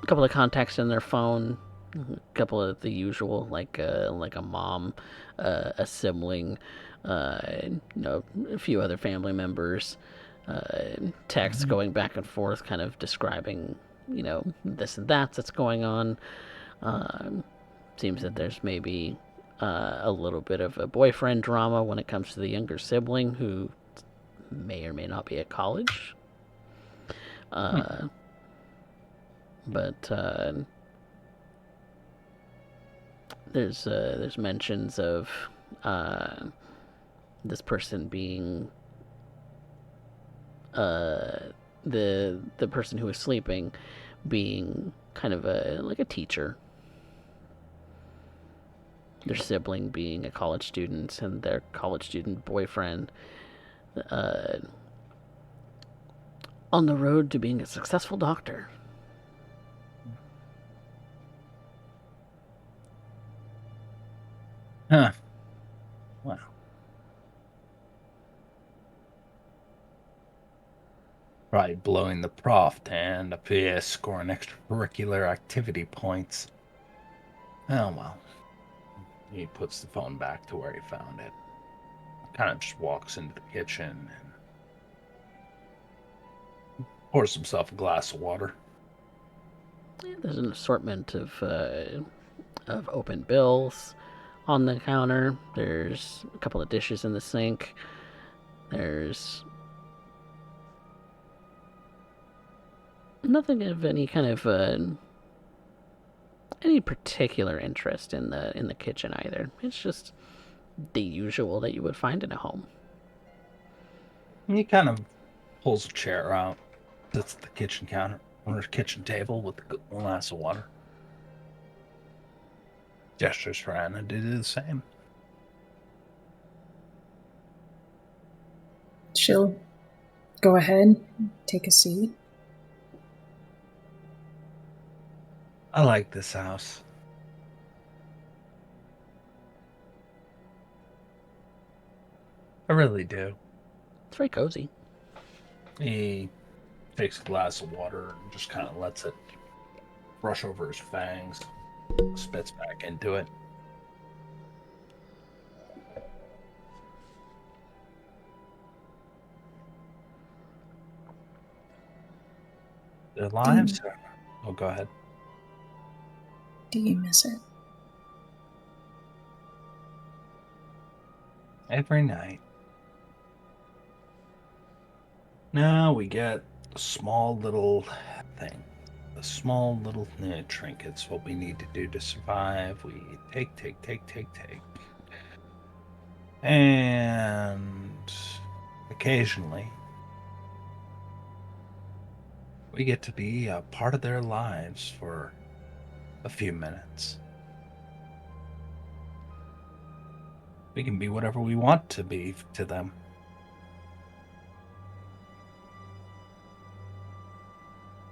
couple of contacts in their phone, a couple of the usual, like a mom, a sibling, a few other family members. Texts going back and forth, kind of describing, this and that's going on. Seems that there's maybe a little bit of a boyfriend drama when it comes to the younger sibling who may or may not be at college. But there's mentions of this person being the person who was sleeping being kind of like a teacher. Their sibling being a college student, and their college student boyfriend on the road to being a successful doctor. Huh. Wow. Probably blowing the prof to end up here scoring extracurricular activity points. Oh well. He puts the phone back to where he found it. Kind of just walks into the kitchen and pours himself a glass of water. There's an assortment of open bills on the counter. There's a couple of dishes in the sink. There's Nothing of any kind of any particular interest in the kitchen either. It's just the usual that you would find in a home. He kind of pulls a chair out, sits at the kitchen counter or kitchen table with a glass of water. Gestures for Anna to do the same. She'll go ahead, take a seat. I like this house. I really do. It's very cozy. He takes a glass of water and just kind of lets it brush over his fangs, spits back into it. Their lives? Oh, go ahead. Do you miss it? Every night. Now we get a small little thing. A small little trinkets, what we need to do to survive. We take. And occasionally, we get to be a part of their lives for a few minutes. We can be whatever we want to be to them.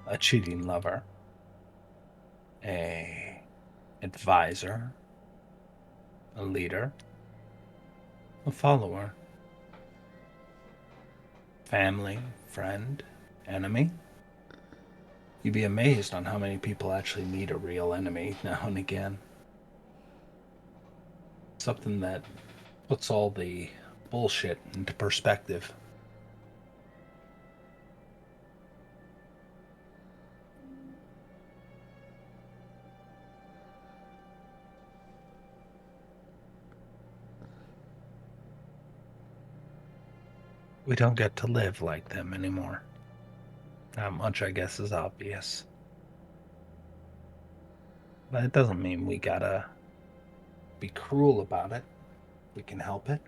A cheating lover, a advisor, a leader, a follower, family, friend, enemy. You'd be amazed on how many people actually meet a real enemy now and again. Something that puts all the bullshit into perspective. We don't get to live like them anymore. That much, I guess, is obvious. But it doesn't mean we gotta be cruel about it. We can help it.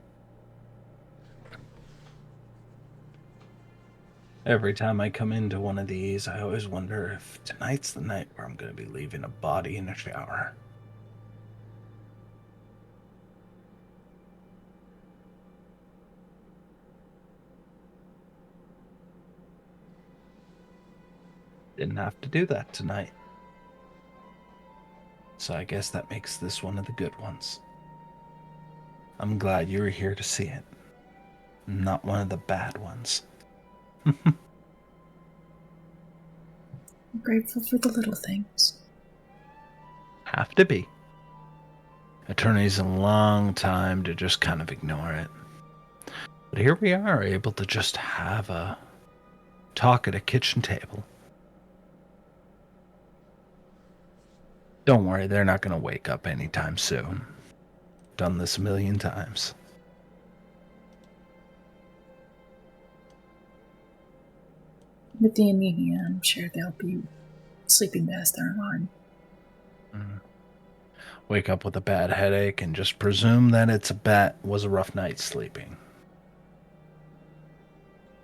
Every time I come into one of these, I always wonder if tonight's the night where I'm gonna be leaving a body in a shower. Didn't have to do that tonight. So I guess that makes this one of the good ones. I'm glad you were here to see it. Not one of the bad ones. I'm grateful for the little things. Have to be. Attorney's a long time to just kind of ignore it. But here we are, able to just have a talk at a kitchen table. Don't worry, they're not going to wake up anytime soon. Done this a million times. With the anemia, I'm sure they'll be sleeping past their alarm. Wake up with a bad headache and just presume that was a rough night sleeping.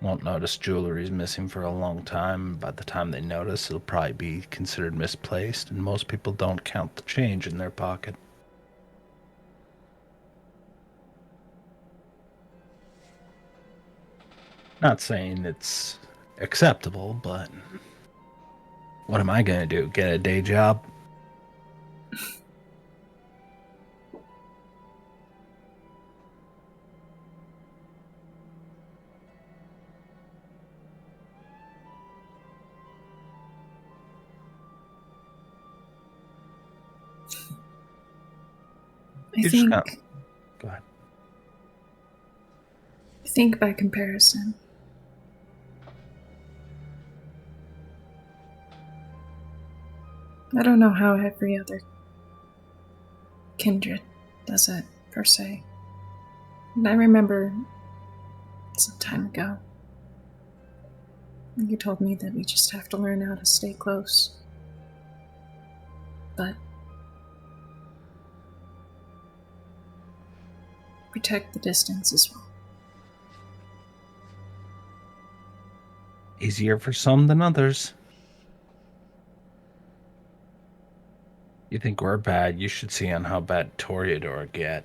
Won't notice jewelry's missing for a long time. By the time they notice, it'll probably be considered misplaced, and most people don't count the change in their pocket. Not saying it's acceptable, but what am I gonna do? Get a day job? I think, Go ahead. I think by comparison, I don't know how every other kindred does it, per se. And I remember some time ago, You told me that we just have to learn how to stay close. But protect the distance as well. Easier for some than others. You think we're bad, you should see on how bad Toreador get.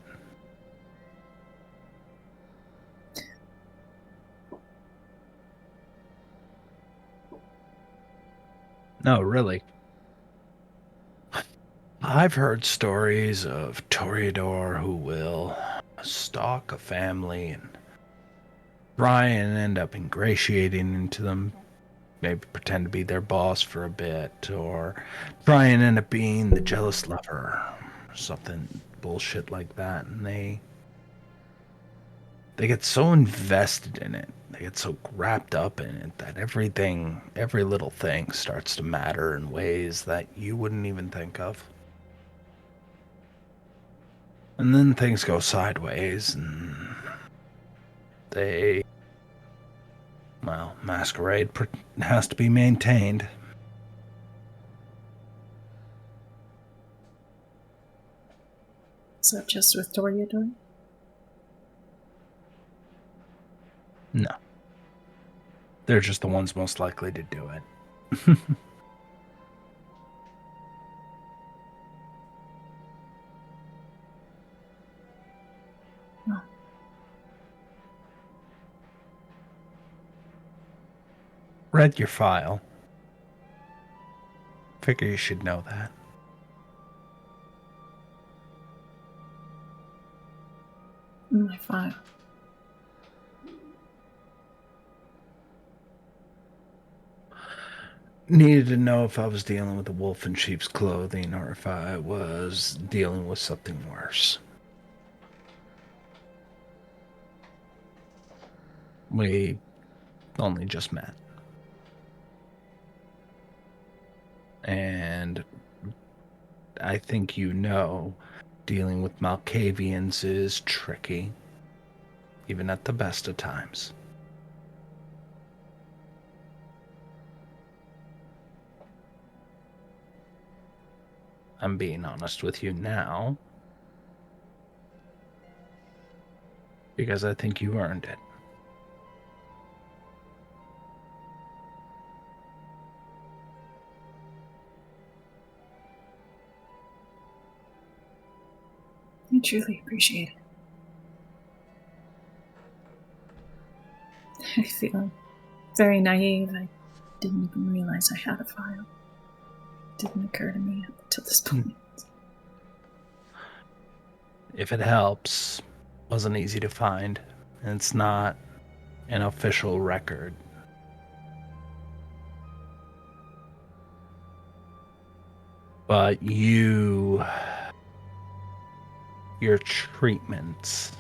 No, really. I've heard stories of Toreador who will stalk a family and try and end up ingratiating into them, maybe pretend to be their boss for a bit, or try and end up being the jealous lover, something bullshit like that, and they get so invested in it, they get so wrapped up in it that every little thing starts to matter in ways that you wouldn't even think of. And then things go sideways, and they, well, masquerade has to be maintained. Is that just with Toreador? No. They're just the ones most likely to do it. No. Read your file. Figure you should know that. My file. Needed to know if I was dealing with a wolf in sheep's clothing or if I was dealing with something worse. We only just met. And I think you know dealing with Malkavians is tricky, even at the best of times. I'm being honest with you now because I think you earned it. I truly appreciate it. I feel very naive. I didn't even realize I had a file. It didn't occur to me up to this point. If it helps, wasn't easy to find. And it's not an official record. But your treatments,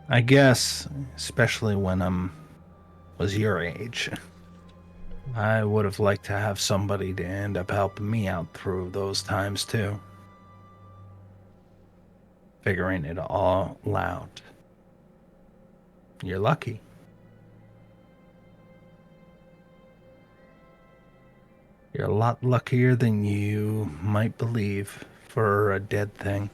I guess, especially when was your age, I would have liked to have somebody to end up helping me out through those times too. Figuring it all out. You're lucky. You're a lot luckier than you might believe for a dead thing.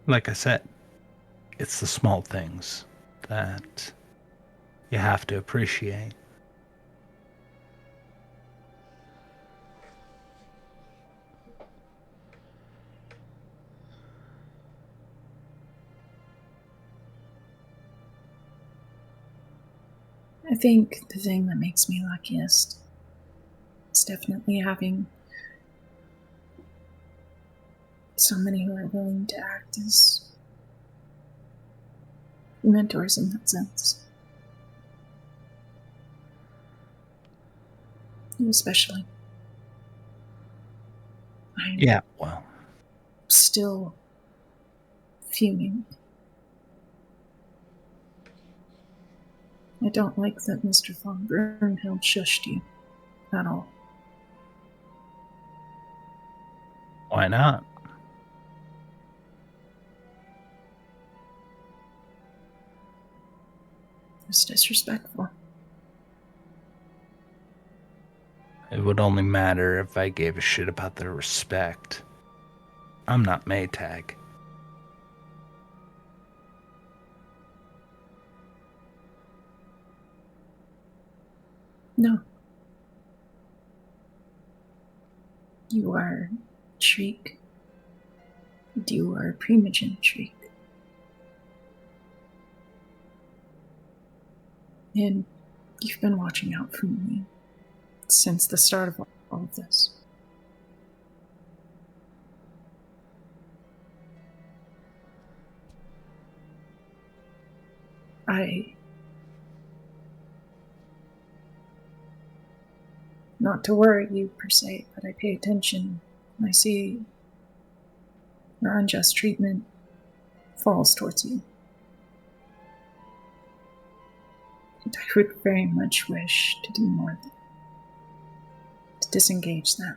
Like I said, it's the small things that you have to appreciate. I think the thing that makes me luckiest is definitely having somebody who are willing to act as mentors in that sense. You especially. I'm Yeah, well, still fuming. I don't like that Mr. von Brunhild shushed you at all. Why not? It's disrespectful. It would only matter if I gave a shit about their respect. I'm not Maytag. No. You are Shriek. And you are Primogen Shriek. And you've been watching out for me since the start of all of this. Not to worry you per se, but I pay attention. I see your unjust treatment falls towards you. And I would very much wish to do more to disengage that.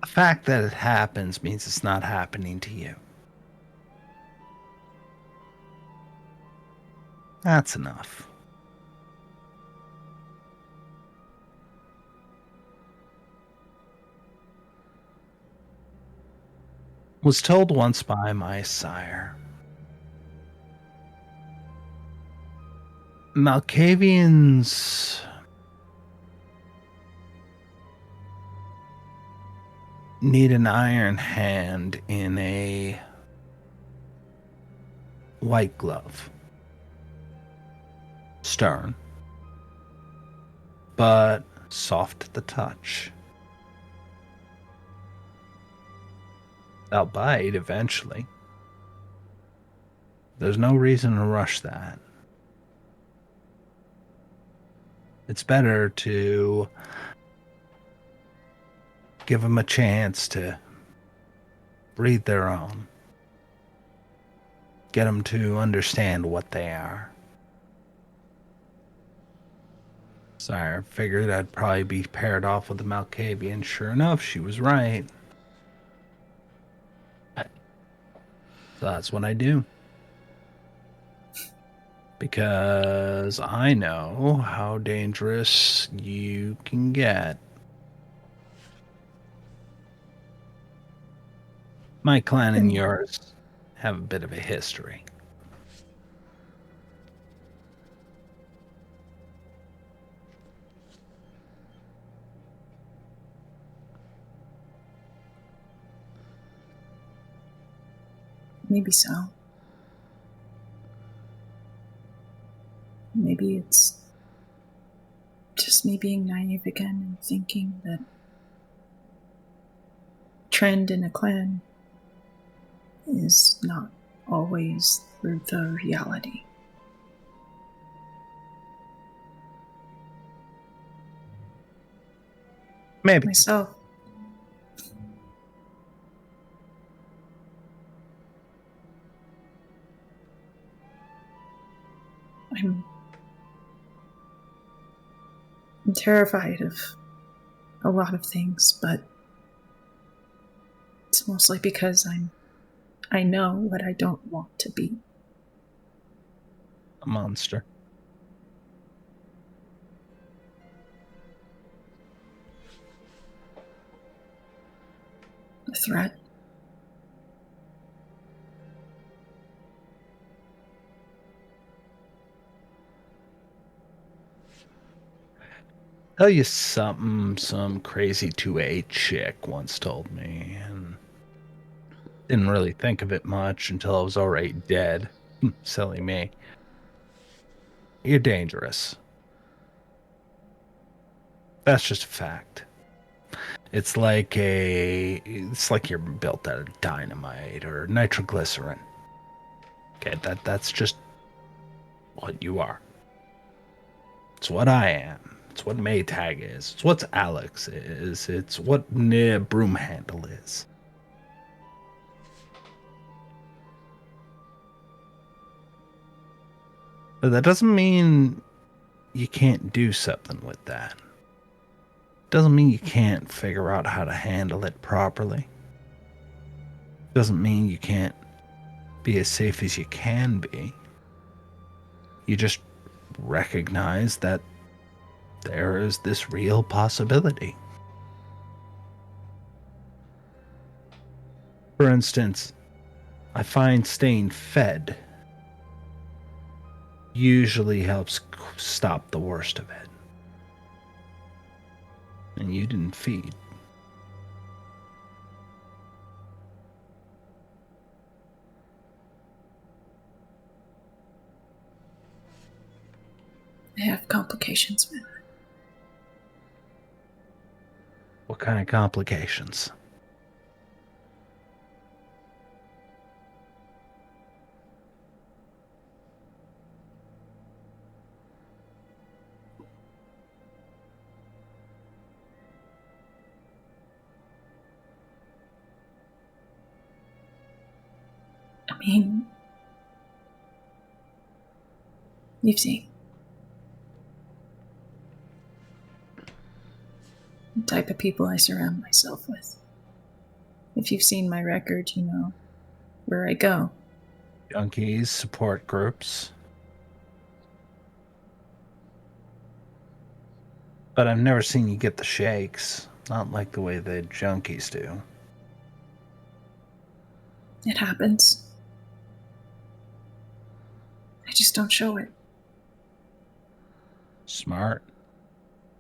The fact that it happens means it's not happening to you. That's enough. Was told once by my sire. Malkavians need an iron hand in a white glove. Stern, but soft at the touch. They'll bite eventually. There's no reason to rush that. It's better to give them a chance to breathe their own. Get them to understand what they are. Sire figured I'd probably be paired off with the Malkavian. Sure enough, she was right. So that's what I do. Because I know how dangerous you can get. My clan and yours have a bit of a history. Maybe so. Maybe it's just me being naive again and thinking that trend in a clan is not always the reality. Maybe. Myself. I'm terrified of a lot of things, but it's mostly because I know what I don't want to be. A monster. A threat. Tell you something some crazy 2A chick once told me, and didn't really think of it much until I was already dead. Silly me. You're dangerous. That's just a fact. It's like you're built out of dynamite or nitroglycerin. Okay, that's just what you are. It's what I am. It's what Maytag is. It's what Alex is. It's what Broomhandle is. But that doesn't mean you can't do something with that. Doesn't mean you can't figure out how to handle it properly. Doesn't mean you can't be as safe as you can be. You just recognize that there is this real possibility. For instance, I find staying fed usually helps stop the worst of it. And you didn't feed. I have complications, man. What kind of complications? I mean, you've seen the type of people I surround myself with. If you've seen my record, you know where I go. Junkies, support groups. But I've never seen you get the shakes. Not like the way the junkies do. It happens. I just don't show it. Smart.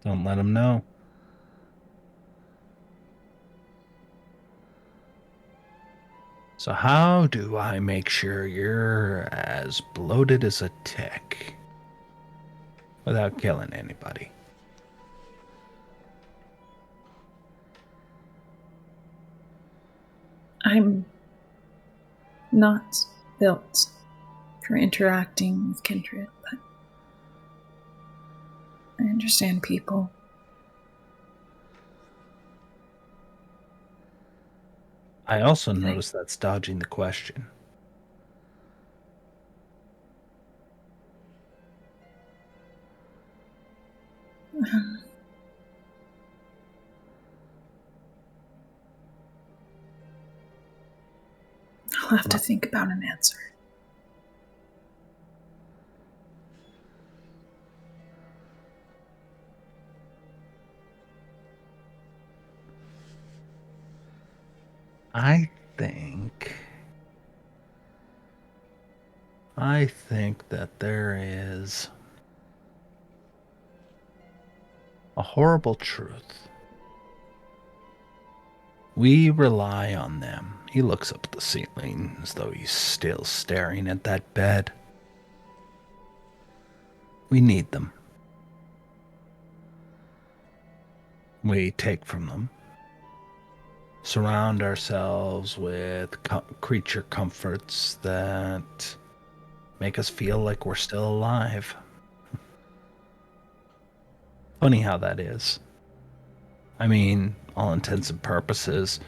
Don't let them know. So how do I make sure you're as bloated as a tick without killing anybody? I'm not built for interacting with kindred, but I understand people. I also noticed that's dodging the question. I'll have to think about an answer. I think that there is a horrible truth. We rely on them. He looks up at the ceiling as though he's still staring at that bed. We need them. We take from them. Surround ourselves with creature comforts that make us feel like we're still alive. Funny how that is. I mean, all intents and purposes,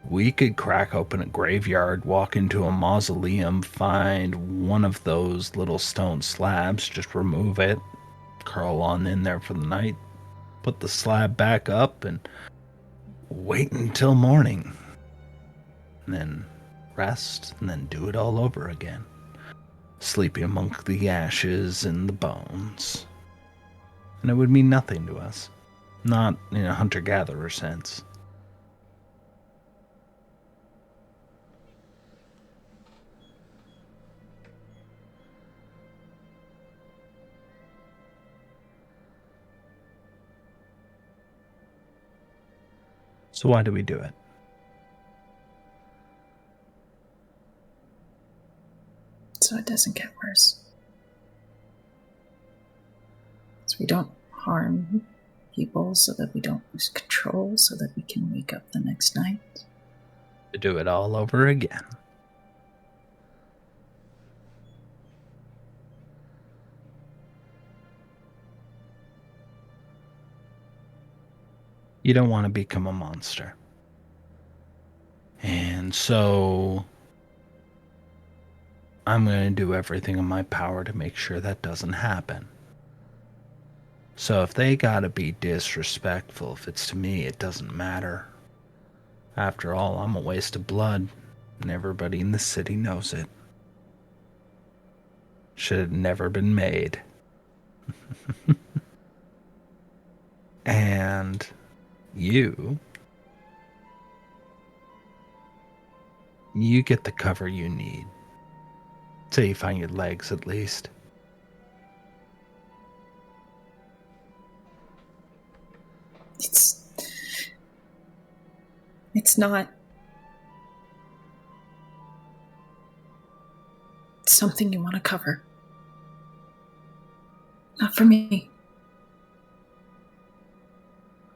we could crack open a graveyard, walk into a mausoleum, find one of those little stone slabs, just remove it, curl on in there for the night, put the slab back up, and wait until morning. And then rest, and then do it all over again. Sleeping among the ashes and the bones. And it would mean nothing to us. Not in a hunter-gatherer sense. So why do we do it? So it doesn't get worse. So we don't harm people, so that we don't lose control, so that we can wake up the next night. To do it all over again. You don't want to become a monster. And so I'm going to do everything in my power to make sure that doesn't happen. So if they gotta be disrespectful, if it's to me, it doesn't matter. After all, I'm a waste of blood, and everybody in the city knows it. Should have never been made. And you get the cover you need. Till you find your legs, at least. It's not something you want to cover. Not for me.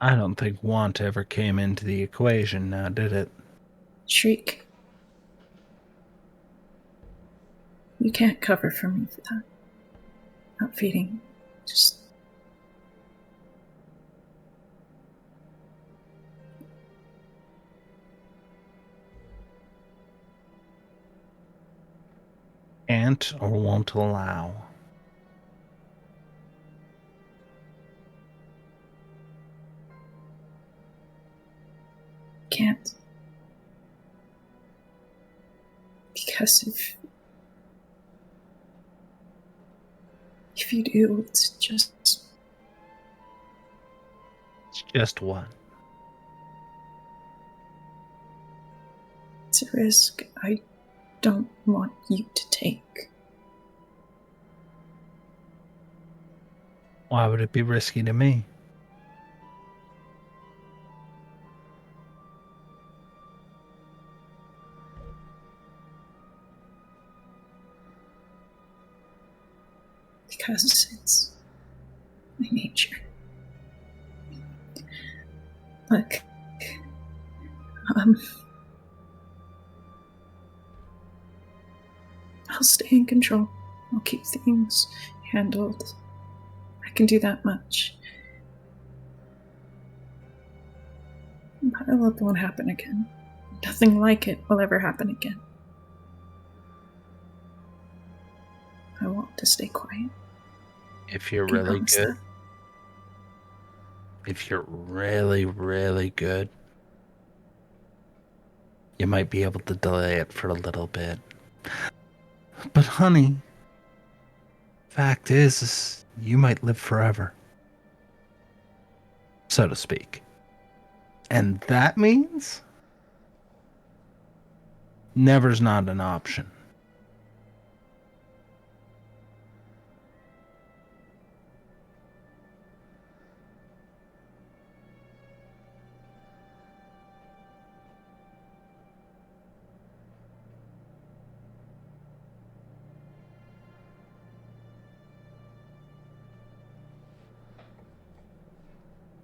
I don't think want ever came into the equation now, did it? Shriek. You can't cover for me for that. Not feeding. Just... Can't or won't allow. Can't. Because if you do, it's just... It's just one. It's a risk I don't want you to take. Why would it be risky to me? Because it's my nature. Look, I'll stay in control. I'll keep things handled. I can do that much. But it won't happen again. Nothing like it will ever happen again. I want to stay quiet. If you're I can really promise good. that. If you're really, really good, you might be able to delay it for a little bit. But honey, fact is you might live forever. So to speak. And that means never's not an option.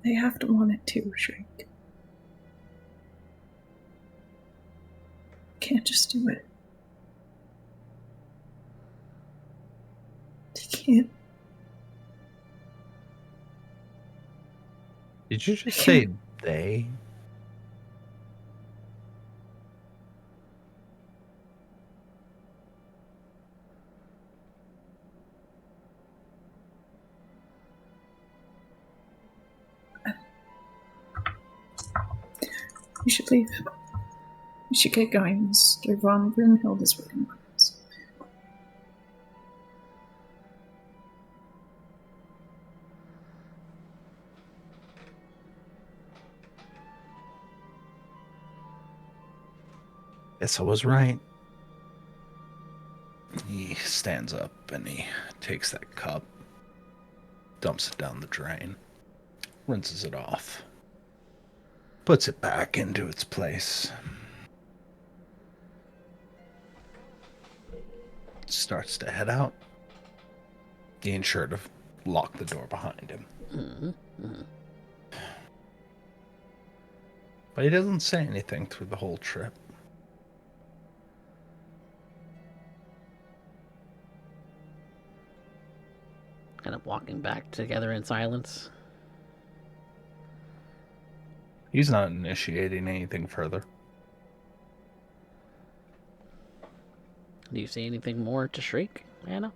They have to want it too, Shrink. Can't just do it. They can't. Did you just say they? We should leave. We should get going. Mr. Von Brunhild is waiting for us. Guess I was right. He stands up and he takes that cup, dumps it down the drain, rinses it off, puts it back into its place. Starts to head out. He ain't sure to lock the door behind him. But he doesn't say anything through the whole trip. Kind of walking back together in silence. He's not initiating anything further. Do you see anything more to Shriek, Anna?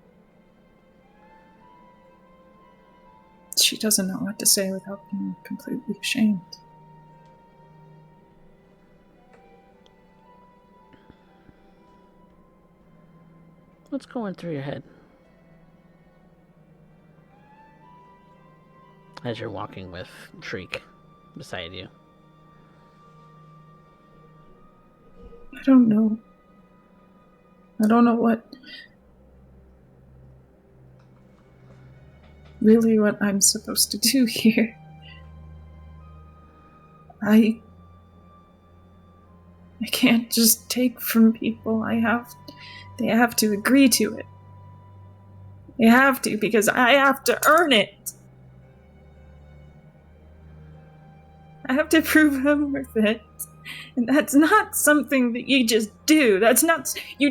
she doesn't know what to say without being completely ashamed. What's going through your head as you're walking with Shriek beside you? I don't know. I don't know what I'm supposed to do here. I can't just take from people. They have to agree to it. They have to, because I have to earn it. I have to prove I'm worth it. And that's not something that you just do. You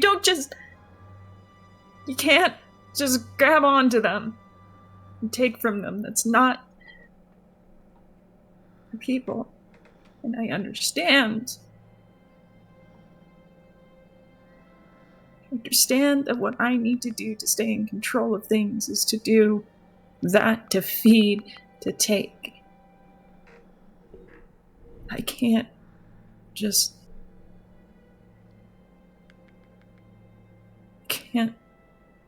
can't just grab onto them and take from them. That's not for people. And I understand. I understand that what I need to do to stay in control of things is to do that, to feed, to take. I can't just... can't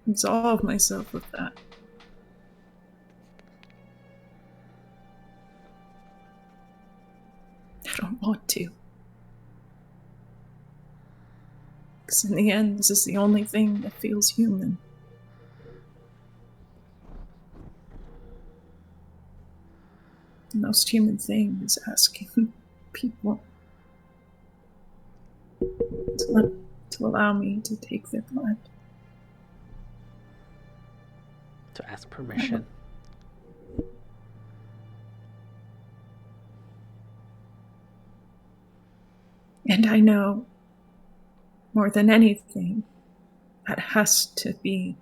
absolve myself of that. I don't want to. Because in the end, this is the only thing that feels human. The most human thing is asking people to allow me to take their blood. To ask permission. And I know, more than anything, that has to be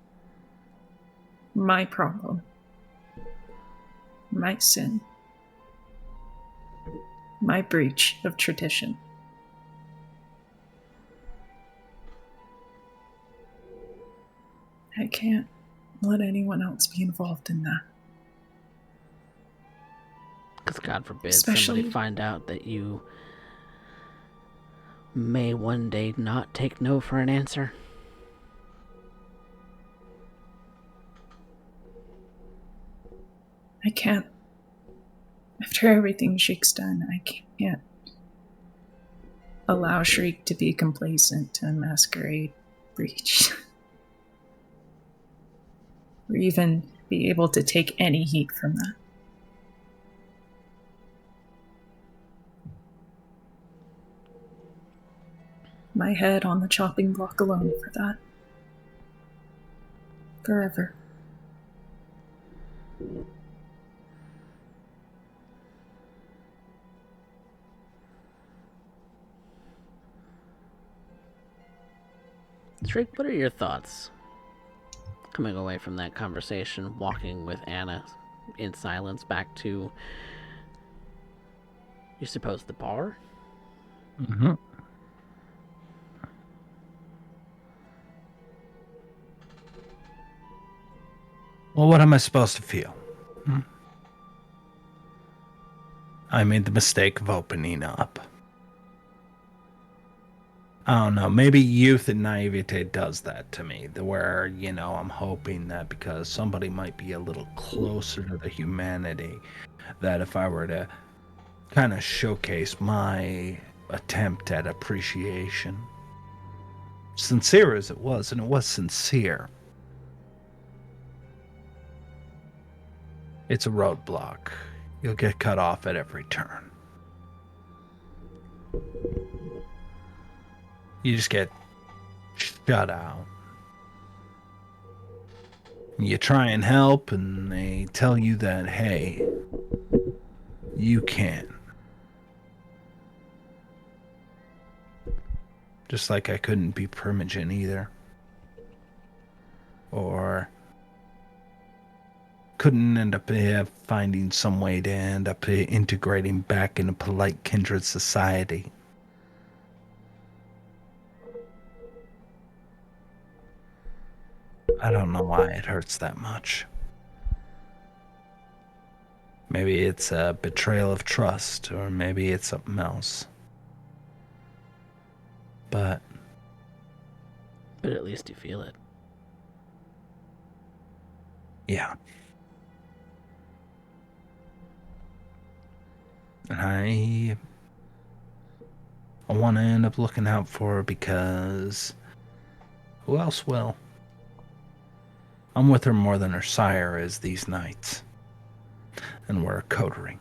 my problem. My sin. My breach of tradition. I can't let anyone else be involved in that. Because God forbid Especially... somebody find out that you may one day not take no for an answer. I can't. After everything Shriek's done, I can't allow Shriek to be complacent to a masquerade breach. Or even be able to take any heat from that. My head on the chopping block alone for that. Forever. Shriek, what are your thoughts? Coming away from that conversation, walking with Anna in silence back to, you suppose, the bar? Mm-hmm. Well, what am I supposed to feel? I made the mistake of opening up. I don't know, maybe youth and naivete does that to me, where, I'm hoping that because somebody might be a little closer to the humanity, that if I were to kind of showcase my attempt at appreciation, sincere as it was, and it was sincere, it's a roadblock. You'll get cut off at every turn. You just get shut out. You try and help, and they tell you that, hey, you can't. Just like I couldn't be Primogen either. Or couldn't end up finding some way to end up integrating back in a polite kindred society. I don't know why it hurts that much. Maybe it's a betrayal of trust, or maybe it's something else. But at least you feel it. yeah. And I want to end up looking out for her because who else will? I'm with her more than her sire is these nights. And we're a coterie.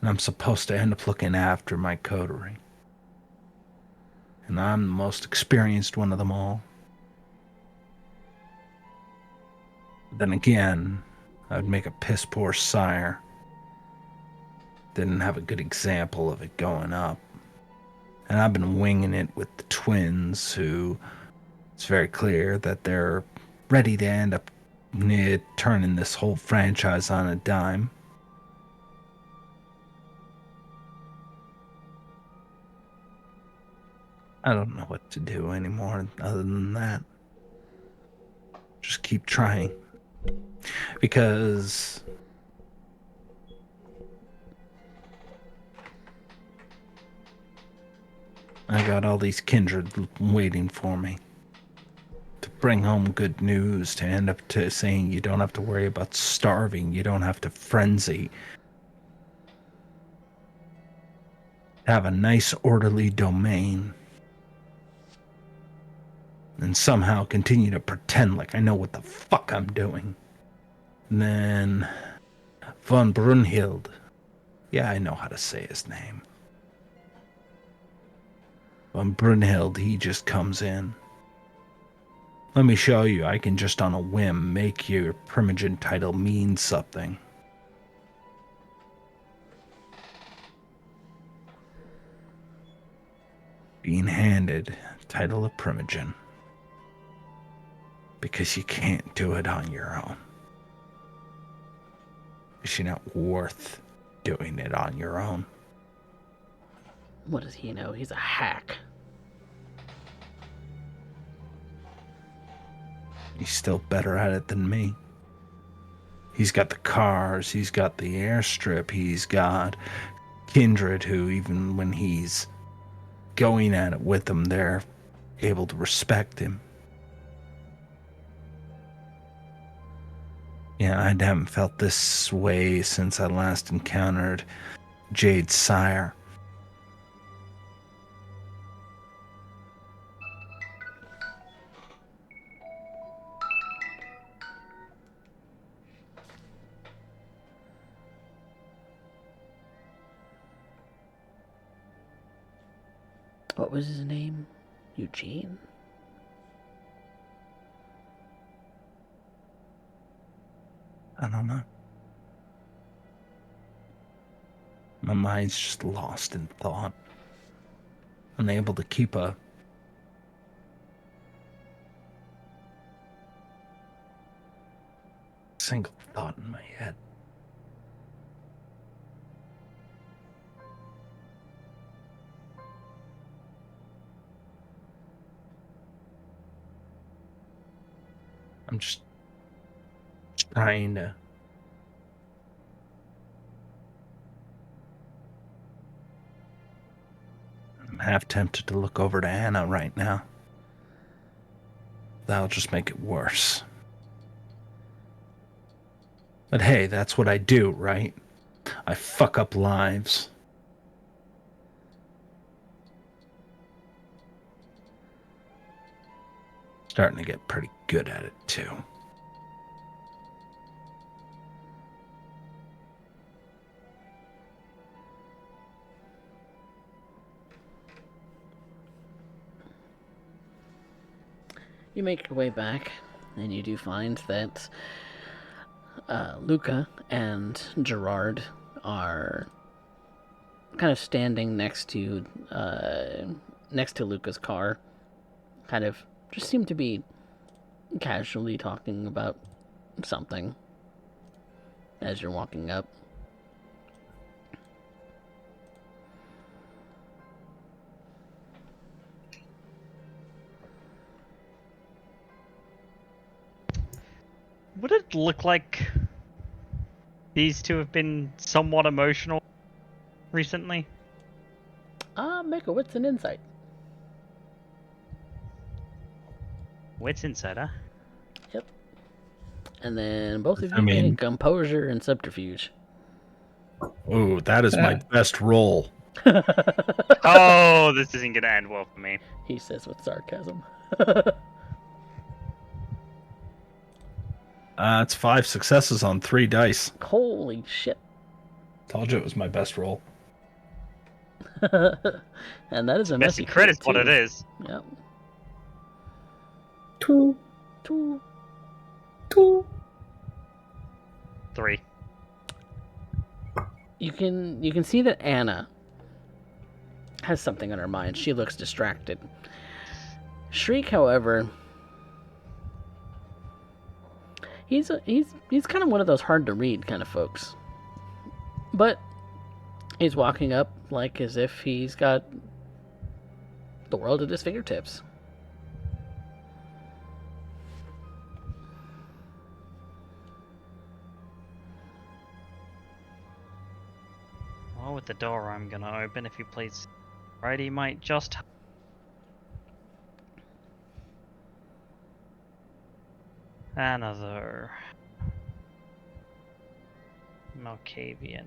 And I'm supposed to end up looking after my coterie. And I'm the most experienced one of them all. Then again, I'd make a piss poor sire. Didn't have a good example of it going up. And I've been winging it with the twins, who it's very clear that they're ready to end up turning this whole franchise on a dime. I don't know what to do anymore other than that. Just keep trying. Because I got all these kindred waiting for me to bring home good news, to end up to saying you don't have to worry about starving, you don't have to frenzy. Have a nice orderly domain. And somehow continue to pretend like I know what the fuck I'm doing. And then von Brunhild. Yeah, I know how to say his name. Von Brunhild, he just comes in. Let me show you, I can just on a whim make your primogen title mean something. Being handed title of primogen. Because you can't do it on your own. Because you're not worth doing it on your own. What does he know? He's a hack. He's still better at it than me. He's got the cars, he's got the airstrip, he's got kindred who, even when he's going at it with them, they're able to respect him. Yeah, I haven't felt this way since I last encountered Jade's sire. What was his name? Eugene? I don't know. My mind's just lost in thought. Unable to keep a single thought in my head. I'm just trying to I'm half tempted to look over to Anna right now. That'll just make it worse. But hey, that's what I do, right? I fuck up lives. Starting to get pretty good at it, too. You make your way back, and you do find that Luca and Gerard are kind of standing next to Luca's car. Kind of just seem to be casually talking about something as you're walking up. Would it look like these two have been somewhat emotional recently? Make a wits and insight. Wits insider. Yep. And then both of I you mean- make composure and subterfuge. Oh, that is my best roll. Oh, this isn't gonna end well for me. He says with sarcasm. It's 5 successes on 3 dice. Holy shit. Told you it was my best roll. And that is a Messy messy crit is what too. it is. Yep. 2, 2. 2. 3. You can see that Anna has something on her mind. She looks distracted. Shriek, however, he's kind of one of those hard to read kind of folks. But he's walking up like as if he's got the world at his fingertips. Well, with the door I'm gonna open, if you please. Right, he might just. Another. Malkavian.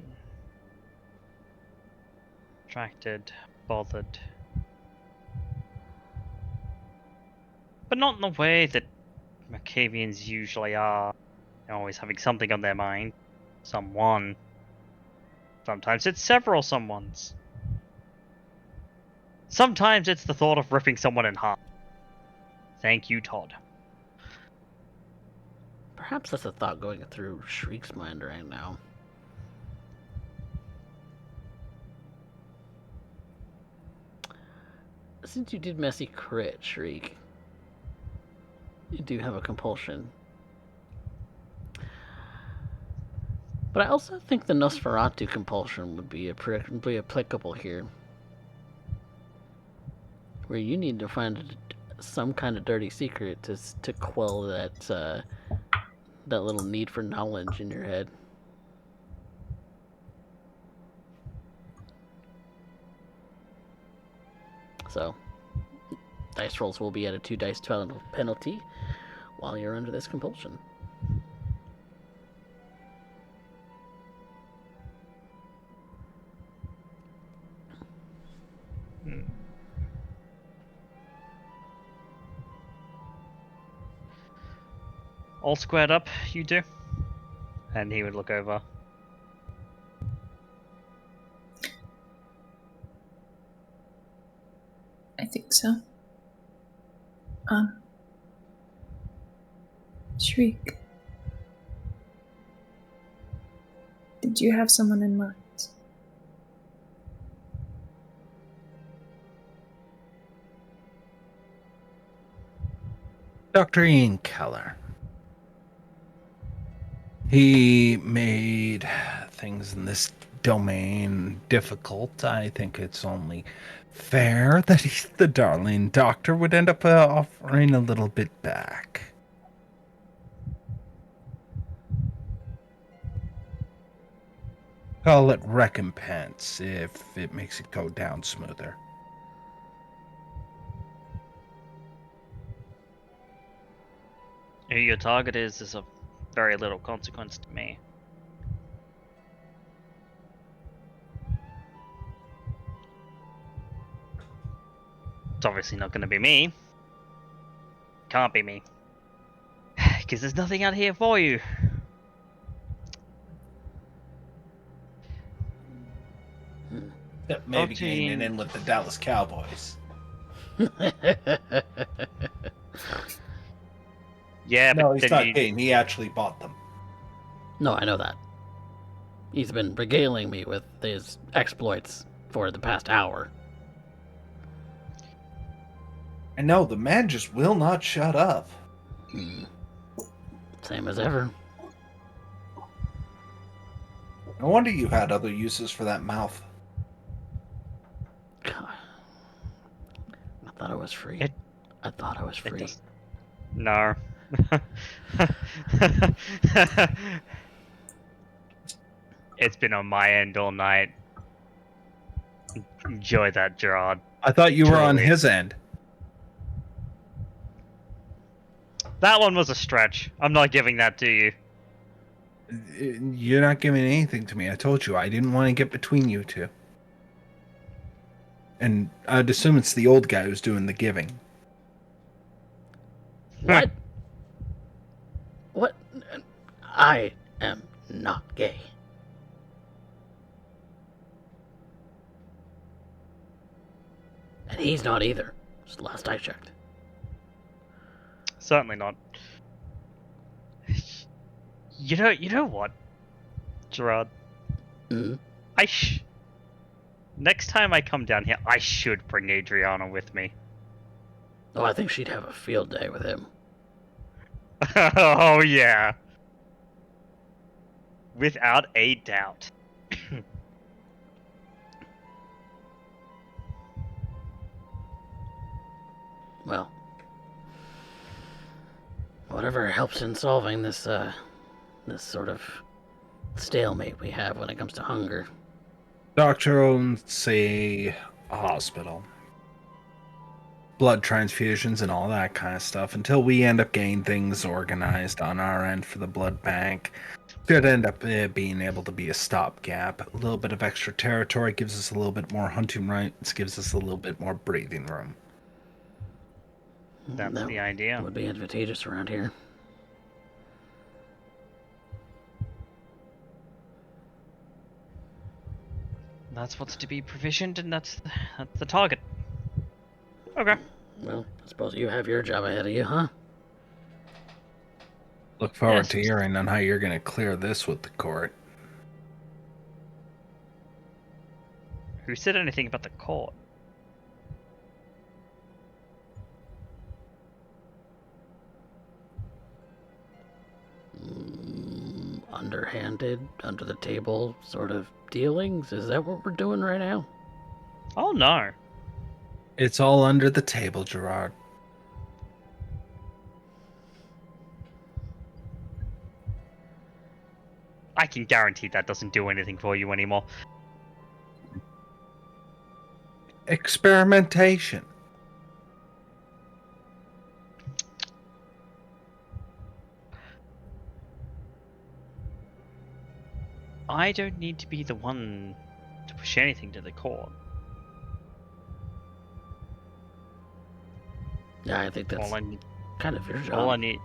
Attracted, bothered. But not in the way that Malkavians usually are. They're always having something on their mind. Someone. Sometimes it's several someones. Sometimes it's the thought of ripping someone in half. Thank you, Todd. Perhaps that's a thought going through Shriek's mind right now. Since you did messy crit, Shriek, you do have a compulsion. But I also think the Nosferatu compulsion would be applicable here. Where you need to find some kind of dirty secret to quell that little need for knowledge in your head. So, dice rolls will be at a 2 dice penalty while you're under this compulsion. All squared up, you do? And he would look over. I think so. Shriek. Did you have someone in mind? Dr. Ian Keller. He made things in this domain difficult. I think it's only fair that he's the darling doctor would end up offering a little bit back. Call it recompense if it makes it go down smoother. Who your target is of very little consequence to me. It's obviously not going to be me. Can't be me. Because there's nothing out here for you. Maybe Dr. gaining Ian. in with the Dallas Cowboys. Yeah, No, but he's then not you... kidding. He actually bought them. No, I know that. He's been regaling me with his exploits for the past hour. I know, the man just will not shut up. Same as ever. No wonder you had other uses for that mouth. God. I thought I was free. It- I thought I was it free. does- No. It's been on my end all night. Enjoy that, Gerard. I thought you were on Truly. his end. That one was a stretch. I'm not giving that to you. You're not giving anything to me. I told you I didn't want to get between you two. And I'd assume it's the old guy who's doing the giving. What? What? I am not gay. And he's not either. Just the last I checked. Certainly not. You know what, Gerard? Mm. Next time I come down here, I should bring Adriana with me. Oh, I think she'd have a field day with him. Oh yeah. Without a doubt. Well, whatever helps in solving this sort of stalemate we have when it comes to hunger. Doctor owns a hospital. Blood transfusions and all that kind of stuff until we end up getting things organized on our end for the blood bank. Should end up being able to be a stopgap. A little bit of extra territory gives us a little bit more hunting rights, gives us a little bit more breathing room. That's That the idea. would be advantageous around here. That's what's to be provisioned, and that's the target. Okay. Well, I suppose you have your job ahead of you, huh? Look forward Yes. to hearing on how you're going to clear this with the court. Who said anything about the court? Underhanded, under the table sort of dealings? Is that what we're doing right now? Oh no. It's all under the table, Gerard. I can guarantee that doesn't do anything for you anymore. Experimentation. I don't need to be the one to push anything to the court. Yeah, I think that's All I need. kind of your job. All I need.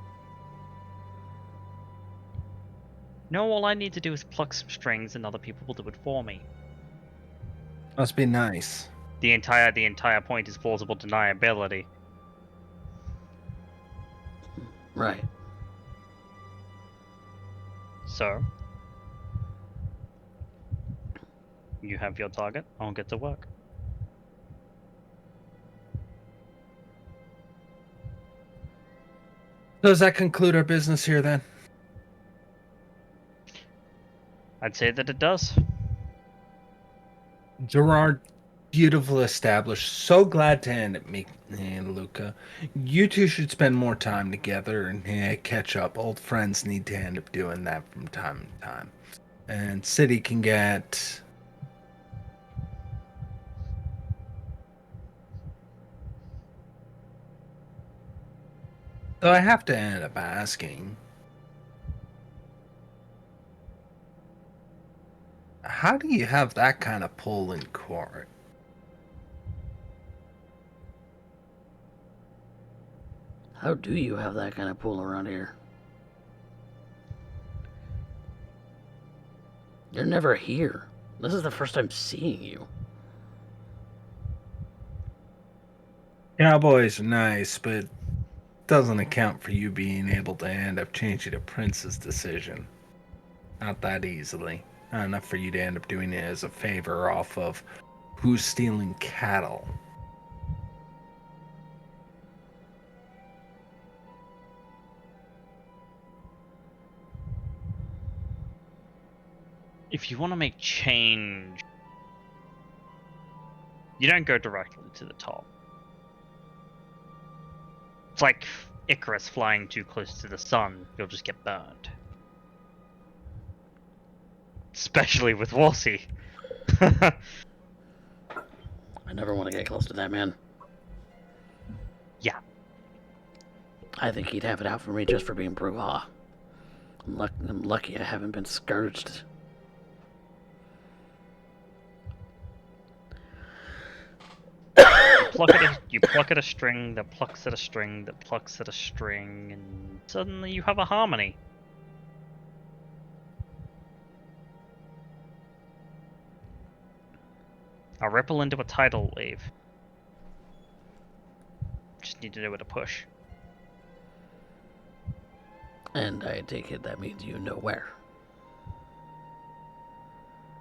No, all I need to do is pluck some strings, and other people will do it for me. Must be nice. The entire point is plausible deniability. Right. So, you have your target. I'll get to work. Does that conclude our business here then? I'd say that it does. Gerard, beautiful established. So glad to end it, me and Luca. You two should spend more time together and catch up. Old friends need to end up doing that from time to time. And City can get... So I have to end up asking, how do you have that kind of pull in court? How do you have that kind of pool around here? You're never here. This is the first time seeing you. Cowboys are nice, but doesn't account for you being able to end up changing a prince's decision. Not that easily. Not enough for you to end up doing it as a favor off of who's stealing cattle. If you want to make change, you don't go directly to the top. It's like Icarus flying too close to the sun, you'll just get burned. especially with Wolsey. I never want to get close to that man. Yeah. I think he'd have it out for me just for being brouhaha. I'm lucky I haven't been scourged. You pluck at a string that plucks at a string that plucks at a string, and suddenly you have a harmony. A ripple into a tidal wave. Just need to know where to push. And I take it that means you know where.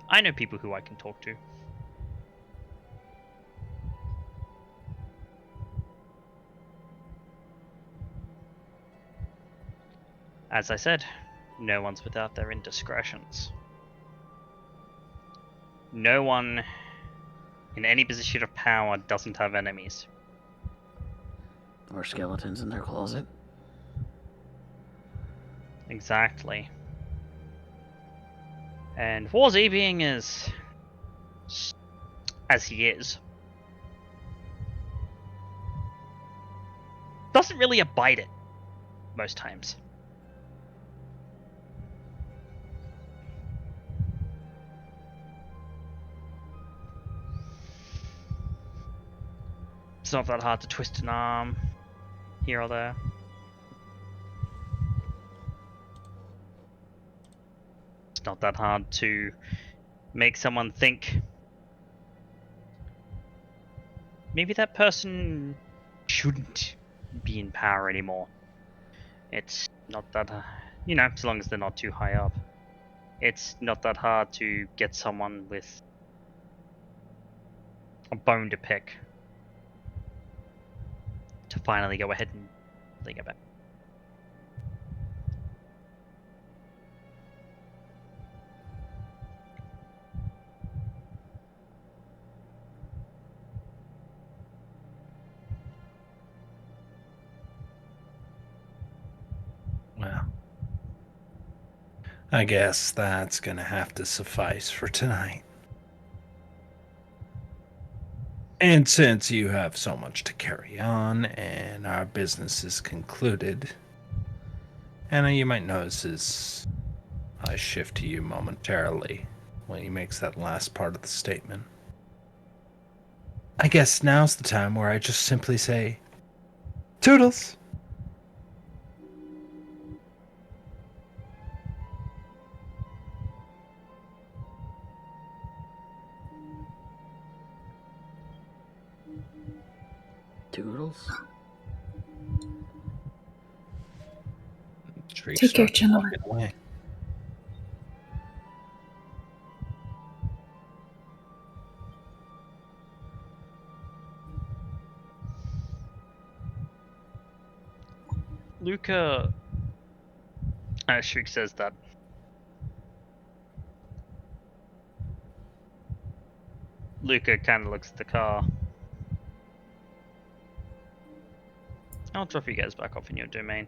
I know people who I can talk to. As I said, no one's without their indiscretions. No one in any position of power doesn't have enemies. Or skeletons in their closet. Exactly. And Warzy, being as he is, doesn't really abide it most times. It's not that hard to twist an arm here or there. It's not that hard to make someone think maybe that person shouldn't be in power anymore. It's not that, as long as they're not too high up. It's not that hard to get someone with a bone to pick to finally go ahead and think about it. Well, I guess that's gonna have to suffice for tonight. And since you have so much to carry on and our business is concluded, Anna, you might notice his eyes shift to you momentarily when he makes that last part of the statement. I guess now's the time where I just simply say, Toodles! Toodles? Shriek Take care, starts gentlemen. walking away. Luca, Shriek says that. Luca kind of looks at the car. I'll drop you guys back off in your domain.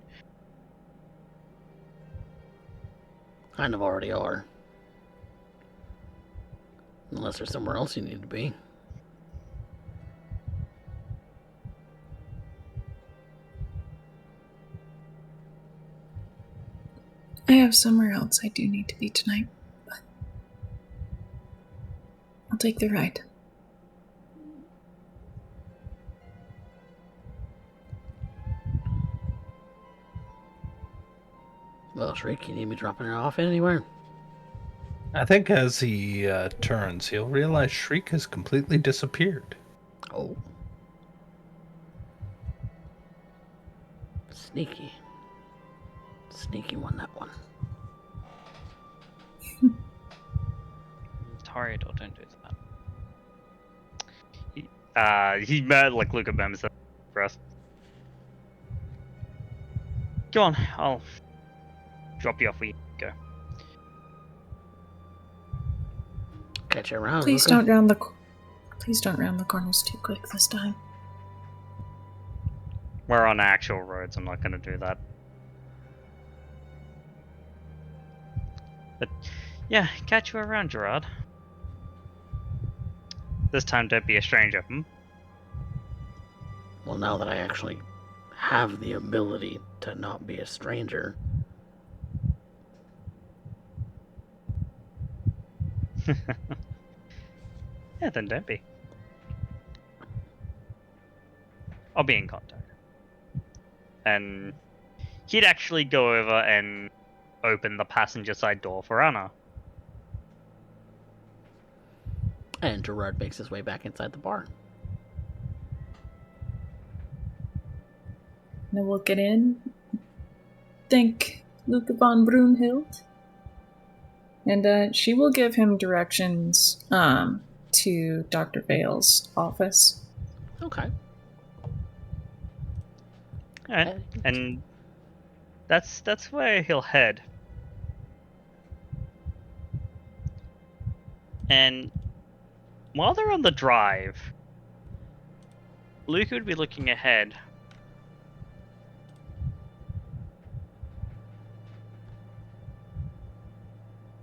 Kind of already are. Unless there's somewhere else you need to be. I have somewhere else I do need to be tonight, but I'll take the ride. Well, Shriek, you need me dropping her off anywhere? I think as he turns, he'll realize Shriek has completely disappeared. Oh. Sneaky. Sneaky one, that one. Tariador, don't do that. He mad like Luca Bams for us. Go on, I'll drop you off where you go. Catch you around. Please Luca. Please don't round the corners too quick this time. We're on actual roads, I'm not gonna do that. But Yeah, catch you around, Gerard. This time don't be a stranger, hmm? Well, now that I actually have the ability to not be a stranger, Yeah, then don't be. I'll be in contact. And he'd actually go over and open the passenger side door for Anna. and Gerard makes his way back inside the bar. Now we'll get in, thank Luca von Brunhild, and she will give him directions to Dr. Vale's office. Okay. Alright, and that's where he'll head. And while they're on the drive, Luke would be looking ahead.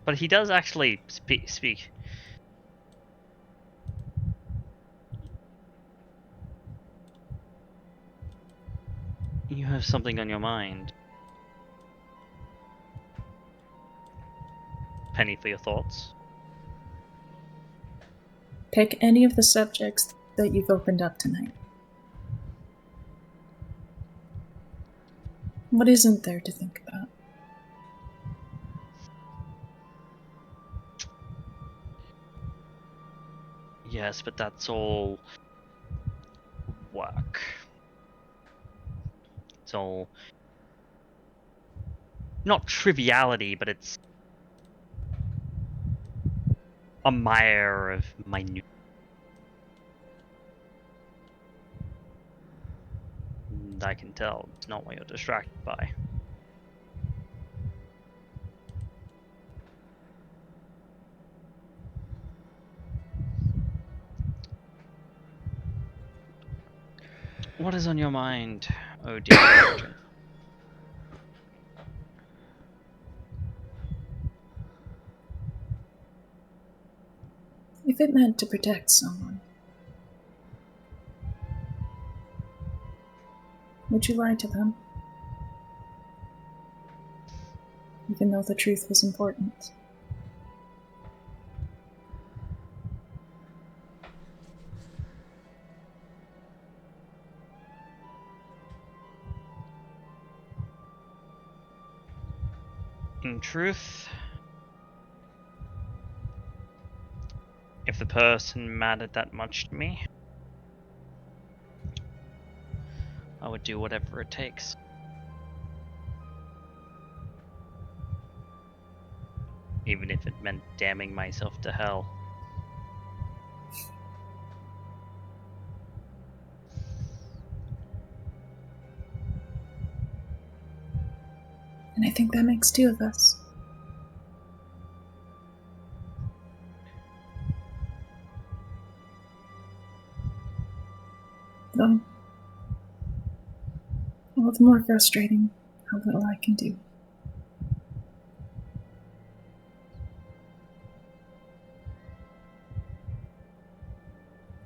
But he does actually speak. You have something on your mind. Penny for your thoughts. Pick any of the subjects that you've opened up tonight. What isn't there to think about? Yes, but that's all work. It's all not triviality, but it's a mire of minute. And I can tell it's not what you're distracted by. What is on your mind, oh dear children? If it meant to protect someone, would you lie to them? Even though the truth was important. In truth, if the person mattered that much to me, I would do whatever it takes. Even if it meant damning myself to hell. And I think that makes two of us. Though, all the more frustrating how little I can do.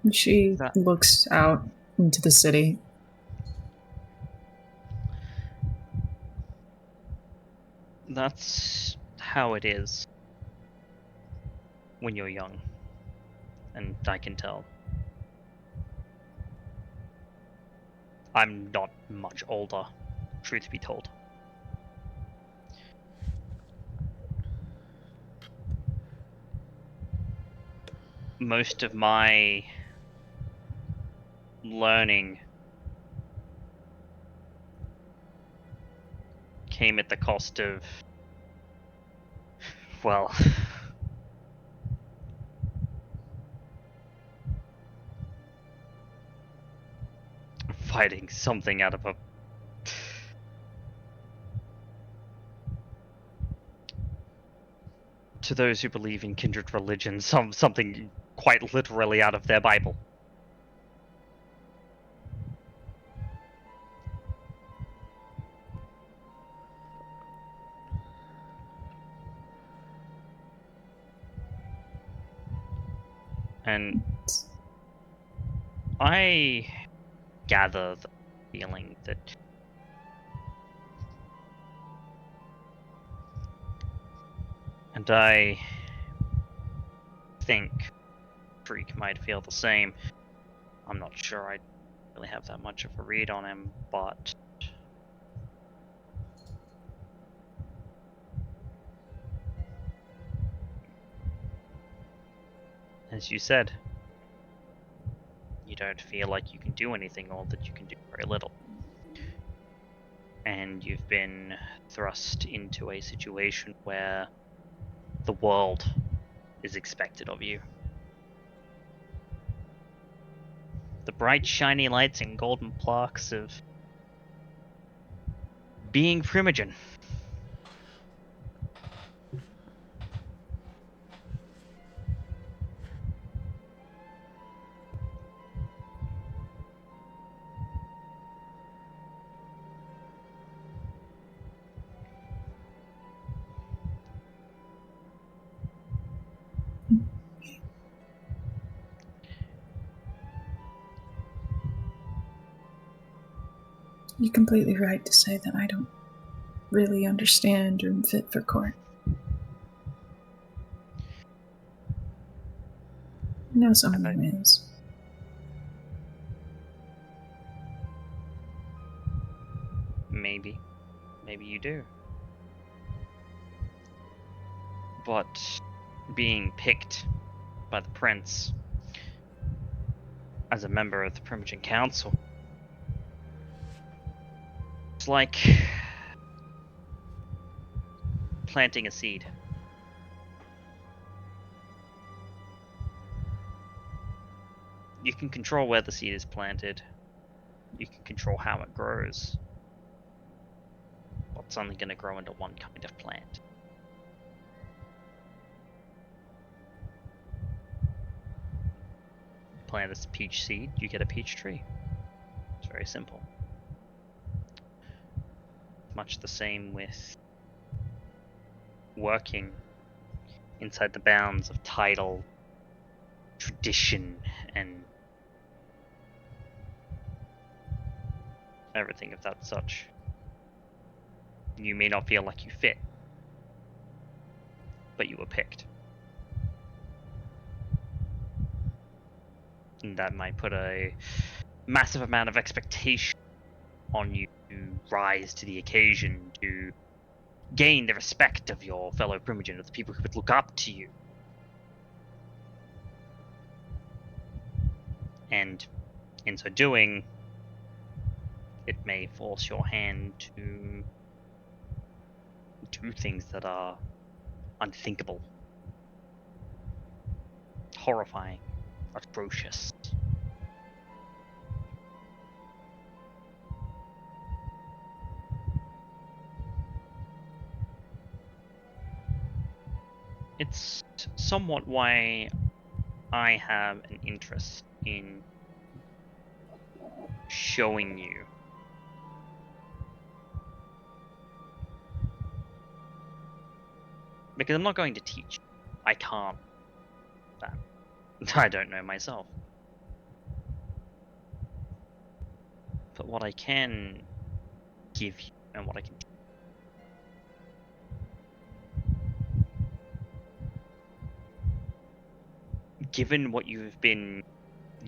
And she looks out into the city. That's how it is when you're young, and I can tell. I'm not much older, truth be told. Most of my learning came at the cost of, well, fighting something out of a to those who believe in kindred religions, something quite literally out of their Bible. And I gather the feeling that and I think Freak might feel the same. I'm not sure I really have that much of a read on him, but as you said, you don't feel like you can do anything, or that you can do very little. And you've been thrust into a situation where the world is expected of you. The bright, shiny lights and golden plaques of being Primogen. You're completely right to say that I don't really understand or am fit for court. I know someone who is. Maybe. Maybe you do. But being picked by the prince as a member of the Primogen Council, it's like planting a seed. You can control where the seed is planted. You can control how it grows. But it's only going to grow into one kind of plant. Plant a peach seed, you get a peach tree. It's very simple. Much the same with working inside the bounds of title, tradition, and everything of that such. You may not feel like you fit, but you were picked. And that might put a massive amount of expectation on you to rise to the occasion, to gain the respect of your fellow Primogen, of the people who would look up to you. And in so doing, it may force your hand to do things that are unthinkable, horrifying, atrocious. It's somewhat why I have an interest in showing you because I'm not going to teach. I can't. That I don't know myself. But what I can give you and what I can given what you've been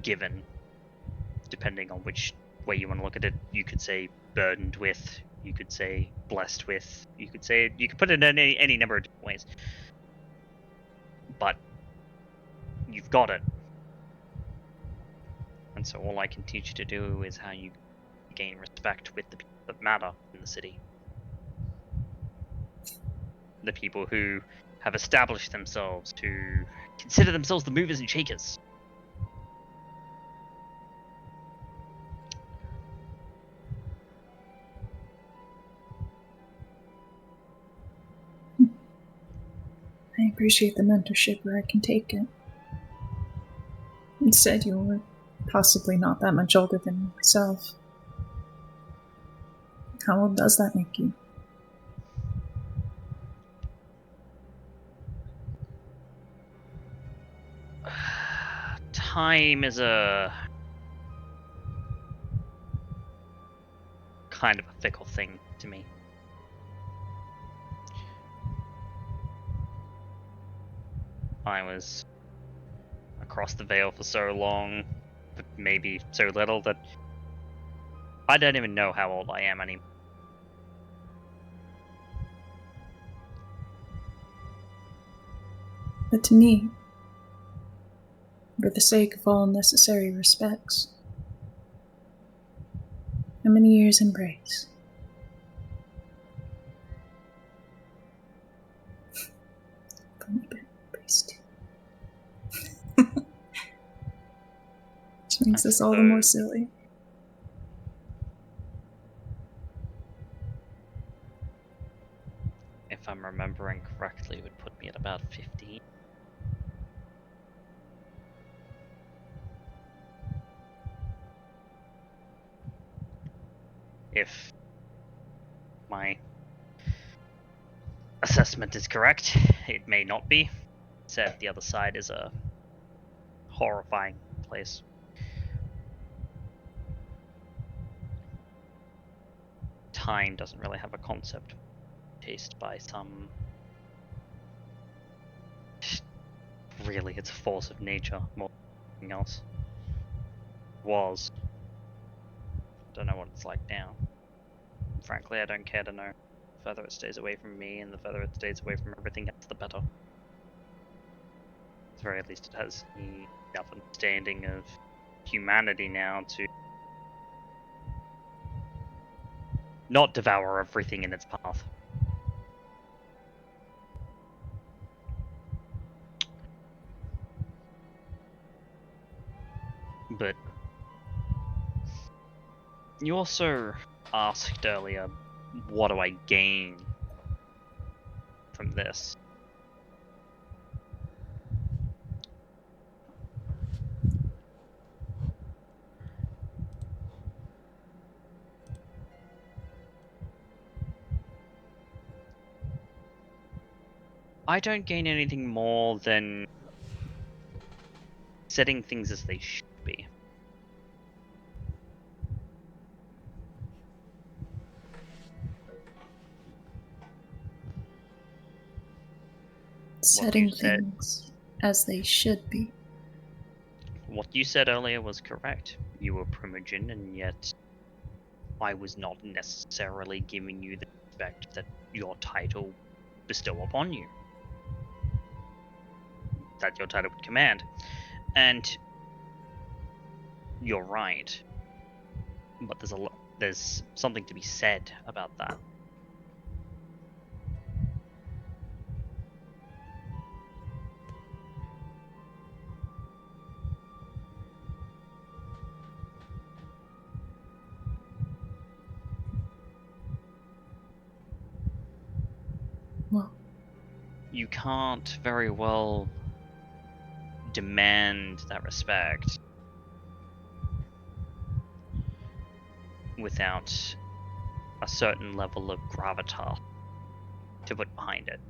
given, depending on which way you want to look at it, you could say burdened with, you could say blessed with, you could put it in any number of different ways. But you've got it. And so all I can teach you to do is how you gain respect with the people that matter in the city. The people who have established themselves, who consider themselves the movers and shakers. I appreciate the mentorship where I can take it. You said you were possibly not that much older than myself. How old does that make you? time is a kind of a fickle thing to me. I was across the veil for so long, but maybe so little that I don't even know how old I am anymore. But to me, for the sake of all necessary respects, how many years embrace? I've only been embraced 2. Which makes this all the more silly. If I'm remembering correctly, it would put me at about 15. If my assessment is correct, it may not be. Said the other side is a horrifying place. Time doesn't really have a concept. Taste by some. Really, it's a force of nature more than anything else. Was. Don't know what it's like now. Frankly, I don't care to know. The further it stays away from me and the further it stays away from everything else, the better. At the very least, it has enough understanding of humanity now to not devour everything in its path. But you also asked earlier, what do I gain from this? I don't gain anything more than setting things as they should be. Setting you said- things as they should be. What you said earlier was correct. You were Primogen, and yet I was not necessarily giving you the respect that your title bestow upon you. That your title would command. And you're right. But there's something to be said about that. Well, You can't very well demand that respect without a certain level of gravitas to put behind it.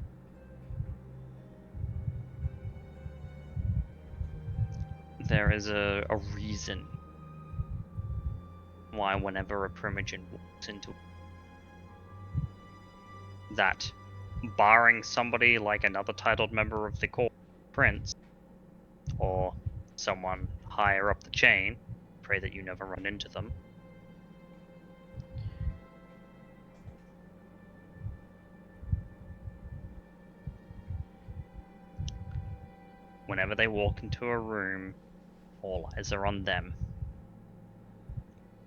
There is a reason why whenever a Primogen walks into that, barring somebody like another titled member of the court, prince, or someone higher up the chain, pray that you never run into them, whenever they walk into a room, all eyes are on them.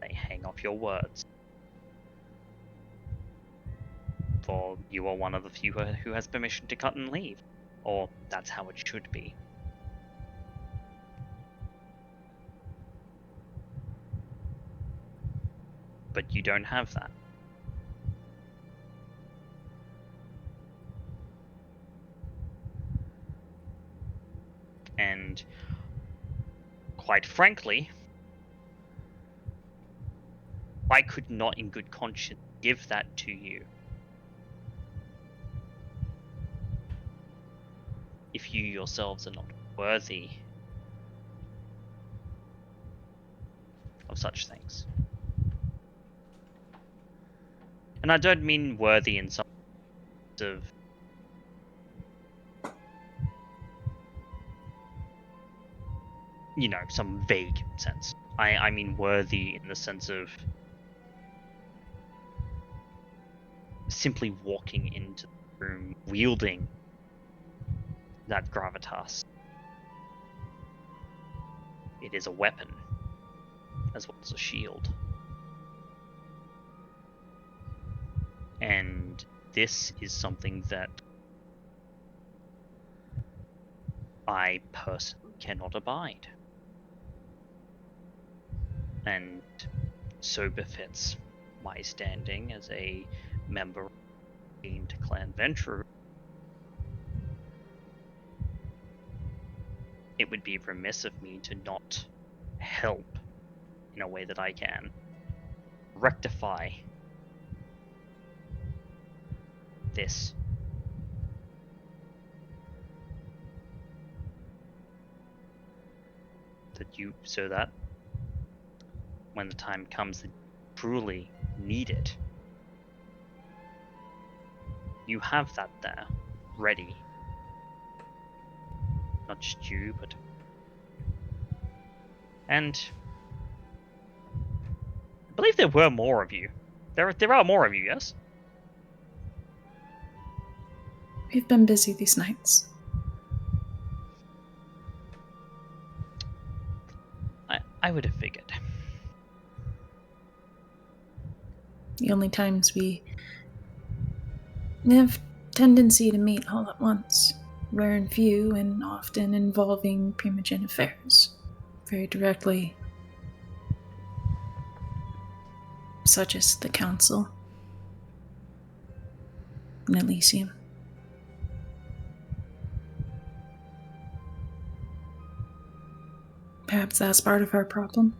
They hang off your words. For you are one of the few who has permission to cut and leave. Or that's how it should be. But you don't have that. And quite frankly, I could not in good conscience give that to you if you yourselves are not worthy of such things. And I don't mean worthy in some sense of some vague sense. I mean worthy in the sense of simply walking into the room wielding that gravitas. It is a weapon as well as a shield. And this is something that I personally cannot abide. And so befits my standing as a member of the esteemed Clan Venture. It would be remiss of me to not help in a way that I can rectify this. So that when the time comes that you truly need it, you have that there, ready. Not just you, but... And... I believe there were more of you. There are more of you, yes? We've been busy these nights. I would have figured. The only times we have tendency to meet all at once, rare and few, and often involving Primogen affairs, very directly, such as the Council and Elysium. Perhaps that's part of our problem.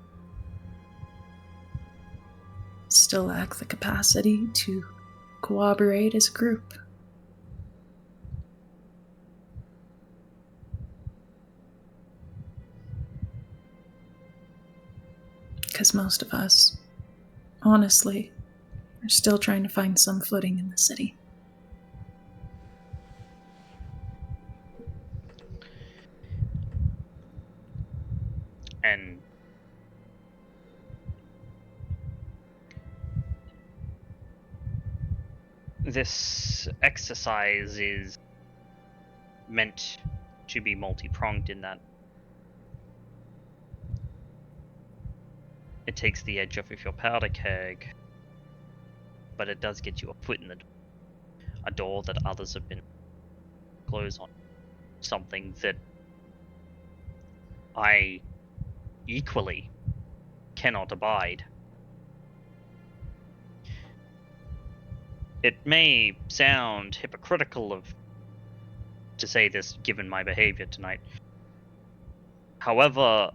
Still lack the capacity to cooperate as a group. Because most of us, honestly, are still trying to find some footing in the city. And this exercise is meant to be multi-pronged in that it takes the edge off of your powder keg, but it does get you a foot in the door. A door that others have been closed on. Something that I equally cannot abide. It may sound hypocritical to say this given my behavior tonight. However,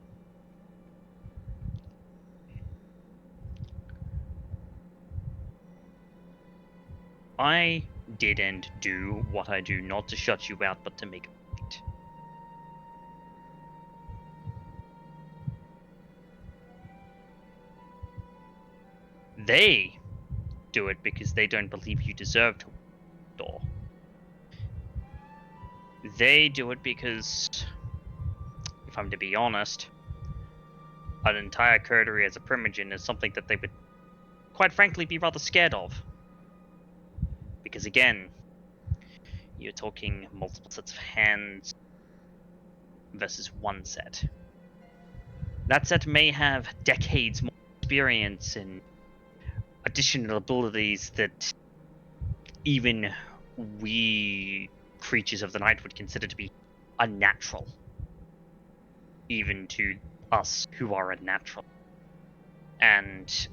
I did and do what I do not to shut you out but to make a point. They do it because they don't believe you deserve to door. They do it because, if I'm to be honest, an entire coterie as a Primogen is something that they would, quite frankly, be rather scared of. Because again, you're talking multiple sets of hands versus one set. That set may have decades more experience and additional abilities that even we creatures of the night would consider to be unnatural. Even to us who are unnatural. And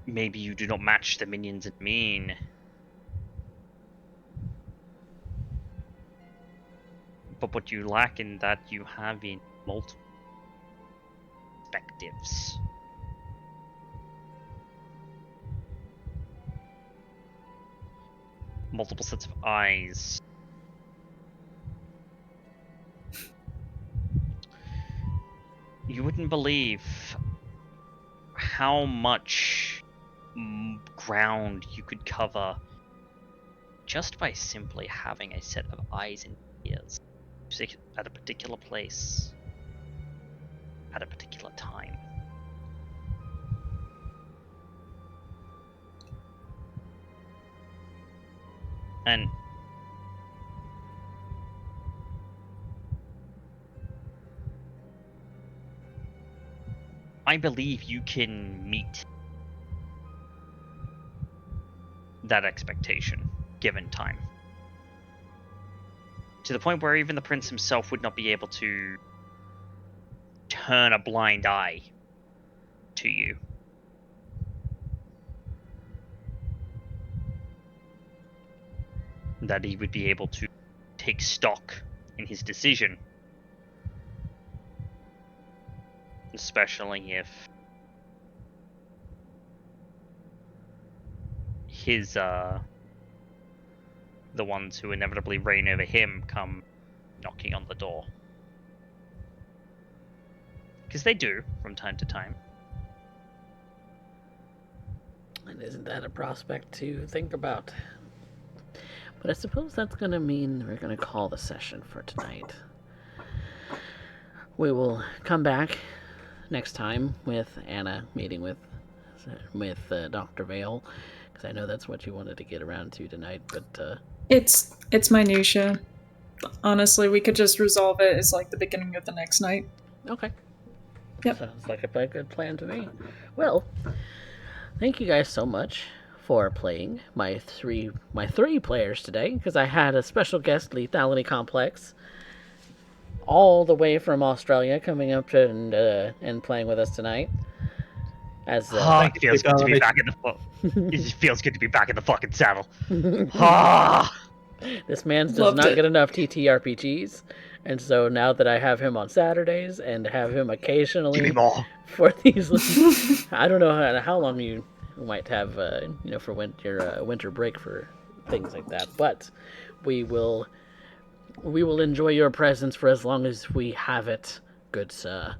maybe you do not match the minions in mean. But what you lack in that you have in multiple perspectives. Multiple sets of eyes. couldn't believe how much ground you could cover just by simply having a set of eyes and ears at a particular place at a particular time. And I believe you can meet that expectation given time. To the point where even the prince himself would not be able to turn a blind eye to you. That he would be able to take stock in his decision. Especially if his, the ones who inevitably reign over him come knocking on the door. Because they do, from time to time. And isn't that a prospect to think about? But I suppose that's going to mean we're going to call the session for tonight. We will come back next time with Anna meeting with Dr. Vale, because I know that's what you wanted to get around to tonight. But It's minutia. Honestly, we could just resolve it as like the beginning of the next night. Okay. Yep. Sounds like a good plan to me. Well, thank you guys so much for playing my three players today, because I had a special guest, Lethality Complex, all the way from Australia, coming up and playing with us tonight. As It feels good to be back in the it feels good to be back in the fucking saddle. This man does Loved not it. get enough TTRPGs, and so now that I have him on Saturdays and have him occasionally Give me more. for these, I don't know how long you might have, for your winter break for things like that, but we will enjoy your presence for as long as we have it, good sir.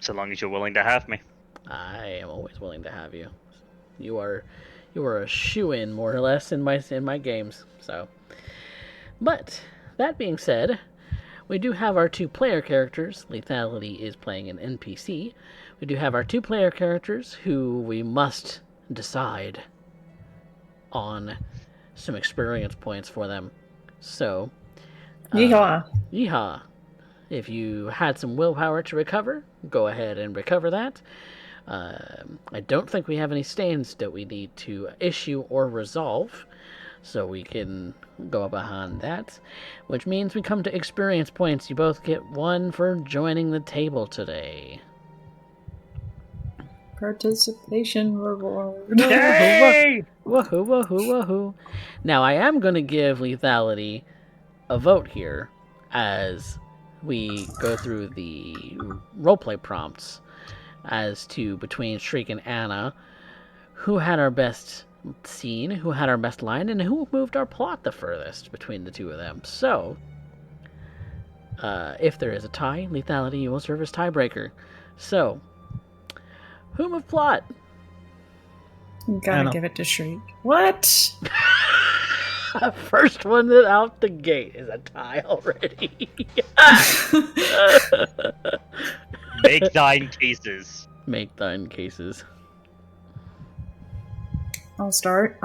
So long as you're willing to have me. I am always willing to have you. You are a shoo-in, more or less, in my games. So, but that being said, we do have our 2-player characters. Lethality is playing an NPC. We do have our 2-player characters who we must decide on some experience points for them. So, Yeehaw. yeehaw. If you had some willpower to recover, go ahead and recover that. I don't think we have any stains that we need to issue or resolve, so we can go behind that, which means we come to experience points. You both get 1 for joining the table today. Participation reward. Yay! Woohoo, woohoo, woohoo. Now, I am going to give Lethality a vote here as we go through the roleplay prompts as to, between Shriek and Anna, who had our best scene, who had our best line, and who moved our plot the furthest between the two of them. So, if there is a tie, Lethality, you will serve as tiebreaker. So, who moved plot? Gotta Anna. give it to Shriek. What? First one out the gate is a tie already. Make thine cases. Make thine cases. I'll start.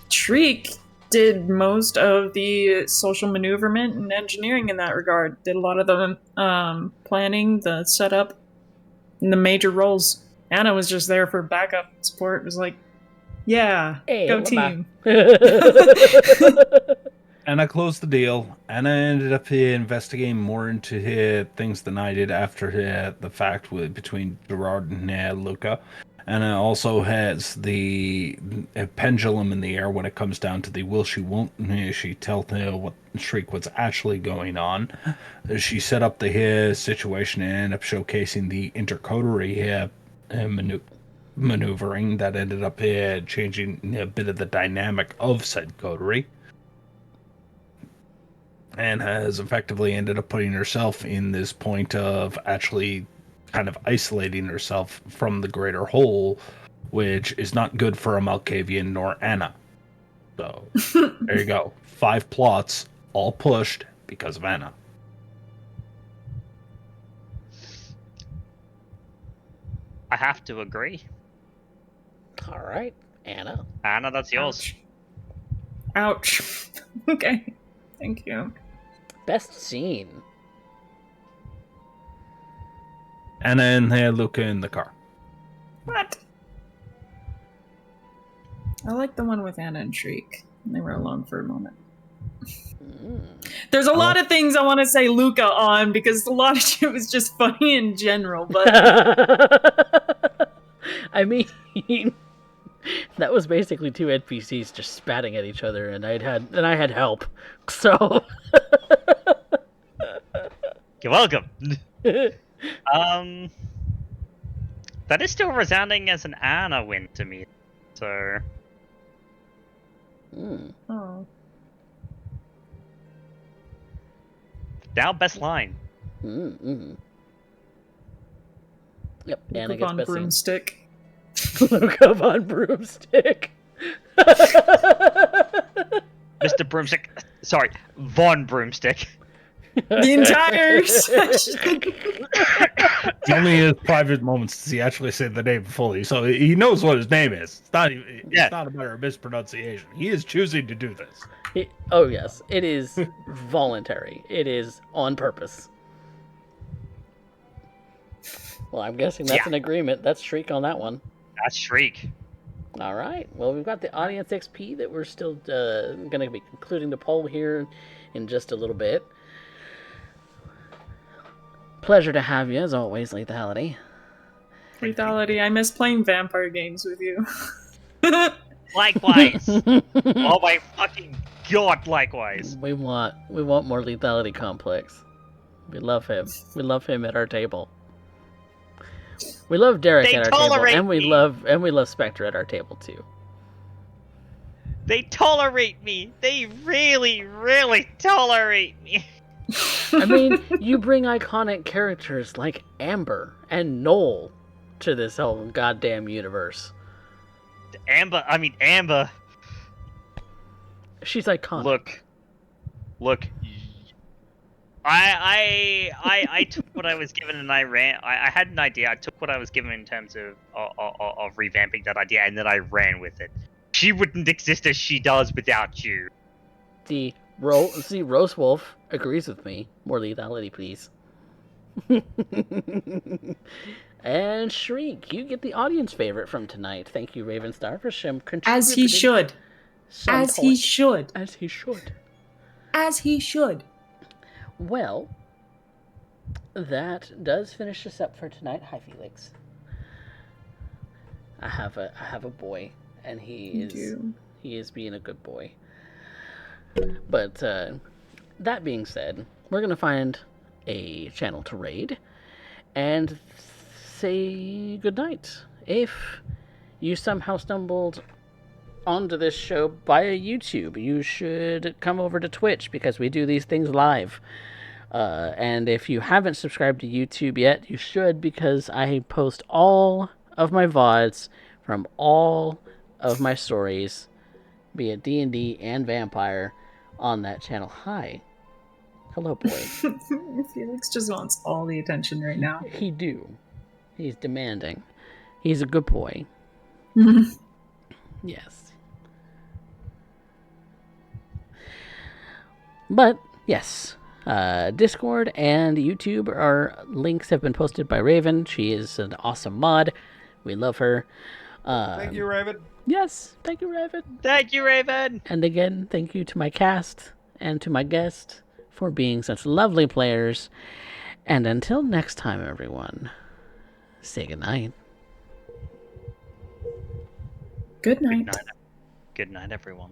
Shriek did most of the social maneuverment and engineering in that regard. Did a lot of the planning, the setup, and the major roles. Anna was just there for backup support. It was like, yeah, Hey, go what team. Anna closed the deal. Anna ended up investigating more into things than I did after the fact between Gerard and Luca. Anna also has the pendulum in the air when it comes down to the will she, won't she tell what Shriek what's actually going on. She set up the situation and ended up showcasing the intercotery maneuvering that ended up changing a bit of the dynamic of said coterie. and has effectively ended up putting herself in this point of actually kind of isolating herself from the greater whole, which is not good for a Malkavian nor Anna. So there you go. 5 plots, all pushed because of Anna. I have to agree. All right, Anna. Anna, that's yours. Ouch. Okay. Thank you. Best scene. Anna and Luca in the car. What? I like the one with Anna and Shriek. They were alone for a moment. There's a lot of things I want to say Luca on because a lot of shit was just funny in general, but I mean, that was basically 2 NPCs just spatting at each other, and I had help. So You're welcome. That is still resounding as an Anna win to me. So. oh. Now best line. Yep, Anna Luca gets von best scene. Broomstick. Luca von Broomstick. Mr. Broomstick. Sorry, Von Broomstick. The entire session. It's only his private moments does he actually say the name fully, so he knows what his name is. It's not even, it's not a matter of mispronunciation. He is choosing to do this. Oh yes, it is voluntary. It is on purpose. Well, I'm guessing that's an agreement. That's Shriek on that one. That's Shriek. All right. Well, we've got the audience XP that we're still going to be concluding the poll here in just a little bit. Pleasure to have you, as always, Lethality. Lethality, I miss playing vampire games with you. Likewise. Oh my fucking god, likewise. We want more Lethality Complex. We love him. We love him at our table. We love Derek at our table, and we love Spectre at our table too. They tolerate me. They really, really tolerate me. I mean, you bring iconic characters like Amber and Noel to this whole goddamn universe. Amber. She's iconic. Look. I took what I was given and I ran. I had an idea. I took what I was given in terms of revamping that idea, and then I ran with it. She wouldn't exist as she does without you. See, Rose Wolf agrees with me. More lethality, please. And Shriek, you get the audience favorite from tonight. Thank you, Ravenstar, for contributing. As he should. As he should. As he should. As he should. Well, that does finish us up for tonight. Hi, Felix. I have a boy, and he is being a good boy. But that being said, we're gonna find a channel to raid and say goodnight. If you somehow stumbled onto this show via YouTube, you should come over to Twitch because we do these things live. And if you haven't subscribed to YouTube yet, you should, because I post all of my VODs from all of my stories, be it D&D and Vampire, on that channel. Hi. Hello, boy. Felix just wants all the attention right now. He do. He's demanding. He's a good boy. Yes. But, yes. Discord and YouTube links have been posted by Raven. She is an awesome mod. We love her. Thank you, Raven. Yes, thank you, Raven. Thank you, Raven. And again, thank you to my cast and to my guest for being such lovely players. And until next time, everyone, say goodnight. Good night. Good night, everyone.